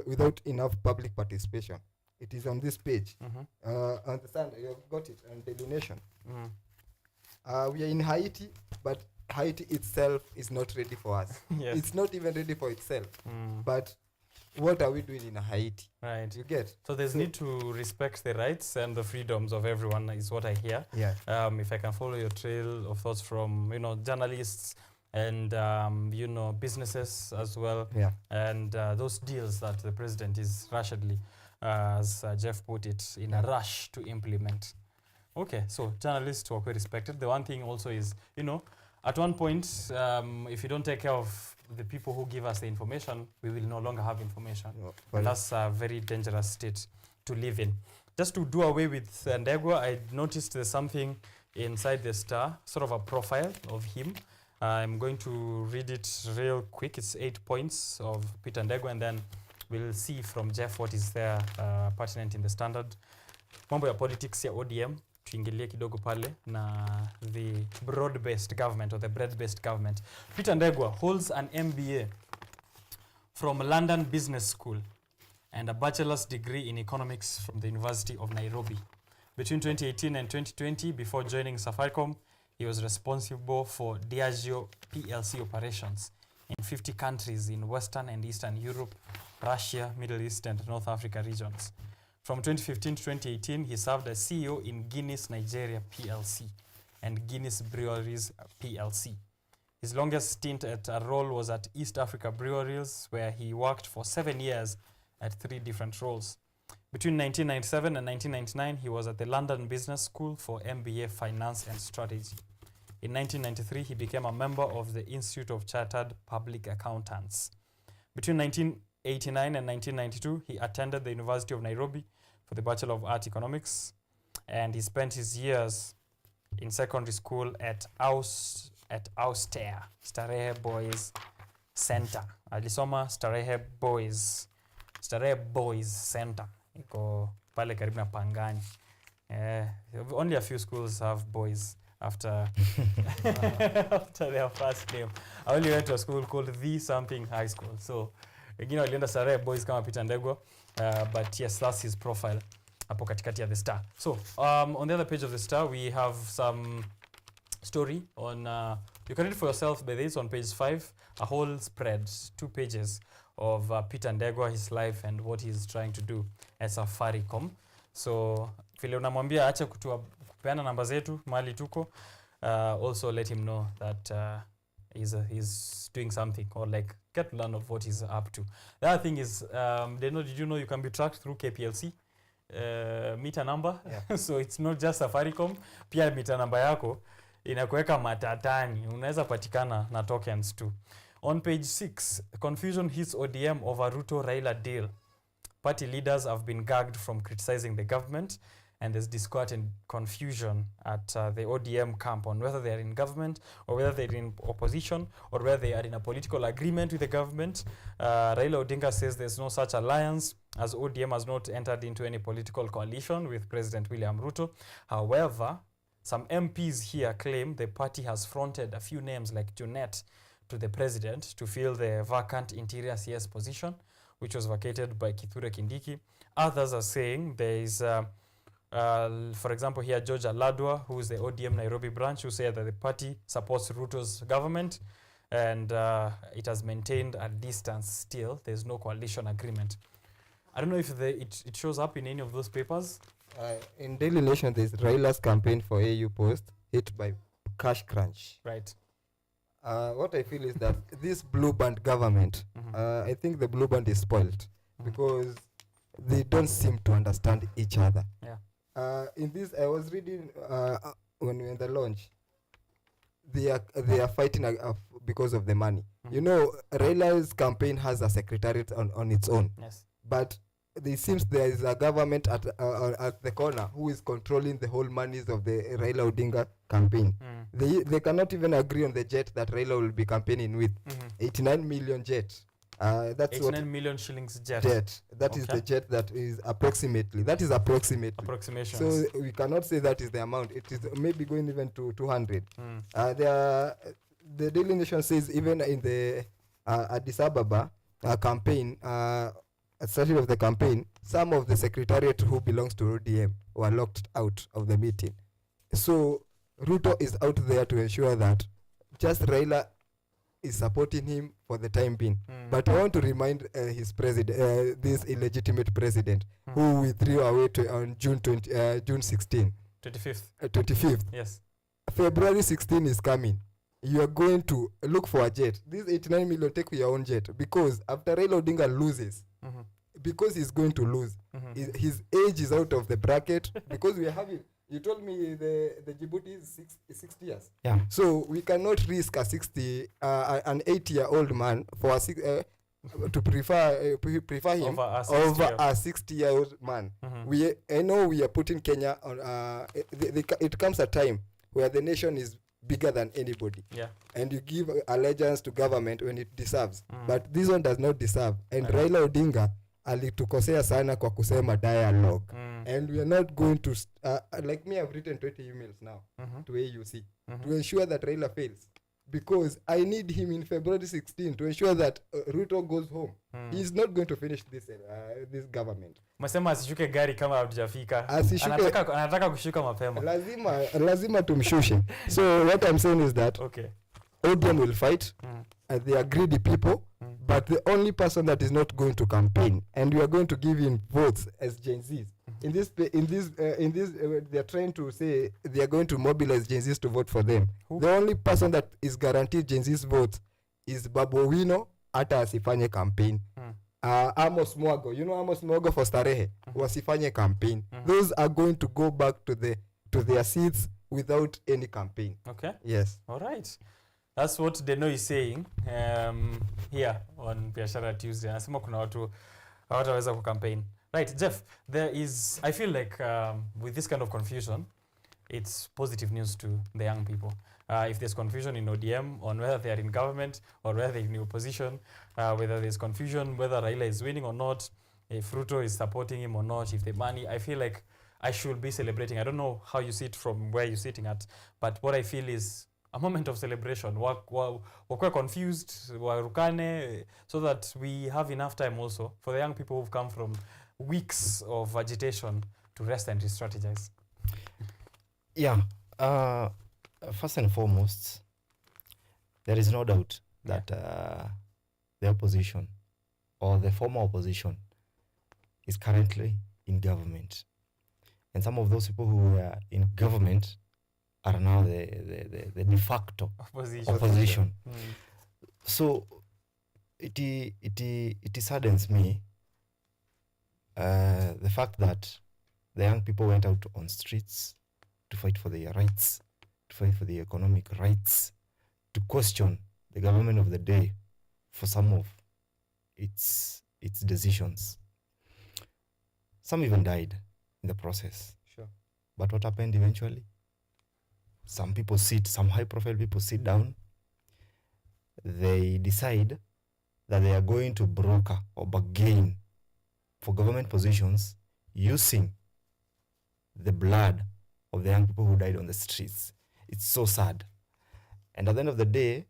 without enough public participation, it is on this page. Understand? You have got it on Daily Nation. We are in Haiti, but Haiti itself is not ready for us. Yes. It's not even ready for itself. But what are we doing in Haiti? Right. You get? So there's need to respect the rights and the freedoms of everyone, is what I hear. Yeah. If I can follow your trail of thoughts from, journalists and, businesses as well. Yeah. And those deals that the president is rushedly, as Jeff put it, in a rush to implement. Okay, so journalists were quite respected. The one thing also is, at one point, if you don't take care of the people who give us the information, we will no longer have information. And that's a very dangerous state to live in. Just to do away with Ndegwa, I noticed there's something inside the Star, sort of a profile of him. I'm going to read it real quick. It's 8 points of Peter Ndegwa, and then we'll see from Jeff what is there pertinent in the Standard. Mambo ya politics ya ODM, tuingilie kidogo pale, na the broad-based government or the bread-based government. Peter Ndegwa holds an MBA from London Business School and a bachelor's degree in economics from the University of Nairobi. Between 2018 and 2020, before joining Safaricom, he was responsible for Diageo PLC operations in 50 countries in Western and Eastern Europe, Russia, Middle East, and North Africa regions. From 2015 to 2018, he served as CEO in Guinness Nigeria PLC and Guinness Breweries PLC. His longest stint at a role was at East Africa Breweries, where he worked for 7 years at 3 different roles. Between 1997 and 1999, he was at the London Business School for MBA Finance and Strategy. In 1993, he became a member of the Institute of Chartered Public Accountants. Between 1989 and 1992, he attended the University of Nairobi for the Bachelor of Art Economics, and he spent his years in secondary school at Auster, Starehe Boys Center. Alisoma Starehe Boys Center. Iko pale karibu na Pangani. Only a few schools have boys after after their first name. I only went to a school called The Something High School. So, walienda Starehe Boys kama Peter Ndegwa. But yes, that's his profile hapo katikati ya The Star. So, on the other page of The Star, we have some story on, you can read for yourself, but it's on page 5, a whole spread, 2 pages of Peter Ndegwa, his life and what he's trying to do at Safaricom. So, vile unamwambia acha kupeana namba zetu, mali tuko, also let him know that he's doing something, or like get to learn of what he's up to. The other thing is, did you know you can be tracked through KPLC? meter number. So it's not just Safaricom, pia meter number yako inakuweka matatani, unaweza patikana na tokens too. On page 6, confusion hits ODM over Ruto-Raila deal. Party leaders have been gagged from criticizing the government, and there's discord and confusion at the ODM camp on whether they are in government or whether they're in opposition or whether they are in a political agreement with the government. Raila Odinga says there's no such alliance, as ODM has not entered into any political coalition with President William Ruto. However, some MPs here claim the party has fronted a few names like Junet to the president to fill the vacant interior CS position, which was vacated by Kithure Kindiki. Others are saying there is, for example, here George Aladwa, who is the ODM Nairobi branch, who said that the party supports Ruto's government and it has maintained a distance still. There's no coalition agreement. I don't know if it shows up in any of those papers. In Daily Nation, there's Raila's campaign for AU post hit by cash crunch. Right. What I feel is that this blue band government, I think the blue band is spoiled because they don't seem to understand each other. Yeah. In this, I was reading when we were in the launch, they are fighting because of the money. You know, Raila's campaign has a secretariat on its own. Yes. But it seems there is a government at the corner who is controlling the whole monies of the Raila Odinga campaign. They cannot even agree on the jet that Raila will be campaigning with. 89 million jet. That's 89 million shillings jet. That is the jet that is approximately. That is approximately. Approximations. So we cannot say that is the amount. It is maybe going even to 200. The Daily Nation says even in the Addis Ababa campaign, at the start of the campaign, some of the secretariat who belongs to ODM were locked out of the meeting. So Ruto is out there to ensure that just Raila is supporting him for the time being. But I want to remind his president, this illegitimate president, who withdrew away on June 16. 25th. 25th. Yes. February 16 is coming. You are going to look for a jet. This 89 million, take your own jet. Because after Raila Odinga loses, because he's going to lose, his age is out of the bracket. Because we are having, you told me the Djibouti is 60 years. Yeah. So we cannot risk a 60, an 80-year-old man for a to prefer him over a 60-year-old man. I know we are putting Kenya on. It comes a time where the nation is bigger than anybody. Yeah. And you give allegiance to government when it deserves. But this one does not deserve. And Raila Odinga alitukosea sana kwa kusema dialogue. And we are not going to, like me, I've written 20 emails now to AUC to ensure that Raila fails. Because I need him in February 16 to ensure that Ruto goes home. He's not going to finish this government. Masema asishuke gari kama hatujafika. Anataka kushuka mapema. Lazima tumshushe. So what I'm saying is that ODM will fight. They are greedy people. But the only person that is not going to campaign, and we are going to give him votes as Gen Zs. In this, they are trying to say they are going to mobilize Gen Zs to vote for them. The only person that is guaranteed Gen Zs votes is Babu Owino, hata asifanye campaign. Amos Mwago, you know Amos Mwago for Starehe, wasifanye campaign. Those are going to go back to their seats without any campaign. Okay. Yes. All right. That's what Deno is saying here on Biashara Tuesday. Anasema kuna watu hawataweza kucampaign. Right, Jeff, I feel like with this kind of confusion, it's positive news to the young people. If there's confusion in ODM on whether they are in government or whether they're in opposition, whether there's confusion whether Raila is winning or not, if Ruto is supporting him or not, if the money, I feel like I should be celebrating. I don't know how you see it from where you're sitting at, but what I feel is a moment of celebration. We're confused, warukane, so that we have enough time also for the young people who've come from weeks of agitation to rest and re-strategize. Yeah. First and foremost, there is no doubt that the opposition or the former opposition is currently in government. And some of those people who were in government are now the de facto opposition. So it saddens me the fact that the young people went out on streets to fight for their rights, to fight for their economic rights, to question the government of the day for some of its decisions. Some even died in the process. Sure. But what happened eventually? Some high-profile people sit down. They decide that they are going to broker or bargain for government positions using the blood of the young people who died on the streets. It's so sad. And at the end of the day,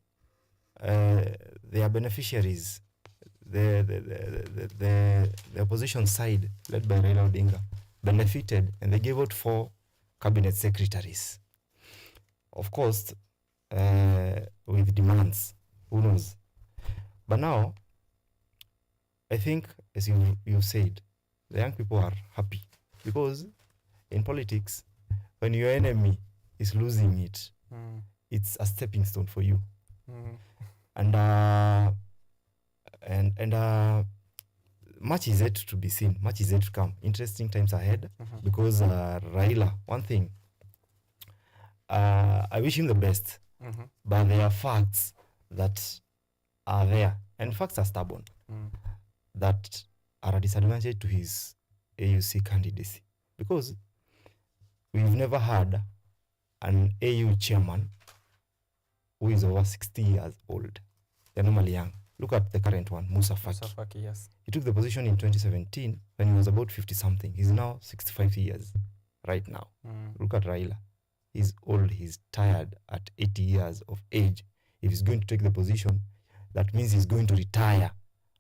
they are beneficiaries. The opposition side, led by Raila Odinga, benefited, and they gave out 4 cabinet secretaries. Of course, with demands. Who knows? But now, I think, as you said, the young people are happy because in politics, when your enemy is losing it, it's a stepping stone for you. And much is yet to be seen, much is yet to come. Interesting times ahead because Raila, one thing, I wish him the best, but there are facts that are there, and facts are stubborn, that are a disadvantage to his AUC candidacy, because we've never had an AU chairman who is over 60 years old. They're normally young. Look at the current one, Musa Faki. Yes. He took the position in 2017 when he was about 50-something. He's now 65 years right now. Look at Raila. He's old, he's tired at 80 years of age. If he's going to take the position, that means he's going to retire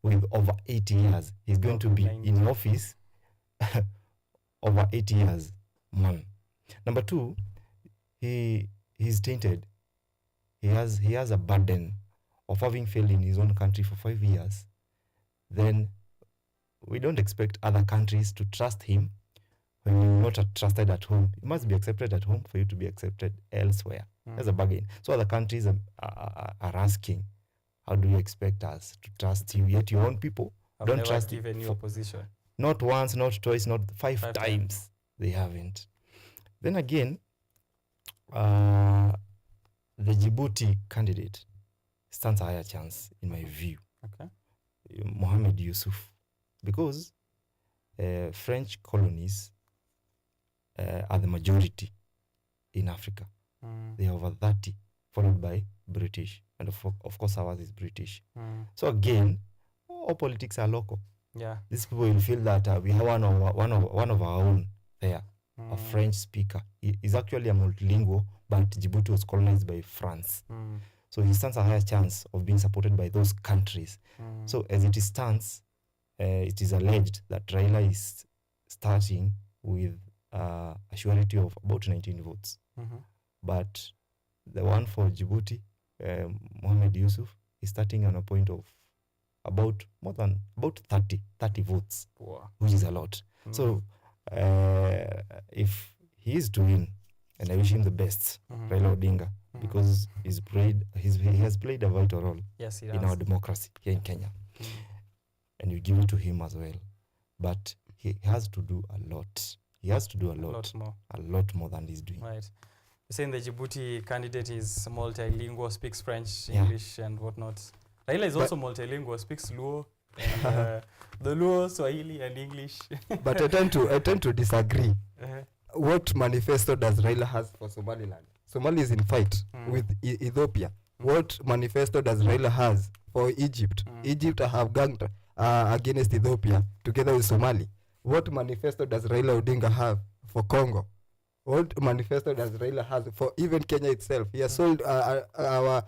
with over 80 years. He's going to be in office over 80 years. Man. Number 2, he's tainted. He has a burden of having failed in his own country for 5 years. Then we don't expect other countries to trust him when you're not trusted at home. You must be accepted at home for you to be accepted elsewhere. There's a bargain. So other countries are asking, how do you expect us to trust you? Yet your own people don't trust you. Given you a position. Not once, not twice, not 5 times. They haven't. Then again, the Djibouti candidate stands a higher chance, in my view. Okay. Mohamed Yusuf. Because French colonies are the majority in Africa. They are over 30, followed by British. And of course, ours is British. So again, all politics are local. Yeah. These people will feel that we have one of our own there, a French speaker. He is actually a multilingual, but Djibouti was colonized by France. So he stands a higher chance of being supported by those countries. So as it stands, it is alleged that Raila is starting with a surety of about 19 votes. But the one for Djibouti, Mohamed Yusuf, is starting on a point of about 30 votes, which is a lot. So if he is to win, and I wish him the best, Raila Odinga, because he has played a vital role in our democracy here in Kenya. And you give it to him as well. But he has to do a lot. He has to do a lot more than he's doing. Right. You're saying the Djibouti candidate is multilingual, speaks French, English, and whatnot. Raila is also multilingual, speaks Luo, and, the Luo, Swahili, and English. But I tend to disagree. What manifesto does Raila has for Somaliland? Somali is in fight with Ethiopia. What manifesto does Raila has for Egypt? Egypt have ganged against Ethiopia together with Somali. What manifesto does Raila Odinga have for Congo? What manifesto does Raila has for even Kenya itself? He has sold our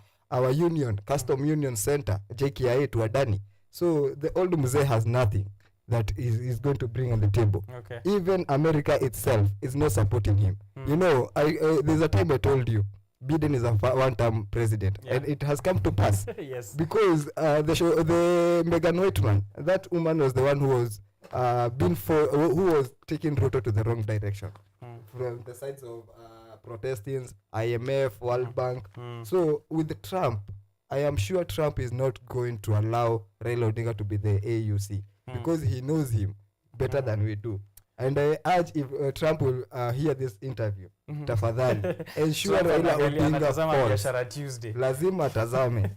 union, custom union center, JKIA, to Adani. So the old Mzee has nothing that is going to bring on the table. Okay. Even America itself is not supporting him. You know, there's a time I told you, Biden is a one-term president, and it has come to pass. Yes. Because the Megan Whitman, that woman was the one who was who was taking Ruto to the wrong direction from the sides of protestants, IMF, World Bank. So with Trump, I am sure Trump is not going to allow Raila Odinga to be the AUC because he knows him better than we do. And I urge if Trump will hear this interview, tafadhali ensure Trump Raila anaangalia, Odinga anatazama falls. Biashara Tuesday. Lazima atazame.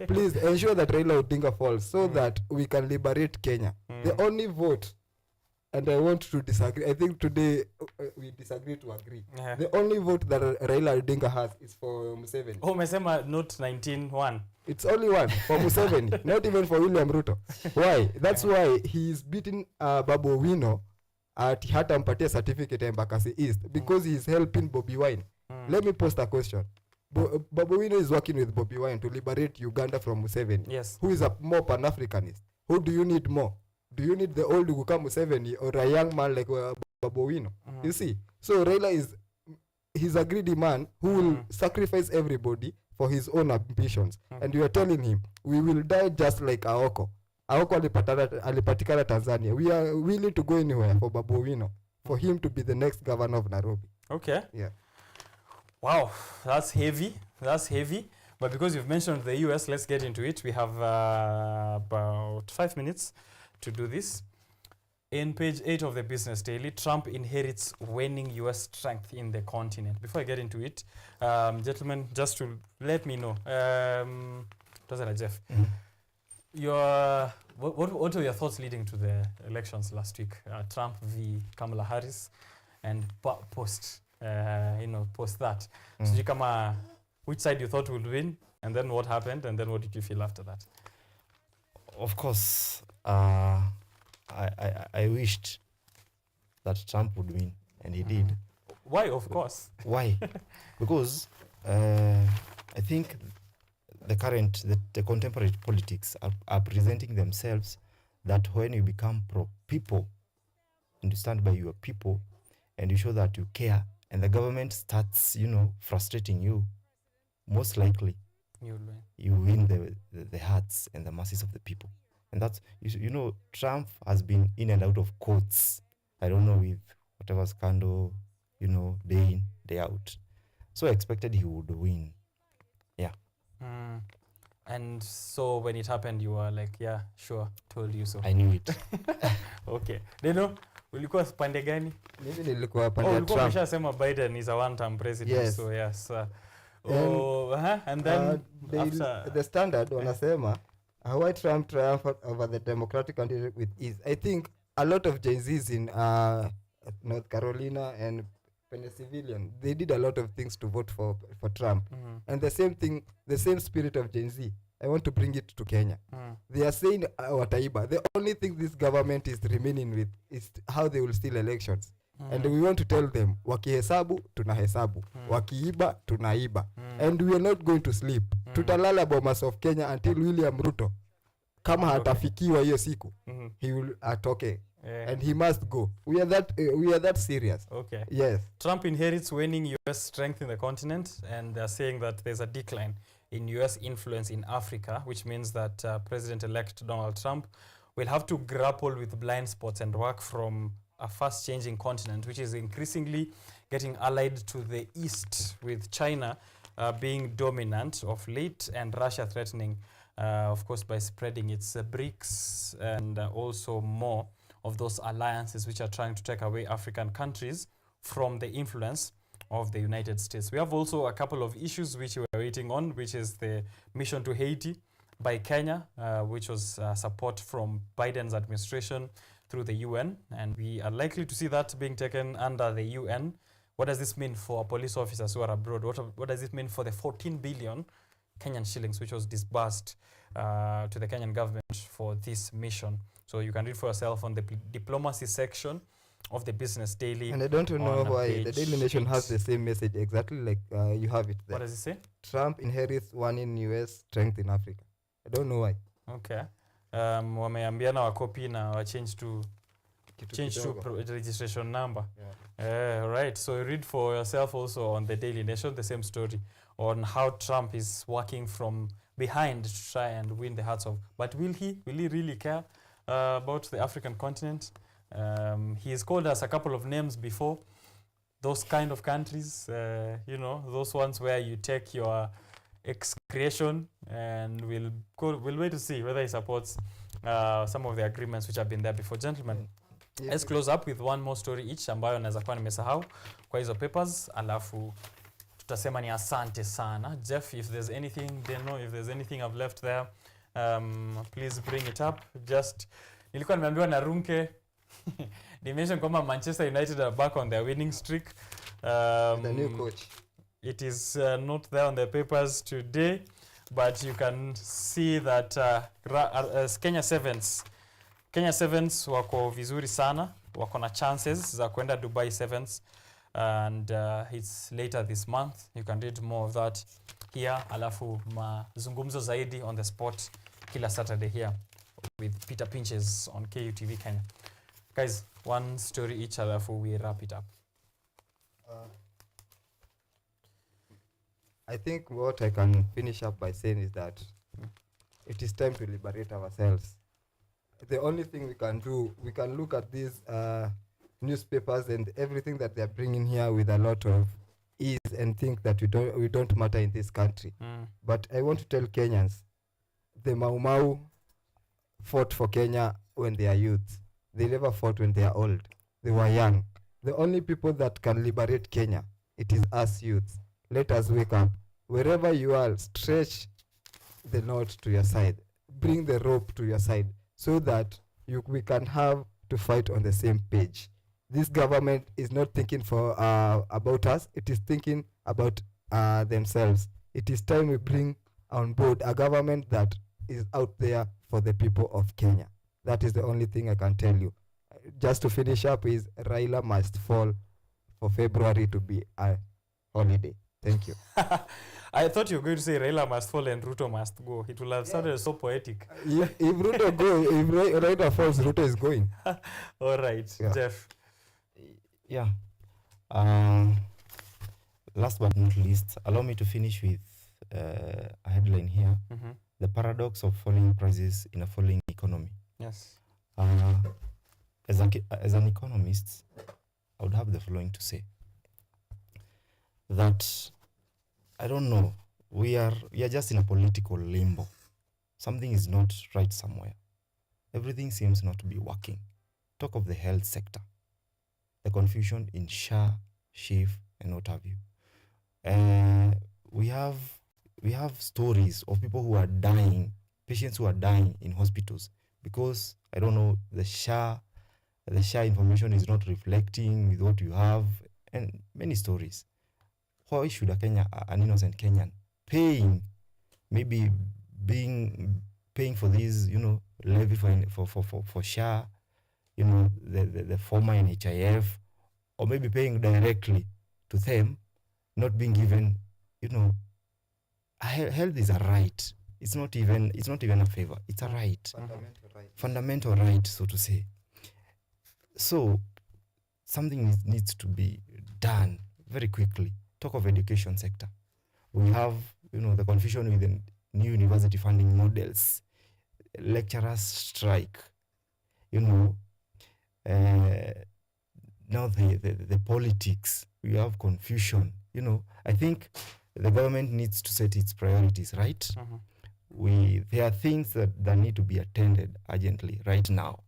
Please ensure that Raila Odinga falls so that we can liberate Kenya. The only vote, and I want to disagree, I think today we disagree to agree. The only vote that Raila Odinga has is for Museveni. Oh, umesema note 19-1. It's only one for Museveni, not even for William Ruto. Why? That's why he is beating Babu Owino at hata mpatia certificate Embakasi East because he is helping Bobi Wine. Let me post a question. Babu Owino is working with Bobi Wine to liberate Uganda from Museveni. Yes. Who is a more Pan-Africanist? Who do you need more? Do you need the old Guka Museveni or a young man like Babu Owino? You see? So Raila he's a greedy man who will sacrifice everybody for his own ambitions. And you are telling him, we will die just like Aoko. Aoko alipatikana Tanzania. We are willing to go anywhere for Babu Owino, for him to be the next governor of Nairobi. Okay. Yeah. Wow, that's heavy. That's heavy. But because you've mentioned the US, let's get into it. We have about 5 minutes to do this. In page 8 of the Business Daily, Trump inherits waning US strength in the continent. Before I get into it, gentlemen, just to let me know, Jeff, what were your thoughts leading to the elections last week? Trump v. Kamala Harris, and post that. So which side you thought would win, and then what happened, and then what did you feel after that? Of course, I wished that Trump would win, and he did. Why, of course? Why? Because I think the contemporary politics are presenting themselves that when you become pro-people, and you stand by your people, and you show that you care, and the government starts, frustrating you, most likely you win the hearts and the masses of the people. And that's, Trump has been in and out of courts. I don't know, with whatever scandal, day in, day out. So I expected he would win. Yeah. And so when it happened, you were like, yeah, sure, told you so. I knew it. Okay. Deno, ulikuwa pande gani? Mimi nilikuwa pande ya Trump. Ulikuwa umeshasema Biden is a one-term president. Yes. So yes. And then after the Standard wanasema why Trump triumphed over the Democratic candidate with ease. I think a lot of Jay-Z's in North Carolina and Pennsylvania, they did a lot of things to vote for Trump. And the same spirit of Gen-Z, I want to bring it to Kenya. They are saying wataiba. The only thing this government is remaining with is how they will steal elections. And we want to tell them, wakihesabu, tunahesabu. Wakiiba, tunaiba. And we are not going to sleep. Tutalala bomas of Kenya until William Ruto, kama hatafikiwa hiyo siku, he will atoke. And he must go. We are that serious. Okay. Yes. Trump inherits waning US strength in the continent, and they're saying that there's a decline in US influence in Africa, which means that President-elect Donald Trump will have to grapple with blind spots and work from a fast-changing continent, which is increasingly getting allied to the east, with China being dominant of late, and Russia threatening, of course, by spreading its BRICS and also more of those alliances which are trying to take away African countries from the influence of the United States. We have also a couple of issues which we are waiting on, which is the mission to Haiti by Kenya, which was support from Biden's administration through the UN, and we are likely to see that being taken under the UN. What does this mean for police officers who are abroad? What does it mean for the 14 billion Kenyan shillings which was disbursed to the Kenyan government for this mission? So you can read for yourself on the diplomacy section of the Business Daily. And I don't know why the Daily Nation has the same message exactly like you have it there. What does it say? Trump inherits one in US strength in Africa. I don't know why. Okay. Wameambiana wakopi na wa change to registration number. Yeah. Right. So read for yourself also on the Daily Nation the same story on how Trump is working from behind to try and win the hearts of. But will he really care about the African continent? He has called us a couple of names before. Those kind of countries, those ones where you take your excretion, and we'll wait to see whether he supports some of the agreements which have been there before. Gentlemen, Let's close up with one more story each ambayo naweza kuwa nimesahau kwa hizo papers, alafu tutasema ni asante sana. Jeff, if there's anything, they know if there's anything I've left there, please bring it up. Just nilikuwa nimeambiwa na Runke they mentioned kwamba Manchester United are back on their winning streak. The new coach. It is not there on the papers today, but you can see that Kenya Sevens wako vizuri sana, wako na chances za kwenda Dubai Sevens, and it's later this month. You can read more of that here, alafu mazungumzo zaidi on the spot kila Saturday here with Peter Pinches on KUTV Kenya. Guys, one story each, alafu we wrap it up. I think what I can finish up by saying is that it is time to liberate ourselves. The only thing we can do, we can look at these newspapers and everything that they are bringing here with a lot of ease and think that we don't matter in this country. But I want to tell Kenyans, the Mau Mau fought for Kenya when they are youth. They never fought when they are old. They were young. The only people that can liberate Kenya, it is us youths. Let us wake up. Wherever you are, stretch the knot to your side. Bring the rope to your side so that we can have to fight on the same page. This government is not thinking about us. It is thinking about themselves. It is time we bring on board a government that is out there for the people of Kenya. That is the only thing I can tell you. Just to finish up is Raila must fall for February to be a holiday. Thank you. I thought you were going to say Raila must fall and Ruto must go. It will have sounded so poetic. If Ruto goes, if Raila falls, Ruto is going. All right, Jeff. Yeah. Last but not least, allow me to finish with a headline here. The paradox of falling prices in a falling economy. Yes. As an economist, I would have the following to say. That, I don't know, we are just in a political limbo. Something is not right somewhere. Everything seems not to be working. Talk of the health sector. The confusion in SHA, SHIF, and what have you. We have stories of people who are dying, patients who are dying in hospitals because, I don't know, the SHA information is not reflecting with what you have, and many stories. Why should an innocent Kenyan paying for these, levy for SHA, the former NHIF, or maybe paying directly to them, not being given, health is a right. It's not even a favor. It's a right. Fundamental right, so to say. So something needs to be done very quickly. Talk of education sector. We have, the confusion with the new university funding models, lecturers strike, now the politics, we have confusion, I think the government needs to set its priorities, right? There are things that need to be attended urgently right now.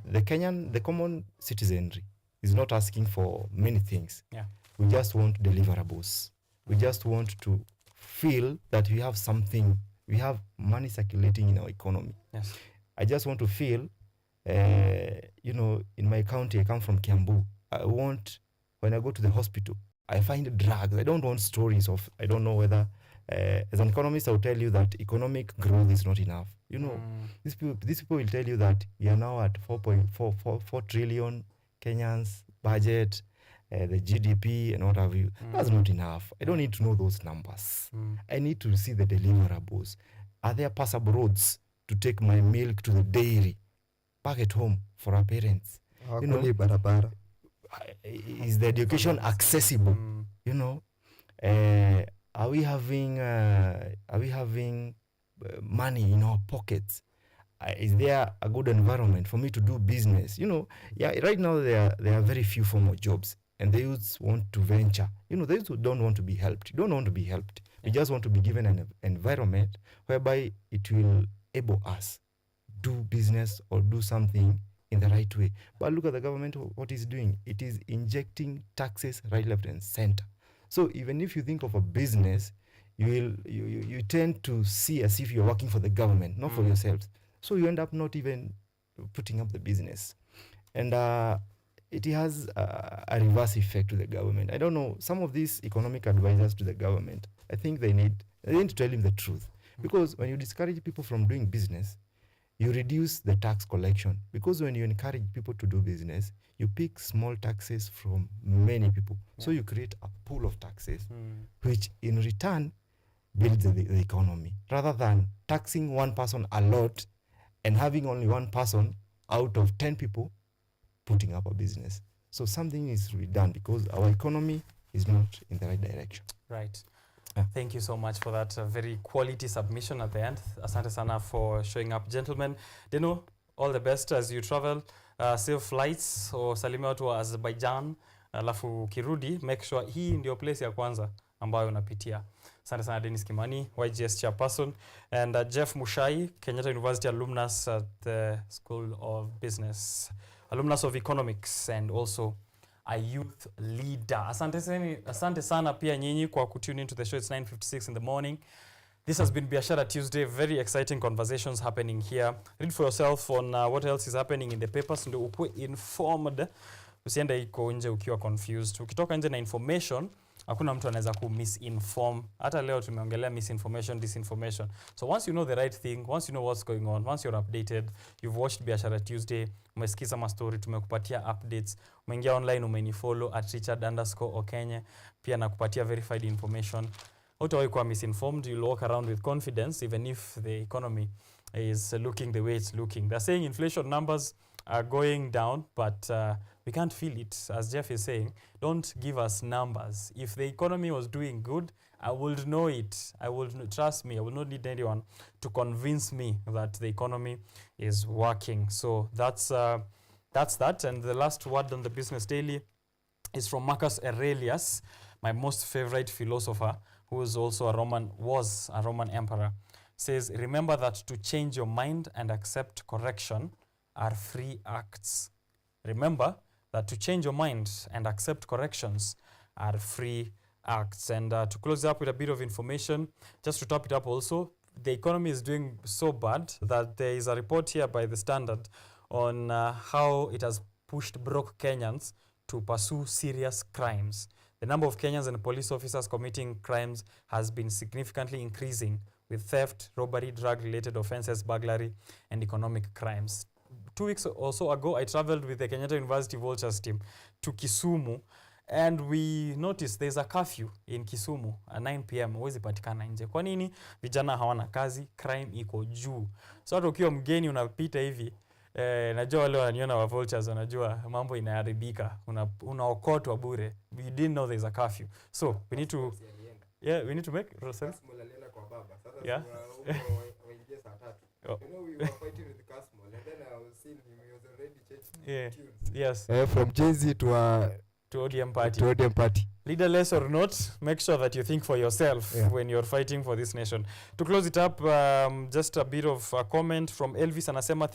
The common citizenry is not asking for many things. Yeah. We just want deliverables. We just want to feel that we have something, we have money circulating in our economy. Yes. I just want to feel, in my county, I come from Kiambu. When I go to the hospital, I find drugs. I don't want stories of, I don't know whether, as an economist, I'll tell you that economic growth is not enough. These people will tell you that we are now at 4.4 trillion Kenyans budget, the GDP and what have you. That's not enough. I don't need to know those numbers. I need to see the deliverables. Are there passable roads to take my milk to the dairy back at home for our parents? Is the education accessible? Are we having money in our pockets? Is there a good environment for me to do business? Right now there are very few formal jobs, and the youths want to venture. The youths don't want to be helped. You don't want to be helped. We just want to be given an environment whereby it will enable us do business or do something in the right way. But look at the government, what is doing. It is injecting taxes right, left, and center. So even if you think of a business, you tend to see as if you're working for the government, not for yourselves. So you end up not even putting up the business. And it has a reverse effect to the government. I don't know, some of these economic advisors to the government, I think they need to tell him the truth. Because when you discourage people from doing business, you reduce the tax collection. Because when you encourage people to do business, you pick small taxes from many people. Yeah. So you create a pool of taxes, which in return builds the economy. Rather than taxing one person a lot and having only one person out of 10 people putting up a business. So something needs to be done because our economy is not in the right direction. Right. Thank you so much for that very quality submission at the end. Asante sana for showing up, gentlemen. Deno, all the best as you travel. Safe flights or salimia watu wa Azerbaijan. Alafu kirudi, make sure hii ndio place ya kwanza ambayo unapitia. Asante sana Dennis Kimani, YGS chairperson, and Jeff Mushai, Kenyatta University alumnus at the School of Business, alumnus of Economics, and also a youth leader. Asante sana pia nyinyi kwa kutune into the show. It's 9:56 in the morning. This has been Biashara Tuesday. Very exciting conversations happening here. Read for yourself on what else is happening in the papers. Ndio ukue informed. Usiende iko nje ukiwa confused. Ukitoka nje na information, hakuna mtu anaweza ku-misinform. Hata leo tumeongelea misinformation, disinformation. So once you know the right thing, once you know what's going on, once you're updated, you've watched Biashara Tuesday, umesikiza mastori, tumekupatia updates, umeingia online, umenifollow at Richard_Okenye, pia nakupatia verified information. Hutawahi kuwa misinformed, you'll walk around with confidence even if the economy is looking the way it's looking. They're saying inflation numbers are going down, but we can't feel it. As Jeff is saying, don't give us numbers. If the economy was doing good, I would know it. Trust me, I will not need anyone to convince me that the economy is working. So that's that. And the last word on the Business Daily is from Marcus Aurelius, my most favorite philosopher, who is also was a Roman emperor. Says, remember that to change your mind and accept correction are free acts. Remember that to change your mind and accept corrections are free acts. And to close up with a bit of information, just to top it up also, the economy is doing so bad that there is a report here by the Standard on how it has pushed broke Kenyans to pursue serious crimes. The number of Kenyans and police officers committing crimes has been significantly increasing, with theft, robbery, drug-related offenses, burglary, and economic crimes. 2 weeks or so ago, I traveled with the Kenyatta University Vultures team to Kisumu, and we noticed there's a curfew in Kisumu at 9 p.m. Huwezi patikana nje. Kwa nini? Vijana hawana kazi, crime iko juu. So hata ukiwa mgeni unapita hivi, najua wale wananiona wa Vultures wanajua mambo inaharibika, unaokotwa bure. We didn't know there's a curfew. So we need to make sense. Yeah. You know, we were fighting with Casmol, and then I was seeing him, he was already changing tunes. Yes. From Jay-Z to ODM party. To ODM party. Leaderless or not, make sure that you think for yourself when you're fighting for this nation. To close it up, just a bit of a comment from Elvis. Anasema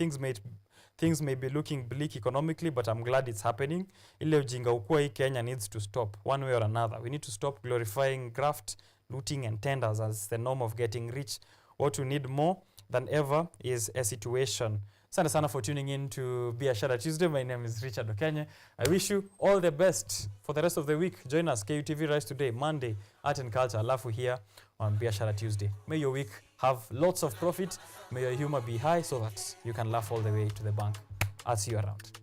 things may be looking bleak economically, but I'm glad it's happening. Ile ujinga ukua hii Kenya needs to stop one way or another. We need to stop glorifying graft, looting and tenders as the norm of getting rich. What we need more than ever is a situation. Asante sana for tuning in to Biashara Tuesday. My name is Richard Okenye. I wish you all the best for the rest of the week. Join us, KUTV Rise Today, Monday, Art and Culture. Alafu here on Biashara Tuesday. May your week have lots of profit. May your humor be high so that you can laugh all the way to the bank. I'll see you around.